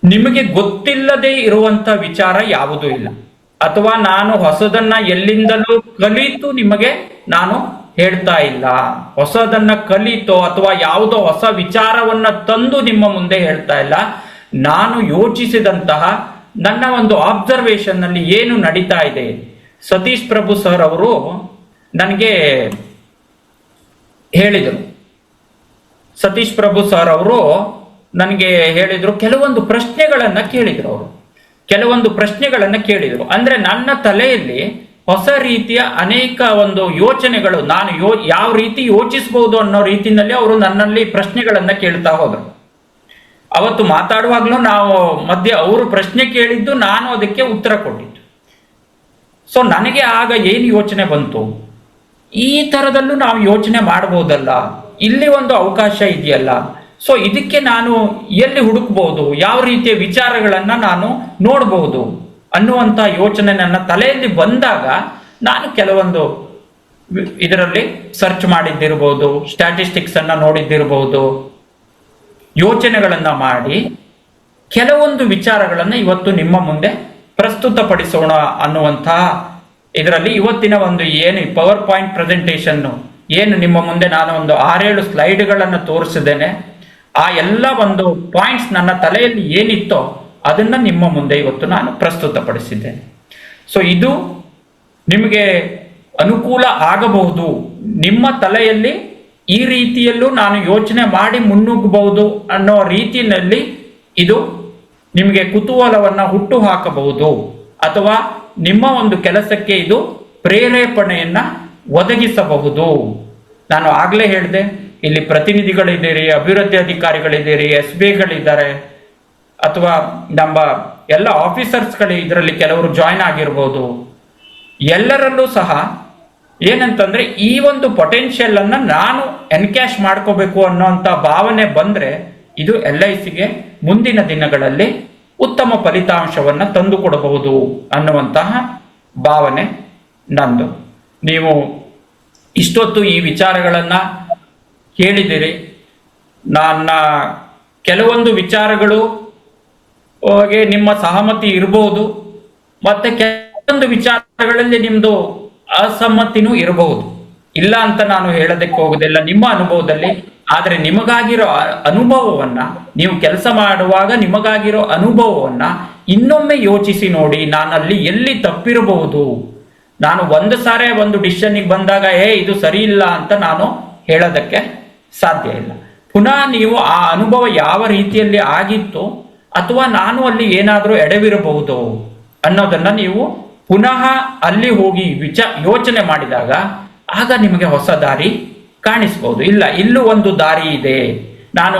Speaker 2: ನಿಮಗೆ ಗೊತ್ತಿಲ್ಲದೆ ಇರುವಂತ ವಿಚಾರ ಯಾವುದೂ ಇಲ್ಲ. ಅಥವಾ ನಾನು ಹೊಸದನ್ನ ಎಲ್ಲಿಂದಲೂ ಕಲಿತು ನಿಮಗೆ ನಾನು ಹೇಳ್ತಾ ಇಲ್ಲ. ಹೊಸದನ್ನ ಕಲಿತೋ ಅಥವಾ ಯಾವುದೋ ಹೊಸ ವಿಚಾರವನ್ನ ತಂದು ನಿಮ್ಮ ಮುಂದೆ ಹೇಳ್ತಾ ಇಲ್ಲ. ನಾನು ಯೋಚಿಸಿದಂತಹ ನನ್ನ ಒಂದು ಆಬ್ಸರ್ವೇಷನ್ ನಲ್ಲಿ ಏನು ನಡೀತಾ ಇದೆ. ಸತೀಶ್ ಪ್ರಭು ಸರ್ ಅವರು ನನಗೆ ಹೇಳಿದರು, ಸತೀಶ್ ಪ್ರಭು ಸರ್ ಅವರು ನನಗೆ ಹೇಳಿದ್ರು, ಕೆಲವೊಂದು ಪ್ರಶ್ನೆಗಳನ್ನ ಕೇಳಿದ್ರು. ಅಂದ್ರೆ ನನ್ನ ತಲೆಯಲ್ಲಿ ಹೊಸ ರೀತಿಯ ಅನೇಕ ಒಂದು ಯೋಚನೆಗಳು, ನಾನು ಯಾವ ರೀತಿ ಯೋಚಿಸಬಹುದು ಅನ್ನೋ ರೀತಿಯಲ್ಲಿ ಅವರು ನನ್ನಲ್ಲಿ ಪ್ರಶ್ನೆಗಳನ್ನ ಕೇಳ್ತಾ ಹೋದ್ರು. ಅವತ್ತು ಮಾತಾಡುವಾಗ್ಲೂ ನಾವು ಮಧ್ಯೆ ಅವರು ಪ್ರಶ್ನೆ ಕೇಳಿದ್ದು, ನಾನು ಅದಕ್ಕೆ ಉತ್ತರ ಕೊಟ್ಟಿದ್ದು. ಸೊ ನನಗೆ ಆಗ ಏನು ಯೋಚನೆ ಬಂತು, ಈ ತರದಲ್ಲೂ ನಾವು ಯೋಚನೆ ಮಾಡಬಹುದಲ್ಲ, ಇಲ್ಲಿ ಒಂದು ಅವಕಾಶ ಇದೆಯಲ್ಲ. ಸೊ ಇದಕ್ಕೆ ನಾನು ಎಲ್ಲಿ ಹುಡುಕ್ಬಹುದು, ಯಾವ ರೀತಿಯ ವಿಚಾರಗಳನ್ನ ನಾನು ನೋಡಬಹುದು ಅನ್ನುವಂತ ಯೋಚನೆ ನನ್ನ ತಲೆಯಲ್ಲಿ ಬಂದಾಗ ನಾನು ಕೆಲವೊಂದು ಇದರಲ್ಲಿ ಸರ್ಚ್ ಮಾಡಿದ್ದಿರಬಹುದು, ಸ್ಟ್ಯಾಟಿಸ್ಟಿಕ್ಸ್ ಅನ್ನ ನೋಡಿದ್ದಿರಬಹುದು, ಯೋಚನೆಗಳನ್ನ ಮಾಡಿ ಕೆಲವೊಂದು ವಿಚಾರಗಳನ್ನ ಇವತ್ತು ನಿಮ್ಮ ಮುಂದೆ ಪ್ರಸ್ತುತಪಡಿಸೋಣ ಅನ್ನುವಂತಹ ಇದರಲ್ಲಿ ಇವತ್ತಿನ ಒಂದು ಏನು ಪವರ್ ಪಾಯಿಂಟ್ ಪ್ರೆಸೆಂಟೇಷನ್ ಏನು ನಿಮ್ಮ ಮುಂದೆ ನಾನು ಒಂದು 6-7 ಸ್ಲೈಡ್ಗಳನ್ನು ತೋರಿಸಿದ್ದೇನೆ. ಆ ಎಲ್ಲ ಒಂದು ಪಾಯಿಂಟ್ಸ್ ನನ್ನ ತಲೆಯಲ್ಲಿ ಏನಿತ್ತೋ ಅದನ್ನ ನಿಮ್ಮ ಮುಂದೆ ಇವತ್ತು ನಾನು ಪ್ರಸ್ತುತಪಡಿಸಿದ್ದೇನೆ. ಸೊ ಇದು ನಿಮಗೆ ಅನುಕೂಲ ಆಗಬಹುದು. ನಿಮ್ಮ ತಲೆಯಲ್ಲಿ ಈ ರೀತಿಯಲ್ಲೂ ನಾನು ಯೋಚನೆ ಮಾಡಿ ಮುನ್ನುಗ್ಗಬಹುದು ಅನ್ನೋ ರೀತಿಯಲ್ಲಿ ಇದು ನಿಮಗೆ ಕುತೂಹಲವನ್ನ ಹುಟ್ಟು ಹಾಕಬಹುದು, ಅಥವಾ ನಿಮ್ಮ ಒಂದು ಕೆಲಸಕ್ಕೆ ಇದು ಪ್ರೇರೇಪಣೆಯನ್ನ ಒದಗಿಸಬಹುದು. ನಾನು ಆಗ್ಲೇ ಹೇಳಿದೆ, ಇಲ್ಲಿ ಪ್ರತಿನಿಧಿಗಳಿದ್ದೀರಿ, ಅಭಿವೃದ್ಧಿ ಅಧಿಕಾರಿಗಳಿದ್ದೀರಿ, SBIಗಳಿದ್ದಾರೆ, ಅಥವಾ ನಮ್ಮ ಎಲ್ಲ ಆಫೀಸರ್ಸ್ಗಳು ಇದರಲ್ಲಿ ಕೆಲವರು ಜಾಯ್ನ್ ಆಗಿರ್ಬೋದು. ಎಲ್ಲರಲ್ಲೂ ಸಹ ಏನಂತಂದ್ರೆ ಈ ಒಂದು ಪೊಟೆನ್ಷಿಯಲ್ ಅನ್ನ ನಾನು ಎನ್ಕ್ಯಾಶ್ ಮಾಡ್ಕೋಬೇಕು ಅನ್ನೋಂಥ ಭಾವನೆ ಬಂದ್ರೆ ಇದು LICಗೆ ಮುಂದಿನ ದಿನಗಳಲ್ಲಿ ಉತ್ತಮ ಫಲಿತಾಂಶವನ್ನ ತಂದು ಕೊಡಬಹುದು ಅನ್ನುವಂತಹ ಭಾವನೆ ನಂದು. ನೀವು ಇಷ್ಟೊತ್ತು ಈ ವಿಚಾರಗಳನ್ನ ಕೇಳಿದಿರಿ. ನನ್ನ ಕೆಲವೊಂದು ವಿಚಾರಗಳು ನಿಮ್ಮ ಸಹಮತಿ ಇರಬಹುದು, ಮತ್ತೆ ಕೆಲವೊಂದು ವಿಚಾರಗಳಲ್ಲಿ ನಿಮ್ದು ಅಸಮ್ಮತಿನೂ ಇರಬಹುದು. ಇಲ್ಲ ಅಂತ ನಾನು ಹೇಳೋದಕ್ಕೆ ಹೋಗೋದಿಲ್ಲ ನಿಮ್ಮ ಅನುಭವದಲ್ಲಿ. ಆದ್ರೆ ನಿಮಗಾಗಿರೋ ಅನುಭವವನ್ನ, ನೀವು ಕೆಲಸ ಮಾಡುವಾಗ ನಿಮಗಾಗಿರೋ ಅನುಭವವನ್ನ ಇನ್ನೊಮ್ಮೆ ಯೋಚಿಸಿ ನೋಡಿ. ನಾನಲ್ಲಿ ಎಲ್ಲಿ ತಪ್ಪಿರಬಹುದು. ನಾನು ಒಂದು ಸಾರಿ ಒಂದು ಡಿಸಿಷನ್ಗೆ ಬಂದಾಗ ಇದು ಸರಿ ಇಲ್ಲ ಅಂತ ನಾನು ಹೇಳೋದಕ್ಕೆ ಸಾಧ್ಯ ಇಲ್ಲ. ಪುನಃ ನೀವು ಆ ಅನುಭವ ಯಾವ ರೀತಿಯಲ್ಲಿ ಆಗಿತ್ತು, ಅಥವಾ ನಾನು ಅಲ್ಲಿ ಏನಾದರೂ ಎಡವಿರಬಹುದು ಅನ್ನೋದನ್ನ ನೀವು ಪುನಃ ಅಲ್ಲಿ ಹೋಗಿ ಯೋಚನೆ ಮಾಡಿದಾಗ ಆಗ ನಿಮಗೆ ಹೊಸ ದಾರಿ ಕಾಣಿಸ್ಬೋದು. ಇಲ್ಲ, ಇಲ್ಲೂ ಒಂದು ದಾರಿ ಇದೆ, ನಾನು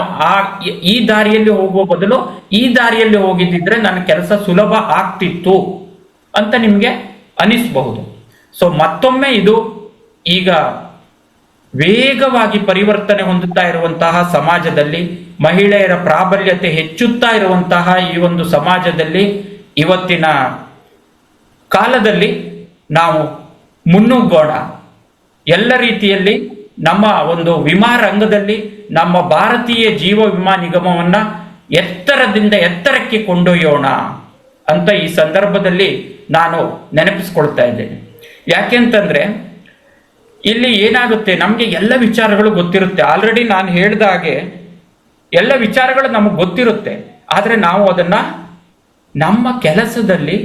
Speaker 2: ಈ ದಾರಿಯಲ್ಲಿ ಹೋಗುವ ಬದಲು ಈ ದಾರಿಯಲ್ಲಿ ಹೋಗಿದ್ದಿದ್ರೆ ನನ್ನ ಕೆಲಸ ಸುಲಭ ಆಗ್ತಿತ್ತು ಅಂತ ನಿಮಗೆ ಅನಿಸಬಹುದು. ಸೊ ಮತ್ತೊಮ್ಮೆ ಇದು ಈಗ ವೇಗವಾಗಿ ಪರಿವರ್ತನೆ ಹೊಂದುತ್ತಾ ಇರುವಂತಹ ಸಮಾಜದಲ್ಲಿ, ಮಹಿಳೆಯರ ಪ್ರಾಬಲ್ಯತೆ ಹೆಚ್ಚುತ್ತಾ ಇರುವಂತಹ ಈ ಒಂದು ಸಮಾಜದಲ್ಲಿ, ಇವತ್ತಿನ ಕಾಲದಲ್ಲಿ ನಾವು ಮುನ್ನುಗ್ಗೋಣ. ಎಲ್ಲ ರೀತಿಯಲ್ಲಿ ನಮ್ಮ ಒಂದು ವಿಮಾ ರಂಗದಲ್ಲಿ ನಮ್ಮ ಭಾರತೀಯ ಜೀವ ವಿಮಾ ನಿಗಮವನ್ನ ಎತ್ತರದಿಂದ ಎತ್ತರಕ್ಕೆ ಕೊಂಡೊಯ್ಯೋಣ ಅಂತ ಈ ಸಂದರ್ಭದಲ್ಲಿ ನಾನು ನೆನಪಿಸ್ಕೊಳ್ತಾ ಇದ್ದೇನೆ. ಯಾಕೆಂತಂದ್ರೆ ಇಲ್ಲಿ ಏನಾಗುತ್ತೆ, ನಮಗೆ ಎಲ್ಲ ವಿಚಾರಗಳು ಗೊತ್ತಿರುತ್ತೆ. ಆಲ್ರೆಡಿ ನಾನು ಹೇಳಿದ ಹಾಗೆ ಎಲ್ಲ ವಿಚಾರಗಳು ನಮಗೆ ಗೊತ್ತಿರುತ್ತೆ, ಆದರೆ ನಾವು ಅದನ್ನ ನಮ್ಮ ಕೆಲಸದಲ್ಲಿ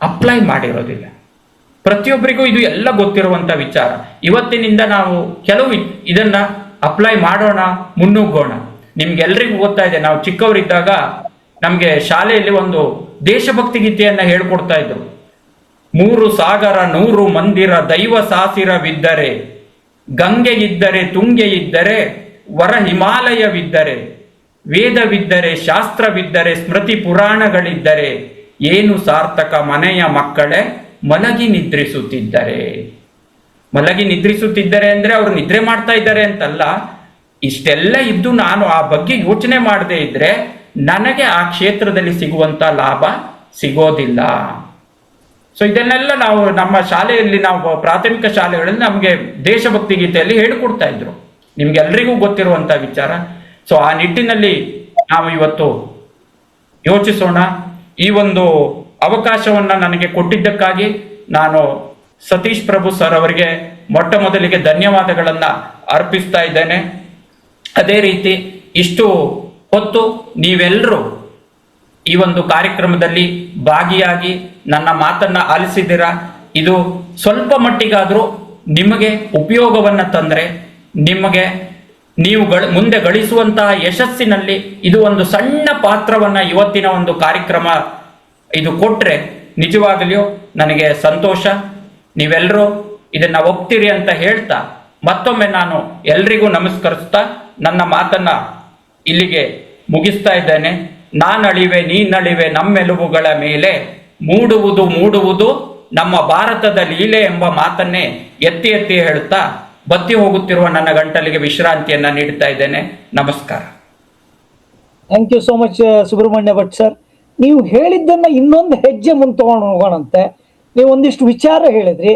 Speaker 2: ಅಪ್ಲೈ ಮಾಡಿರೋದಿಲ್ಲ. ಪ್ರತಿಯೊಬ್ಬರಿಗೂ ಇದು ಎಲ್ಲ ಗೊತ್ತಿರುವಂತ ವಿಚಾರ. ಇವತ್ತಿನಿಂದ ನಾವು ಕೆಲವು ಇದನ್ನ ಅಪ್ಲೈ ಮಾಡೋಣ, ಮುನ್ನುಗ್ಗೋಣ. ನಿಮ್ಗೆಲ್ರಿಗೂ ಗೊತ್ತಾ ಇದೆ, ನಾವು ಚಿಕ್ಕವರಿದ್ದಾಗ ನಮ್ಗೆ ಶಾಲೆಯಲ್ಲಿ ಒಂದು ದೇಶಭಕ್ತಿ ಗೀತೆಯನ್ನ ಹೇಳ್ಕೊಡ್ತಾ ಇದ್ರು. 3 ಸಾಗರ 100 ಮಂದಿರ ದೈವ ಸಾಸಿರವಿದ್ದರೆ, ಗಂಗೆ ಇದ್ದರೆ ತುಂಗೆ ಇದ್ದರೆ, ವರ ಹಿಮಾಲಯವಿದ್ದರೆ, ವೇದವಿದ್ದರೆ ಶಾಸ್ತ್ರವಿದ್ದರೆ, ಸ್ಮೃತಿ ಪುರಾಣಗಳಿದ್ದರೆ, ಏನು ಸಾರ್ಥಕ ಮನೆಯ ಮಕ್ಕಳೇ ಮಲಗಿ ನಿದ್ರಿಸುತ್ತಿದ್ದರೆ. ಮಲಗಿ ನಿದ್ರಿಸುತ್ತಿದ್ದರೆ ಅಂದ್ರೆ ಅವರು ನಿದ್ರೆ ಮಾಡ್ತಾ ಇದ್ದಾರೆ ಅಂತಲ್ಲ. ಇಷ್ಟೆಲ್ಲ ಇದ್ದು ನಾನು ಆ ಬಗ್ಗೆ ಯೋಚನೆ ಮಾಡದೇ ಇದ್ರೆ ನನಗೆ ಆ ಕ್ಷೇತ್ರದಲ್ಲಿ ಸಿಗುವಂತ ಲಾಭ ಸಿಗೋದಿಲ್ಲ. ಸೊ ಇದನ್ನೆಲ್ಲ ನಾವು ನಮ್ಮ ಶಾಲೆಯಲ್ಲಿ, ನಾವು ಪ್ರಾಥಮಿಕ ಶಾಲೆಗಳಲ್ಲಿ ನಮಗೆ ದೇಶಭಕ್ತಿ ಗೀತೆಯಲ್ಲಿ ಹೇಳಿಕೊಡ್ತಾ ಇದ್ರು, ನಿಮ್ಗೆಲ್ರಿಗೂ ಗೊತ್ತಿರುವಂತ ವಿಚಾರ. ಸೊ ಆ ನಿಟ್ಟಿನಲ್ಲಿ ನಾವು ಇವತ್ತು ಯೋಚಿಸೋಣ. ಈ ಒಂದು ಅವಕಾಶವನ್ನ ನನಗೆ ಕೊಟ್ಟಿದ್ದಕ್ಕಾಗಿ ನಾನು ಸತೀಶ್ ಪ್ರಭು ಸರ್ ಅವರಿಗೆ ಮೊಟ್ಟ ಮೊದಲಿಗೆ ಧನ್ಯವಾದಗಳನ್ನ ಅರ್ಪಿಸ್ತಾ ಇದ್ದೇನೆ. ಅದೇ ರೀತಿ ಇಷ್ಟು ಹೊತ್ತು ನೀವೆಲ್ಲರೂ ಈ ಒಂದು ಕಾರ್ಯಕ್ರಮದಲ್ಲಿ ಭಾಗಿಯಾಗಿ ನನ್ನ ಮಾತನ್ನ ಆಲಿಸಿದ್ದೀರಾ. ಇದು ಸ್ವಲ್ಪ ಮಟ್ಟಿಗಾದ್ರೂ ನಿಮಗೆ ಉಪಯೋಗವನ್ನ ತಂದ್ರೆ, ನಿಮಗೆ ನೀವು ಮುಂದೆ ಗಳಿಸುವಂತಹ ಯಶಸ್ಸಿನಲ್ಲಿ ಇದು ಒಂದು ಸಣ್ಣ ಪಾತ್ರವನ್ನ ಇವತ್ತಿನ ಒಂದು ಕಾರ್ಯಕ್ರಮ ಇದು ಕೊಟ್ರೆ ನಿಜವಾಗಲಿಯೂ ನನಗೆ ಸಂತೋಷ. ನೀವೆಲ್ಲರೂ ಇದನ್ನ ಒಪ್ತೀರಿ ಅಂತ ಹೇಳ್ತಾ ಮತ್ತೊಮ್ಮೆ ನಾನು ಎಲ್ರಿಗೂ ನಮಸ್ಕರಿಸ್ತಾ ನನ್ನ ಮಾತನ್ನ ಇಲ್ಲಿಗೆ ಮುಗಿಸ್ತಾ ಇದ್ದೇನೆ. ನಾನಳಿವೆ ನೀನಳಿವೆ ನಮ್ಮೆಲುಬುಗಳ ಮೇಲೆ, ಮೂಡುವುದು ಮೂಡುವುದು ನಮ್ಮ ಭಾರತದ ಲೀಲೆ ಎಂಬ ಮಾತನ್ನೇ ಎತ್ತಿ ಎತ್ತಿ ಹೇಳ್ತಾ ಬತ್ತಿ ಹೋಗುತ್ತಿರುವ ನನ್ನ ಗಂಟಲಿಗೆ ವಿಶ್ರಾಂತಿಯನ್ನ ನೀಡ್ತಾ ಇದ್ದೇನೆ. ನಮಸ್ಕಾರ.
Speaker 1: Thank you so much Subrahmanya Bhat sir. ನೀವು ಹೇಳಿದ್ದನ್ನ ಇನ್ನೊಂದು ಹೆಜ್ಜೆ ಮುಂದೆ ತಗೊಂಡು ಹೋಗೋಣಂತೆ. ನೀವು ಒಂದಿಷ್ಟು ವಿಚಾರ ಹೇಳಿದ್ರಿ.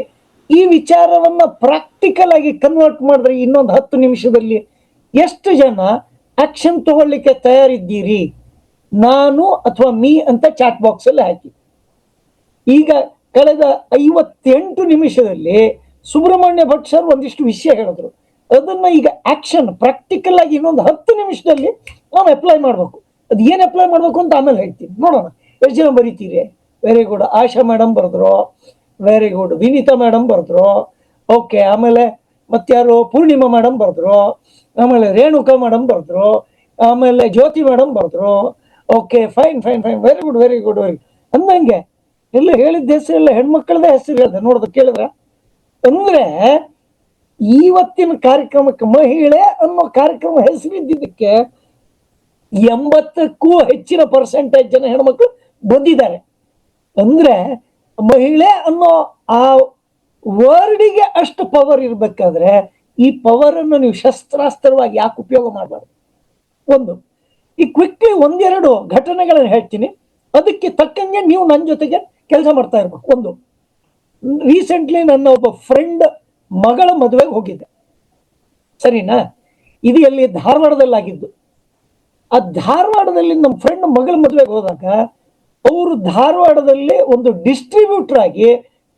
Speaker 1: ಈ ವಿಚಾರವನ್ನ ಪ್ರಾಕ್ಟಿಕಲ್ ಆಗಿ ಕನ್ವರ್ಟ್ ಮಾಡಿದ್ರೆ ಇನ್ನೊಂದು 10 ನಿಮಿಷದಲ್ಲಿ ಎಷ್ಟು ಜನ ಆಕ್ಷನ್ ತಗೊಳ್ಳಿಕ್ಕೆ ತಯಾರಿದ್ದೀರಿ, ನಾನು ಅಥವಾ ಮೀ ಅಂತ ಚಾಟ್ ಬಾಕ್ಸ್ ಅಲ್ಲಿ ಹಾಕಿ. ಈಗ ಕಳೆದ 58 ನಿಮಿಷದಲ್ಲಿ ಸುಬ್ರಹ್ಮಣ್ಯ ಭಟ್ ಸರ್ ಒಂದಿಷ್ಟು ವಿಷಯ ಹೇಳಿದ್ರು. ಅದನ್ನ ಈಗ ಆಕ್ಷನ್ ಪ್ರಾಕ್ಟಿಕಲ್ ಆಗಿ ಇನ್ನೊಂದು 10 ನಿಮಿಷದಲ್ಲಿ ನಾವು ಅಪ್ಲೈ ಮಾಡ್ಬೇಕು. ಅದು ಏನ್ ಅಪ್ಲೈ ಮಾಡ್ಬೇಕು ಅಂತ ಆಮೇಲೆ ಹೇಳ್ತೀನಿ. ನೋಡೋಣ ಎಷ್ಟು ಜನ ಬರೀತೀರಿ. Very good. ಆಶಾ ಮೇಡಮ್ ಬರೆದ್ರು, ವೆರಿ ಗುಡ್. ವಿನೀತಾ ಮೇಡಮ್ ಬರೆದ್ರು, ಓಕೆ. ಆಮೇಲೆ ಮತ್ತಾರು ಪೂರ್ಣಿಮಾ ಮೇಡಮ್ ಬರೆದ್ರು, ಆಮೇಲೆ ರೇಣುಕಾ ಮೇಡಮ್ ಬರೆದ್ರು, ಆಮೇಲೆ ಜ್ಯೋತಿ ಮೇಡಮ್ ಬರೆದ್ರು. Okay, fine fine fine, very good very good very. ಅಂದಂಗೆ ಎಲ್ಲ ಹೇಳಿದ ಹೆಸರೆಲ್ಲ ಹೆಣ್ಮಕ್ಳದೇ ಹೆಸರು ಹೇಳಿದೆ ನೋಡೋದು ಕೇಳಿದ್ರ. ಅಂದ್ರೆ ಇವತ್ತಿನ ಕಾರ್ಯಕ್ರಮಕ್ಕೆ ಮಹಿಳೆ ಅನ್ನೋ ಕಾರ್ಯಕ್ರಮ ಹೆಸರಿದ್ದಕ್ಕೆ 80ಕ್ಕೂ ಹೆಚ್ಚಿನ ಪರ್ಸೆಂಟೇಜ್ ಜನ ಹೆಣ್ಮಕ್ಳು ಬಂದಿದ್ದಾರೆ. ಅಂದ್ರೆ ಮಹಿಳೆ ಅನ್ನೋ ಆ ವರ್ಡಿಗೆ ಅಷ್ಟು ಪವರ್ ಇರ್ಬೇಕಾದ್ರೆ ಈ ಪವರ್ ಅನ್ನು ನೀವು ಶಸ್ತ್ರಾಸ್ತ್ರವಾಗಿ ಯಾಕೆ ಉಪಯೋಗ ಮಾಡಬಾರ್ದು? ಒಂದು ಈ ಕ್ವಿಕ್ಲಿ 1-2 ಘಟನೆಗಳನ್ನು ಹೇಳ್ತೀನಿ, ಅದಕ್ಕೆ ತಕ್ಕಂಗೆ ನೀವು ನನ್ನ ಜೊತೆಗೆ ಕೆಲಸ ಮಾಡ್ತಾ ಇರ್ಬೇಕು. ಒಂದು, ರೀಸೆಂಟ್ಲಿ ನನ್ನ ಒಬ್ಬ ಫ್ರೆಂಡ್ ಮಗಳ ಮದುವೆಗೆ ಹೋಗಿದ್ದೆ, ಸರಿನಾ? ಇದು ಎಲ್ಲಿ ಧಾರವಾಡದಲ್ಲಾಗಿದ್ದು. ಆ ಧಾರವಾಡದಲ್ಲಿ ನಮ್ಮ ಫ್ರೆಂಡ್ ಮಗಳ ಮದುವೆಗೆ ಹೋದಾಗ ಅವರು ಧಾರವಾಡದಲ್ಲಿ ಒಂದು ಡಿಸ್ಟ್ರಿಬ್ಯೂಟರ್ ಆಗಿ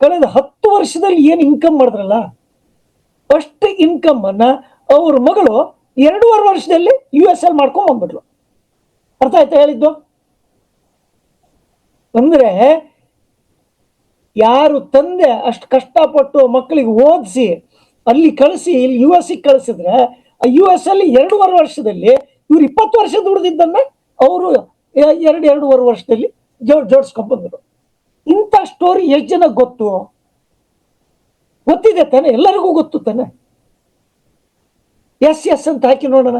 Speaker 1: ಕಳೆದ 10 ವರ್ಷದಲ್ಲಿ ಏನು ಇನ್ಕಮ್ ಮಾಡಿದ್ರಲ್ಲ ಅಷ್ಟು ಇನ್ಕಮ್ ಅನ್ನ ಅವ್ರ ಮಗಳು 2.5 ವರ್ಷದಲ್ಲಿ US ಅಲ್ಲಿ ಮಾಡ್ಕೊಂಡ್ ಬಂದ್ಬಿಟ್ರು. ಅರ್ಥ ಆಯ್ತಾ ಹೇಳಿದ್ದು? ಅಂದ್ರೆ ಯಾರು ತಂದೆ ಅಷ್ಟು ಕಷ್ಟಪಟ್ಟು ಮಕ್ಕಳಿಗೆ ಓದಿಸಿ ಅಲ್ಲಿ ಕಳಿಸಿ ಇಲ್ಲಿ US ಕಳಿಸಿದ್ರೆ ಆ US ಅಲ್ಲಿ 2.5 ವರ್ಷದಲ್ಲಿ ಇವ್ರು 20 ವರ್ಷ ದುಡ್ದಿದ್ದನ್ನ ಅವರು 2.5 ವರ್ಷದಲ್ಲಿ ಜೋಡಿಸ್ಕೊಂಡ್ ಬಂದ್ರು. ಇಂಥ ಸ್ಟೋರಿ ಎಷ್ಟು ಜನ ಗೊತ್ತಿದೆ ತಾನೆ? ಎಲ್ಲರಿಗೂ ಗೊತ್ತು ತಾನೆ? ಎಸ್ ಎಸ್ ಅಂತ ಹಾಕಿ ನೋಡೋಣ,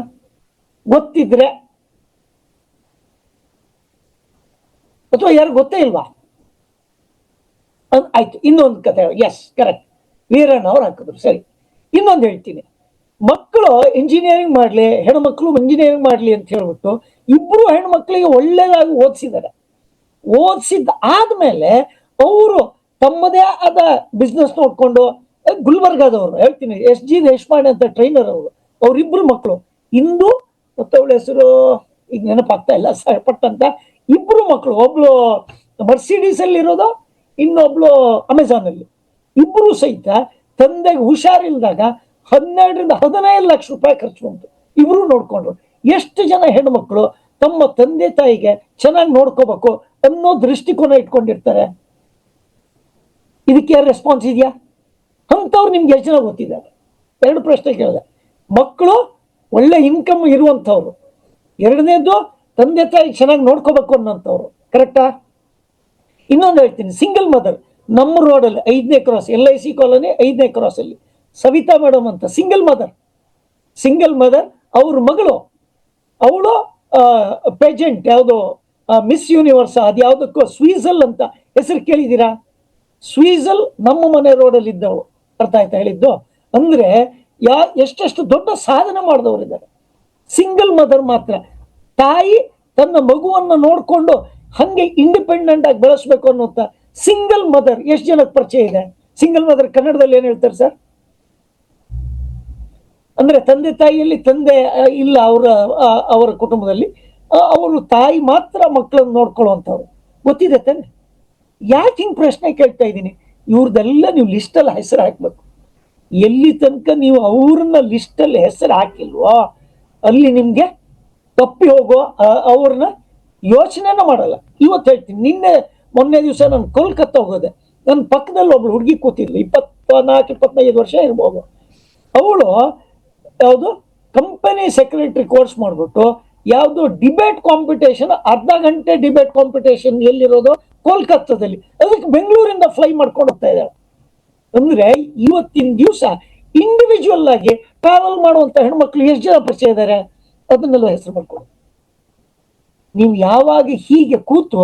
Speaker 1: ಗೊತ್ತಿದ್ರೆ. ಅಥವಾ ಯಾರು ಗೊತ್ತೇ ಇಲ್ವಾ? ಆಯ್ತು, ಇನ್ನೊಂದು ಕತೆ. ಎಸ್, ಕರೆಕ್ಟ್, ವೀರಣ್ಣ ಅವ್ರು ಹಾಕಿದ್ರು. ಸರಿ, ಇನ್ನೊಂದು ಹೇಳ್ತೀನಿ. ಮಕ್ಕಳು ಇಂಜಿನಿಯರಿಂಗ್ ಮಾಡ್ಲಿ, ಹೆಣ್ಮಕ್ಳು ಇಂಜಿನಿಯರಿಂಗ್ ಮಾಡ್ಲಿ ಅಂತ ಹೇಳ್ಬಿಟ್ಟು ಇಬ್ರು ಹೆಣ್ಮಕ್ಳಿಗೆ ಒಳ್ಳೇದಾಗಿ ಓದಿಸಿದ ಆದ್ಮೇಲೆ ಅವರು ತಮ್ಮದೇ ಆದ ಬಿಸ್ನೆಸ್ ನೋಡ್ಕೊಂಡು, ಗುಲ್ಬರ್ಗಾದವ್ರು ಹೇಳ್ತೀನಿ, SG ದೇಶಪಾಂಡೆ ಅಂತ ಟ್ರೈನರ್ ಅವ್ರಿಬ್ರು ಮಕ್ಕಳು, ಇಂದು ಮತ್ತೆ ಅವಳ ಹೆಸರು ಈಗ ನೆನಪಾಗ್ತಾ ಇಲ್ಲ, ಪಟ್ಟಂತ ಇಬ್ರು ಮಕ್ಕಳು, ಒಬ್ಳು ಮರ್ಸಿಡೀಸ್ ಅಲ್ಲಿ ಇರೋದು, ಇನ್ನೊಬ್ಳು ಅಮೆಝಾನ್ ಅಲ್ಲಿ. ಇಬ್ರು ಸಹಿತ ತಂದೆಗೆ ಹುಷಾರಿಲ್ದಾಗ 12-15 ಲಕ್ಷ ರೂಪಾಯಿ ಖರ್ಚು ಬಂತು. ಇಬ್ರು ನೋಡ್ಕೊಂಡ್ರು. ಎಷ್ಟು ಜನ ಹೆಣ್ಮಕ್ಳು ತಮ್ಮ ತಂದೆ ತಾಯಿಗೆ ಚೆನ್ನಾಗಿ ನೋಡ್ಕೋಬೇಕು ಅನ್ನೋ ದೃಷ್ಟಿಕೋನ ಇಟ್ಕೊಂಡಿರ್ತಾರೆ? ಇದಕ್ಕೆ ರೆಸ್ಪಾನ್ಸ್ ಇದೆಯಾ? ಅಂಥವ್ರು ನಿಮ್ಗೆ ಎಷ್ಟು ಜನ ಗೊತ್ತಿದ್ದಾರೆ? 2 ಪ್ರಶ್ನೆ ಕೇಳಿದೆ. ಮಕ್ಕಳು ಒಳ್ಳೆ ಇನ್ಕಮ್ ಇರುವಂಥವ್ರು, ಎರಡನೇದು ತಂದೆ ತಾಯಿ ಚೆನ್ನಾಗಿ ನೋಡ್ಕೋಬೇಕು ಅನ್ನೋಂಥವ್ರು. ಕರೆಕ್ಟಾ? ಇನ್ನೊಂದು ಹೇಳ್ತೀನಿ, ಸಿಂಗಲ್ ಮದರ್. ನಮ್ಮ ರೋಡಲ್ಲಿ 5ನೇ ಕ್ರಾಸ್, LIC ಕಾಲೋನಿ 5ನೇ ಕ್ರಾಸ್ ಅಲ್ಲಿ ಸವಿತಾ ಮೇಡಮ್ ಅಂತ ಸಿಂಗಲ್ ಮದರ್. ಅವ್ರ ಮಗಳು, ಅವಳು ಪೇಜೆಂಟ್, ಯಾವುದು ಮಿಸ್ ಯೂನಿವರ್ಸ್, ಅದ್ಯಾವುದಕ್ಕೂ ಸ್ವೀಸಲ್ ಅಂತ ಹೆಸರು ಕೇಳಿದ್ದೀರಾ? ಸ್ವೀಸಲ್ ನಮ್ಮ ಮನೆ ರೋಡಲ್ಲಿ ಇದ್ದವಳು. ಅರ್ಥ ಆಯ್ತಾ ಹೇಳಿದ್ದು? ಅಂದ್ರೆ ಎಷ್ಟೆಷ್ಟು ದೊಡ್ಡ ಸಾಧನೆ ಮಾಡಿದವರಿದ್ದಾರೆ. ಸಿಂಗಲ್ ಮದರ್ ಮಾತ್ರ. ತಾಯಿ ತನ್ನ ಮಗುವನ್ನು ನೋಡ್ಕೊಂಡು ಹಂಗೆ ಇಂಡಿಪೆಂಡೆಂಟ್ ಆಗಿ ಬೆಳೆಸ್ಬೇಕು ಅನ್ನುತ್ತ ಸಿಂಗಲ್ ಮದರ್ ಎಷ್ಟು ಜನಕ್ಕೆ ಪರಿಚಯ ಇದೆ? ಸಿಂಗಲ್ ಮದರ್ ಕನ್ನಡದಲ್ಲಿ ಏನ್ ಹೇಳ್ತಾರೆ ಸರ್? ಅಂದ್ರೆ ತಂದೆ ತಾಯಿಯಲ್ಲಿ ತಂದೆ ಇಲ್ಲ ಅವರ ಕುಟುಂಬದಲ್ಲಿ, ಅವರು ತಾಯಿ ಮಾತ್ರ ಮಕ್ಕಳನ್ನು ನೋಡ್ಕೊಳ್ಳುವಂಥವ್ರು. ಗೊತ್ತಿದೆ ತಾನೆ? ಯಾಕೆ ಹಿಂಗ್ ಪ್ರಶ್ನೆ ಕೇಳ್ತಾ ಇದ್ದೀನಿ? ಇವ್ರದೆಲ್ಲ ನೀವು ಲಿಸ್ಟಲ್ಲಿ ಹೆಸರು ಹಾಕ್ಬೇಕು. ಎಲ್ಲಿ ತನಕ ನೀವು ಅವ್ರನ್ನ ಲಿಸ್ಟಲ್ಲಿ ಹೆಸರು ಹಾಕಿಲ್ವೋ ಅಲ್ಲಿ ನಿಮ್ಗೆ ತಪ್ಪಿ ಹೋಗೋ ಅವ್ರನ್ನ ಯೋಚನೆನ ಮಾಡಲ್ಲ. ಇವತ್ತು ಹೇಳ್ತೀನಿ, ಮೊನ್ನೆ ದಿವಸ ನಾನು ಕೋಲ್ಕತ್ತಾ ಹೋಗೋದೆ. ನನ್ನ ಪಕ್ಕದಲ್ಲಿ ಒಬ್ಳು ಹುಡುಗಿ ಕೂತಿದ್ಲು, 24-25 ವರ್ಷ ಇರ್ಬೋದು. ಅವಳು ಯಾವುದು ಕಂಪನಿ ಸೆಕ್ರೆಟರಿ ಕೋರ್ಸ್ ಮಾಡ್ಬಿಟ್ಟು ಯಾವುದು ಡಿಬೇಟ್ ಕಾಂಪಿಟೇಷನ್, ಅರ್ಧ ಗಂಟೆ ಡಿಬೇಟ್ ಕಾಂಪಿಟೇಷನ್ ಎಲ್ಲಿರೋದು? ಕೋಲ್ಕತ್ತಾದಲ್ಲಿ. ಅದಕ್ಕೆ ಬೆಂಗಳೂರಿಂದ ಫ್ಲೈ ಮಾಡ್ಕೊಂಡು ಹೋಗ್ತಾ ಇದ್ದಾಳೆ. ಅಂದ್ರೆ ಇವತ್ತಿನ ದಿವಸ ಇಂಡಿವಿಜುವಲ್ ಆಗಿ ಟ್ರಾವೆಲ್ ಮಾಡುವಂತ ಹೆಣ್ಮಕ್ಳು ಎಷ್ಟು ಜನ ಪರಿಚಯ ಇದ್ದಾರೆ? ಅದನ್ನೆಲ್ಲ ಹೆಸರು ಮಾಡ್ಕೊಂಡು ನೀವು ಯಾವಾಗ ಹೀಗೆ ಕೂತು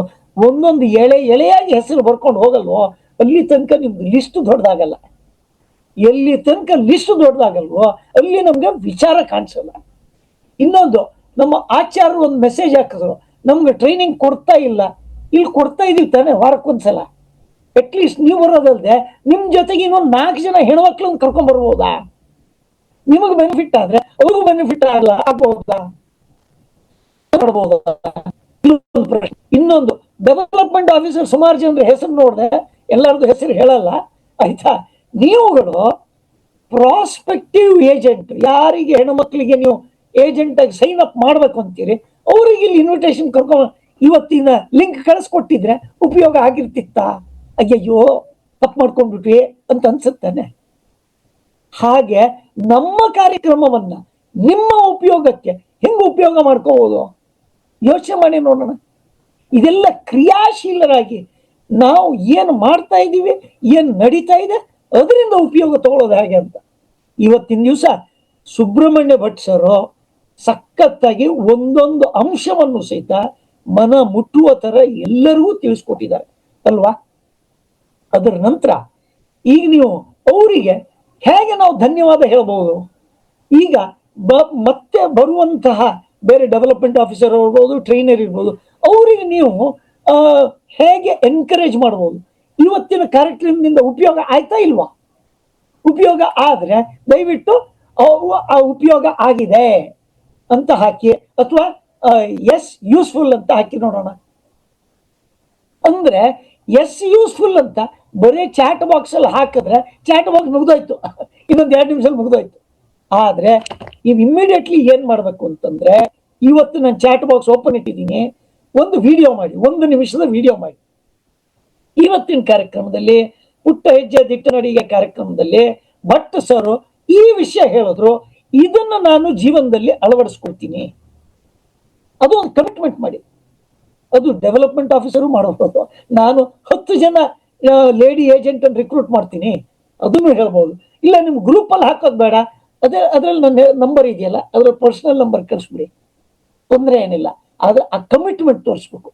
Speaker 1: ಒಂದೊಂದು ಎಳೆಯಾಗಿ ಹೆಸರು ಬರ್ಕೊಂಡು ಹೋಗಲ್ವೋ ಅಲ್ಲಿ ತನಕ ನಿಮ್ದು ಲಿಸ್ಟ್ ದೊಡ್ಡದಾಗಲ್ಲ. ಎಲ್ಲಿ ತನಕ ಲಿಸ್ಟ್ ದೊಡ್ಡದಾಗಲ್ವೋ ಅಲ್ಲಿ ನಮ್ಗೆ ವಿಚಾರ ಕಾಣಿಸಲ್ಲ. ಇನ್ನೊಂದು, ನಮ್ಮ ಆಚಾರ್ಯರು ಒಂದು ಮೆಸೇಜ್ ಹಾಕಿದ್ರು, ನಮ್ಗೆ ಟ್ರೈನಿಂಗ್ ಕೊಡ್ತಾ ಇಲ್ಲ. ಇಲ್ಲಿ ಕೊಡ್ತಾ ಇದೀವಿ ತಾನೆ ವಾರಕ್ಕೊಂದ್ಸಲ. ಅಟ್ಲೀಸ್ಟ್ ನೀವು ಬರೋದಲ್ದೆ ನಿಮ್ ಜೊತೆಗೆ ಇನ್ನೊಂದು 4 ಜನ ಹೆಣ್ಮಕ್ಳನ್ನ ಕರ್ಕೊಂಡ್ ಬರ್ಬೋದಾ? ನಿಮಗ್ ಬೆನಿಫಿಟ್ ಆದ್ರೆ ಅವ್ರಿಗೂ ಬೆನಿಫಿಟ್ ಆಗ್ಬಹುದಾ? ಇನ್ನೊಂದು, ಡೆವಲಪ್ಮೆಂಟ್ ಆಫೀಸರ್ ಸುಮಾರು ಜನರ ಹೆಸರು ನೋಡಿದೆ, ಎಲ್ಲರದ್ದು ಹೆಸರು ಹೇಳಲ್ಲ ಆಯ್ತಾ. ನೀವುಗಳು ಪ್ರಾಸ್ಪೆಕ್ಟಿವ್ ಏಜೆಂಟ್, ಯಾರಿಗೆ ಹೆಣ್ಮಕ್ಳಿಗೆ ನೀವು ಏಜೆಂಟ್ ಆಗಿ ಸೈನ್ ಅಪ್ ಮಾಡ್ಬೇಕು ಅಂತೀರಿ ಅವ್ರಿಗೆ ಇಲ್ಲಿ ಇನ್ವಿಟೇಷನ್ ಕರ್ಕೊಂಡು ಇವತ್ತಿನ ಲಿಂಕ್ ಕಳಿಸ್ಕೊಟ್ಟಿದ್ರೆ ಉಪಯೋಗ ಆಗಿರ್ತಿತ್ತ? ಅಯ್ಯಯ್ಯೋ ತಪ್ಪು ಮಾಡ್ಕೊಂಡ್ಬಿಟ್ವಿ ಅಂತ ಅನ್ಸುತ್ತಾನೆ. ಹಾಗೆ ನಮ್ಮ ಕಾರ್ಯಕ್ರಮವನ್ನ ನಿಮ್ಮ ಉಪಯೋಗಕ್ಕೆ ಹೆಂಗ್ ಉಪಯೋಗ ಮಾಡ್ಕೋಬಹುದು ಯೋಚನೆ ಮಾಡಿ ನೋಡೋಣ. ಇದೆಲ್ಲ ಕ್ರಿಯಾಶೀಲರಾಗಿ ನಾವು ಏನು ಮಾಡ್ತಾ ಇದ್ದೀವಿ, ಏನು ನಡೀತಾ ಇದೆ, ಅದರಿಂದ ಉಪಯೋಗ ತಗೊಳ್ಳೋದು ಹೇಗೆ ಅಂತ. ಇವತ್ತಿನ ದಿವಸ ಸುಬ್ರಹ್ಮಣ್ಯ ಭಟ್ ಸರ್ ಸಖತ್ತಾಗಿ ಒಂದೊಂದು ಅಂಶವನ್ನು ಸಹಿತ ಮನ ಮುಟ್ಟುವ ತರ ಎಲ್ಲರಿಗೂ ತಿಳಿಸ್ಕೊಟ್ಟಿದ್ದಾರೆ ಅಲ್ವಾ. ಅದರ ನಂತರ ಈಗ ನೀವು ಅವರಿಗೆ ಹೇಗೆ ನಾವು ಧನ್ಯವಾದ ಹೇಳ್ಬಹುದು? ಈಗ ಮತ್ತೆ ಬರುವಂತಹ ಬೇರೆ ಡೆವಲಪ್ಮೆಂಟ್ ಆಫೀಸರ್ ಇರ್ಬೋದು, ಟ್ರೈನರ್ ಇರ್ಬೋದು, ಅವರಿಗೆ ನೀವು ಹೇಗೆ ಎನ್ಕರೇಜ್ ಮಾಡ್ಬೋದು? ಇವತ್ತಿನ ಕಾರ್ಯಕ್ರಮದಿಂದ ಉಪಯೋಗ ಆಯ್ತಾ ಇಲ್ವಾ? ಉಪಯೋಗ ಆದ್ರೆ ದಯವಿಟ್ಟು ಆ ಉಪಯೋಗ ಆಗಿದೆ ಅಂತ ಹಾಕಿ, ಅಥವಾ ಎಸ್ ಯೂಸ್ಫುಲ್ ಅಂತ ಹಾಕಿ ನೋಡೋಣ. ಅಂದ್ರೆ ಎಸ್ ಯೂಸ್ಫುಲ್ ಅಂತ ಬರೀ ಚಾಟ್ ಬಾಕ್ಸ್ ಅಲ್ಲಿ ಹಾಕಿದ್ರೆ ಚಾಟ್ ಬಾಕ್ಸ್ ಮುಗ್ದೋಯ್ತು, ಇನ್ನೊಂದು 2 ನಿಮಿಷದಲ್ಲಿ ಮುಗ್ದೋಯ್ತು. ಆದ್ರೆ ನೀವು ಇಮ್ಮಿಡಿಯೇಟ್ಲಿ ಏನ್ ಮಾಡ್ಬೇಕು ಅಂತಂದ್ರೆ, ಇವತ್ತು ನಾನು ಚಾಟ್ ಬಾಕ್ಸ್ ಓಪನ್ ಇಟ್ಟಿದ್ದೀನಿ, ಒಂದು ವಿಡಿಯೋ ಮಾಡಿ, 1 ನಿಮಿಷದ ವಿಡಿಯೋ ಮಾಡಿ. ಇವತ್ತಿನ ಕಾರ್ಯಕ್ರಮದಲ್ಲಿ ಪುಟ್ಟ ಹೆಜ್ಜೆ ದಿಟ್ಟ ನಡಿಗೆ ಕಾರ್ಯಕ್ರಮದಲ್ಲಿ ಭಟ್ ಸರ್ ಈ ವಿಷಯ ಹೇಳಿದ್ರು, ಇದನ್ನ ನಾನು ಜೀವನದಲ್ಲಿ ಅಳವಡಿಸ್ಕೊಳ್ತೀನಿ. ಅದು ಒಂದು ಕಮಿಟ್ಮೆಂಟ್ ಮಾಡಿ. ಅದು ಡೆವಲಪ್ಮೆಂಟ್ ಆಫೀಸರು ಮಾಡಬಹುದು. ನಾನು 10 ಜನ ಲೇಡಿ ಏಜೆಂಟ್ ಅನ್ನು ರಿಕ್ರೂಟ್ ಮಾಡ್ತೀನಿ ಅದನ್ನು ಹೇಳ್ಬೋದು. ಇಲ್ಲ ನಿಮ್ ಗ್ರೂಪ್ ಅಲ್ಲಿ ಹಾಕೋದು ಬೇಡ, ಅದ್ರಲ್ಲಿ ನನ್ನ ನಂಬರ್ ಇದೆಯಲ್ಲ ಅದ್ರ ಪರ್ಸನಲ್ ನಂಬರ್ ಕಳಿಸ್ಬಿಡಿ, ತೊಂದರೆ ಏನಿಲ್ಲ. ಆದ್ರೆ ಆ ಕಮಿಟ್ಮೆಂಟ್ ತೋರಿಸ್ಬೇಕು.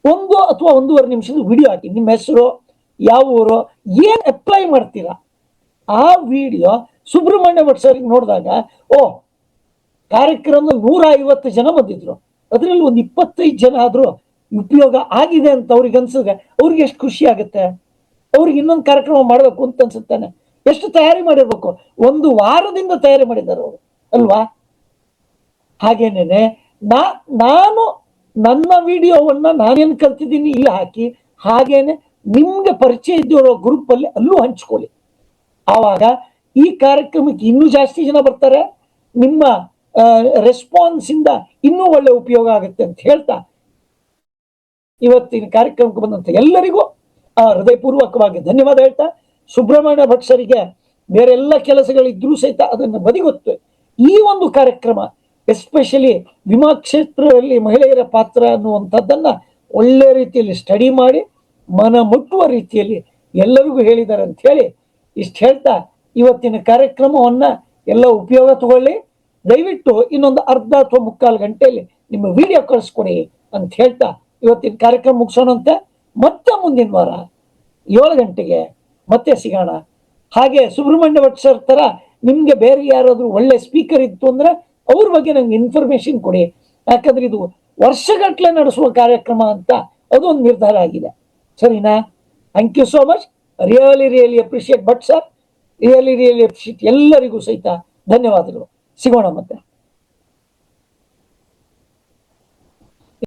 Speaker 1: 1 ಅಥವಾ 1.5 ನಿಮಿಷದ ವಿಡಿಯೋ ಹಾಕಿ, ನಿಮ್ಮ ಹೆಸರು, ಯಾವ ಊರು, ಏನ್ ಅಪ್ಲೈ ಮಾಡ್ತೀರಾ ಆ ವಿಡಿಯೋ ಸುಬ್ರಹ್ಮಣ್ಯ ಭಟ್ ಸರ್ ನೋಡಿದಾಗ, ಓ ಕಾರ್ಯಕ್ರಮದಲ್ಲಿ 150 ಜನ ಬಂದಿದ್ರು, ಅದರಲ್ಲಿ ಒಂದು 25 ಜನ ಆದ್ರೂ ಉಪಯೋಗ ಆಗಿದೆ ಅಂತ ಅವ್ರಿಗೆ ಅನ್ಸಿದ್ರೆ ಅವ್ರಿಗೆ ಎಷ್ಟು ಖುಷಿ ಆಗುತ್ತೆ. ಅವ್ರಿಗೆ ಇನ್ನೊಂದು ಕಾರ್ಯಕ್ರಮ ಮಾಡ್ಬೇಕು ಅಂತ ಅನ್ಸುತ್ತಾನೆ. ಎಷ್ಟು ತಯಾರಿ ಮಾಡಿರ್ಬೇಕು, 1 ವಾರದಿಂದ ತಯಾರಿ ಮಾಡಿದ್ದಾರೆ ಅವರು ಅಲ್ವಾ. ಹಾಗೇನೇನೆ ನಾನು ನನ್ನ ವಿಡಿಯೋವನ್ನ ನಾನೇನ್ ಕಲ್ತಿದ್ದೀನಿ ಇಲ್ಲಿ ಹಾಕಿ, ಹಾಗೇನೆ ನಿಮ್ಗೆ ಪರಿಚಯ ಇದ್ದಿರೋ ಗ್ರೂಪ್ ಅಲ್ಲಿ ಅಲ್ಲೂ ಹಂಚ್ಕೊಳ್ಳಿ. ಆವಾಗ ಈ ಕಾರ್ಯಕ್ರಮಕ್ಕೆ ಇನ್ನೂ ಜಾಸ್ತಿ ಜನ ಬರ್ತಾರೆ, ನಿಮ್ಮ ರೆಸ್ಪಾನ್ಸ್ ಇಂದ ಇನ್ನೂ ಒಳ್ಳೆ ಉಪಯೋಗ ಆಗುತ್ತೆ ಅಂತ ಹೇಳ್ತಾ, ಇವತ್ತಿನ ಕಾರ್ಯಕ್ರಮಕ್ಕೆ ಬಂದಂತ ಎಲ್ಲರಿಗೂ ಹೃದಯಪೂರ್ವಕವಾಗಿ ಧನ್ಯವಾದ ಹೇಳ್ತಾ, ಸುಬ್ರಹ್ಮಣ್ಯ ಭಟ್ ಸರಿಗೆ ಬೇರೆಲ್ಲ ಕೆಲಸಗಳಿದ್ರೂ ಸಹಿತ ಅದನ್ನು ಬದಿಗೊತ್ತು ಈ ಒಂದು ಕಾರ್ಯಕ್ರಮ, ಎಸ್ಪೆಷಲಿ ವಿಮಾ ಕ್ಷೇತ್ರದಲ್ಲಿ ಮಹಿಳೆಯರ ಪಾತ್ರ ಅನ್ನುವಂಥದ್ದನ್ನ ಒಳ್ಳೆ ರೀತಿಯಲ್ಲಿ ಸ್ಟಡಿ ಮಾಡಿ ಮನ ಮುಟ್ಟುವ ರೀತಿಯಲ್ಲಿ ಎಲ್ಲರಿಗೂ ಹೇಳಿದ್ದಾರೆ ಅಂತ ಹೇಳಿ ಇಷ್ಟು ಹೇಳ್ತಾ, ಇವತ್ತಿನ ಕಾರ್ಯಕ್ರಮವನ್ನ ಎಲ್ಲ ಉಪಯೋಗ ತಗೊಳ್ಳಿ. ದಯವಿಟ್ಟು ಇನ್ನೊಂದು ಅರ್ಧ ಅಥವಾ 3/4 ಗಂಟೆಯಲ್ಲಿ ನಿಮ್ಮ ವಿಡಿಯೋ ಕಳಿಸ್ಕೊಡಿ ಅಂತ ಹೇಳ್ತಾ ಇವತ್ತಿನ ಕಾರ್ಯಕ್ರಮ ಮುಗಿಸೋಣಂತೆ. ಮತ್ತೆ ಮುಂದಿನ ವಾರ 7 ಗಂಟೆಗೆ ಮತ್ತೆ ಸಿಗೋಣ. ಹಾಗೆ ಸುಬ್ರಹ್ಮಣ್ಯ ಭಟ್ ಸರ್ ತರ ನಿಮ್ಗೆ ಬೇರೆ ಯಾರಾದ್ರೂ ಒಳ್ಳೆ ಸ್ಪೀಕರ್ ಇತ್ತು ಅಂದ್ರೆ ಅವ್ರ ಬಗ್ಗೆ ನಂಗೆ ಇನ್ಫಾರ್ಮೇಶನ್ ಕೊಡಿ. ಯಾಕಂದ್ರೆ ಇದು ವರ್ಷಗಟ್ಟಲೆ ನಡೆಸುವ ಕಾರ್ಯಕ್ರಮ ಅಂತ ಅದೊಂದು ನಿರ್ಧಾರ ಆಗಿದೆ. ಸರಿನಾ? Thank you so much. Really appreciate Bhat sir, really appreciate. ಎಲ್ಲರಿಗೂ ಸಹಿತ ಧನ್ಯವಾದಗಳು. ಸಿಗೋಣ ಮತ್ತೆ.